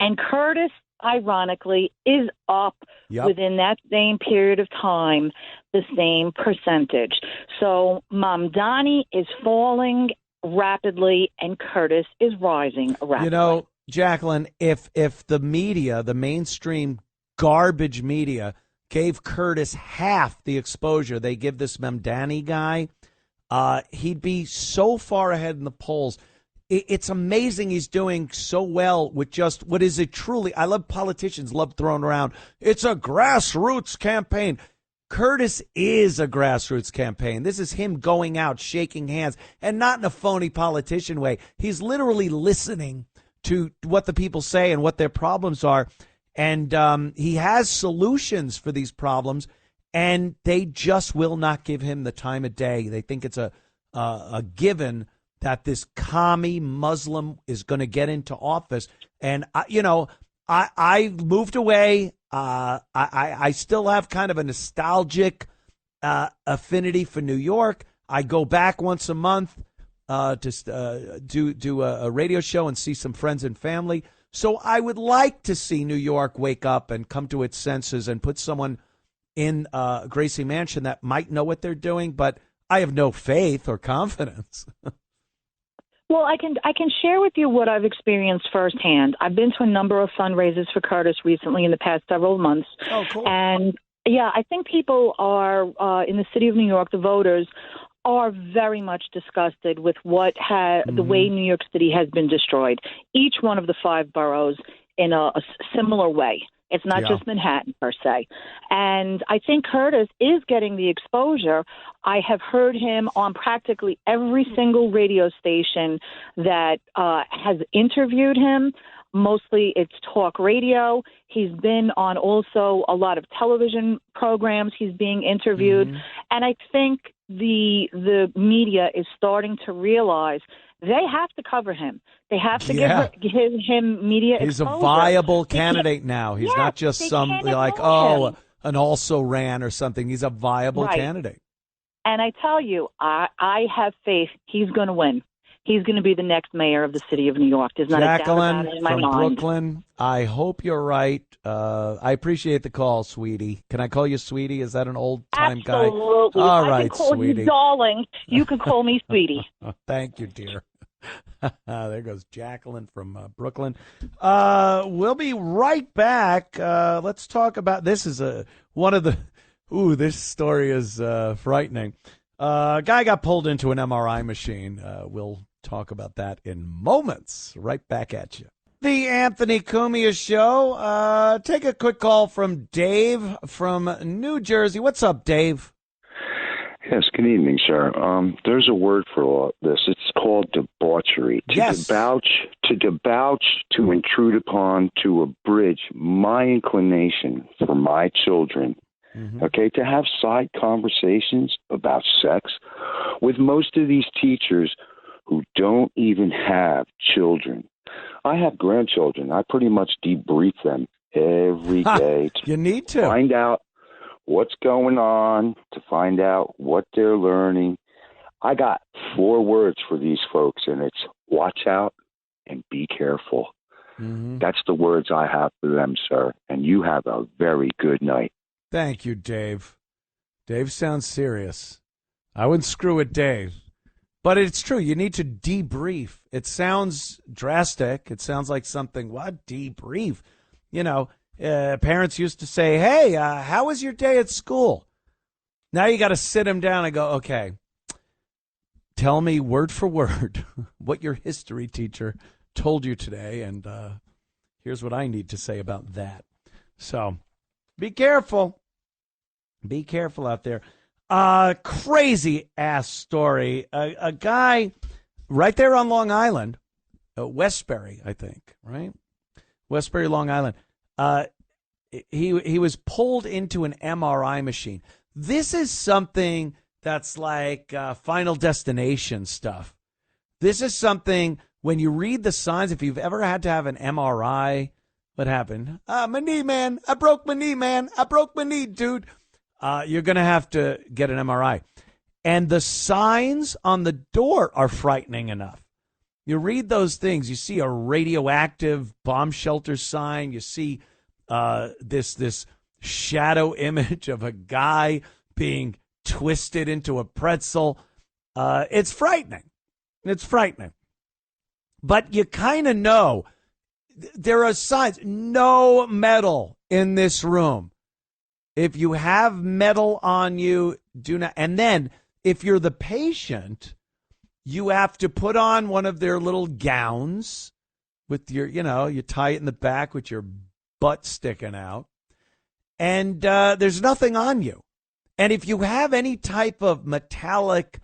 S21: and Curtis, ironically, is up within that same period of time, the same percentage. So Mamdani is falling rapidly, and Curtis is rising rapidly.
S3: Jacqueline, if the media, the mainstream garbage media, gave Curtis half the exposure they give this Mamdani guy, he'd be so far ahead in the polls. It's amazing he's doing so well with just what is it truly. I love politicians love throwing around. It's a grassroots campaign. Curtis is a grassroots campaign. This is him going out, shaking hands, and not in a phony politician way. He's literally listening to what the people say and what their problems are. And he has solutions for these problems, and they just will not give him the time of day. They think it's a given that this commie Muslim is going to get into office. And, I moved away. I still have kind of a nostalgic affinity for New York. I go back once a month to do a radio show and see some friends and family. So I would like to see New York wake up and come to its senses and put someone in Gracie Mansion that might know what they're doing, but I have no faith or confidence.
S21: Well, I can share with you what I've experienced firsthand. I've been to a number of fundraisers for Curtis recently in the past several months.
S3: Oh, cool.
S21: And, I think people are, in the city of New York, the voters, are very much disgusted with the way New York City has been destroyed. Each one of the 5 boroughs in a similar way. It's not just Manhattan, per se. And I think Curtis is getting the exposure. I have heard him on practically every single radio station that has interviewed him. Mostly it's talk radio. He's been on also a lot of television programs. He's being interviewed. And I think the media is starting to realize they have to cover him. They have to give him media exposure.
S3: He's a viable candidate now. He's not just some an also ran or something. He's a viable candidate.
S21: And I tell you, I have faith he's going to win. He's going to be the next mayor of the city of New York. There's not
S3: Jacqueline
S21: a doubt about it in my
S3: from
S21: mind.
S3: Brooklyn, I hope you're right. I appreciate the call, sweetie. Can I call you sweetie? Is that an old-time guy?
S21: Absolutely.
S3: All
S21: I
S3: right,
S21: can call
S3: sweetie.
S21: you darling. You can call me sweetie.
S3: Thank you, dear. There goes Jacqueline from Brooklyn. We'll be right back. Let's talk about this. Is one of the. Ooh, this story is frightening. A guy got pulled into an MRI machine. We'll talk about that in moments. Right back at you. The Anthony Cumia Show. Take a quick call from Dave from New Jersey. What's up, Dave?
S2: Yes, good evening, sir. There's a word for all this. It's called debauchery.
S3: Yes.
S2: To debauch, to intrude upon, to abridge my inclination for my children. Mm-hmm. Okay, to have side conversations about sex with most of these teachers who don't even have children. I have grandchildren. I pretty much debrief them every day.
S3: You need to
S2: find out what's going on, to find out what they're learning. I got 4 words for these folks, and it's watch out and be careful. Mm-hmm. That's the words I have for them, sir. And you have a very good night.
S3: Thank you, Dave. Dave sounds serious. I wouldn't screw with Dave. But it's true. You need to debrief. It sounds drastic. It sounds like something, what? Debrief? You know, parents used to say, hey, how was your day at school? Now you got to sit them down and go, okay, tell me word for word what your history teacher told you today, and here's what I need to say about that. So be careful. Be careful out there. Crazy ass story. A guy right there on Long Island, Westbury, I think, right? Westbury, Long Island. He was pulled into an MRI machine. This is something that's like Final Destination stuff. This is something, when you read the signs, if you've ever had to have an MRI, what happened? My knee, man. I broke my knee, man. I broke my knee, dude. You're going to have to get an MRI. And the signs on the door are frightening enough. You read those things. You see a radioactive bomb shelter sign. You see this shadow image of a guy being twisted into a pretzel. It's frightening. It's frightening. But you kind of know there are signs. No metal in this room. If you have metal on you, do not. And then if you're the patient, you have to put on one of their little gowns with your, you tie it in the back with your butt sticking out. And there's nothing on you. And if you have any type of metallic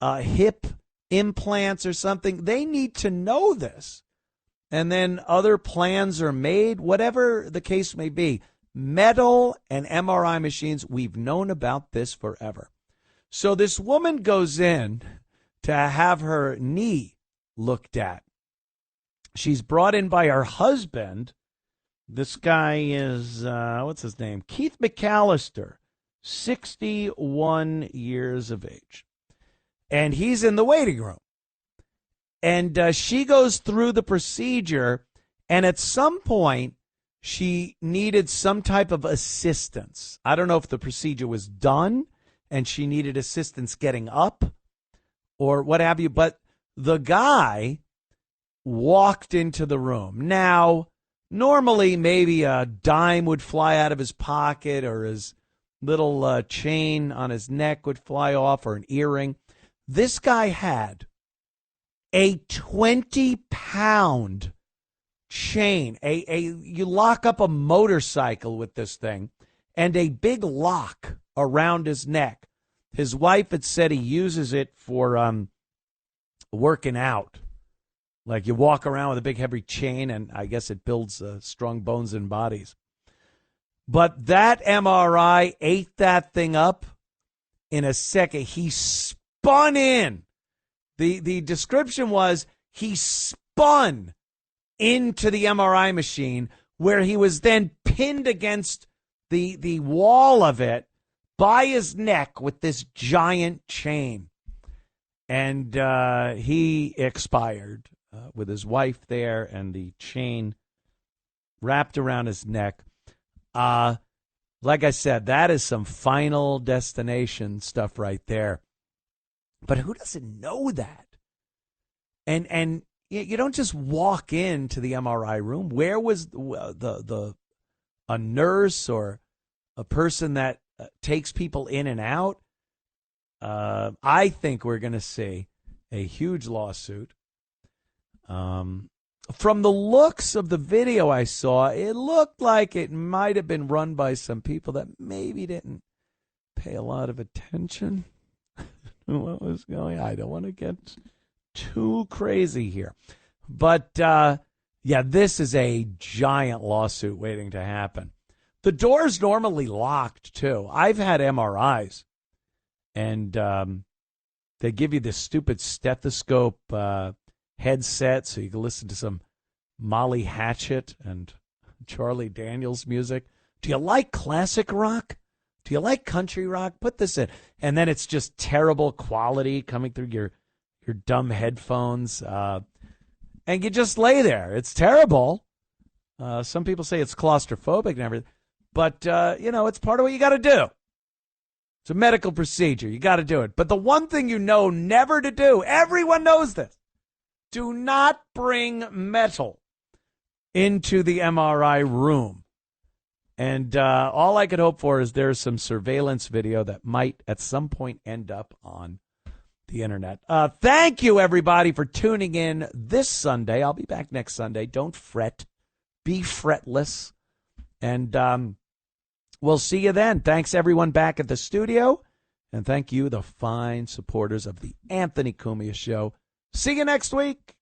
S3: hip implants or something, they need to know this. And then other plans are made, whatever the case may be. Metal and MRI machines, we've known about this forever. So this woman goes in to have her knee looked at. She's brought in by her husband. This guy is, what's his name? Keith McAllister, 61 years of age. And he's in the waiting room. And she goes through the procedure, and at some point, she needed some type of assistance. I don't know if the procedure was done and she needed assistance getting up or what have you, but the guy walked into the room. Now, normally maybe a dime would fly out of his pocket or his little chain on his neck would fly off or an earring. This guy had a 20-pound chain. You lock up a motorcycle with this thing, and a big lock around his neck. His wife had said he uses it for working out. Like you walk around with a big heavy chain, and I guess it builds strong bones and bodies. But that MRI ate that thing up in a second. He spun in. The description was he spun into the MRI machine, where he was then pinned against the wall of it by his neck with this giant chain. And he expired with his wife there and the chain wrapped around his neck. Like I said, that is some Final Destination stuff right there. But who doesn't know that? And you don't just walk into the MRI room. Where was a nurse or a person that takes people in and out? I think we're going to see a huge lawsuit. From the looks of the video I saw, it looked like it might have been run by some people that maybe didn't pay a lot of attention to what was going on. I don't want to get too crazy here. But, this is a giant lawsuit waiting to happen. The door's normally locked, too. I've had MRIs, and they give you this stupid stethoscope headset so you can listen to some Molly Hatchet and Charlie Daniels music. Do you like classic rock? Do you like country rock? Put this in. And then it's just terrible quality coming through your dumb headphones. And you just lay there. It's terrible. Some people say it's claustrophobic and everything. But, it's part of what you got to do. It's a medical procedure. You got to do it. But the one thing you know never to do, everyone knows this, do not bring metal into the MRI room. And all I could hope for is there's some surveillance video that might at some point end up on the internet. Thank you, everybody, for tuning in this Sunday. I'll be back next Sunday. Don't fret. Be fretless. And we'll see you then. Thanks, everyone, back at the studio. And thank you, the fine supporters of the Anthony Cumia Show. See you next week.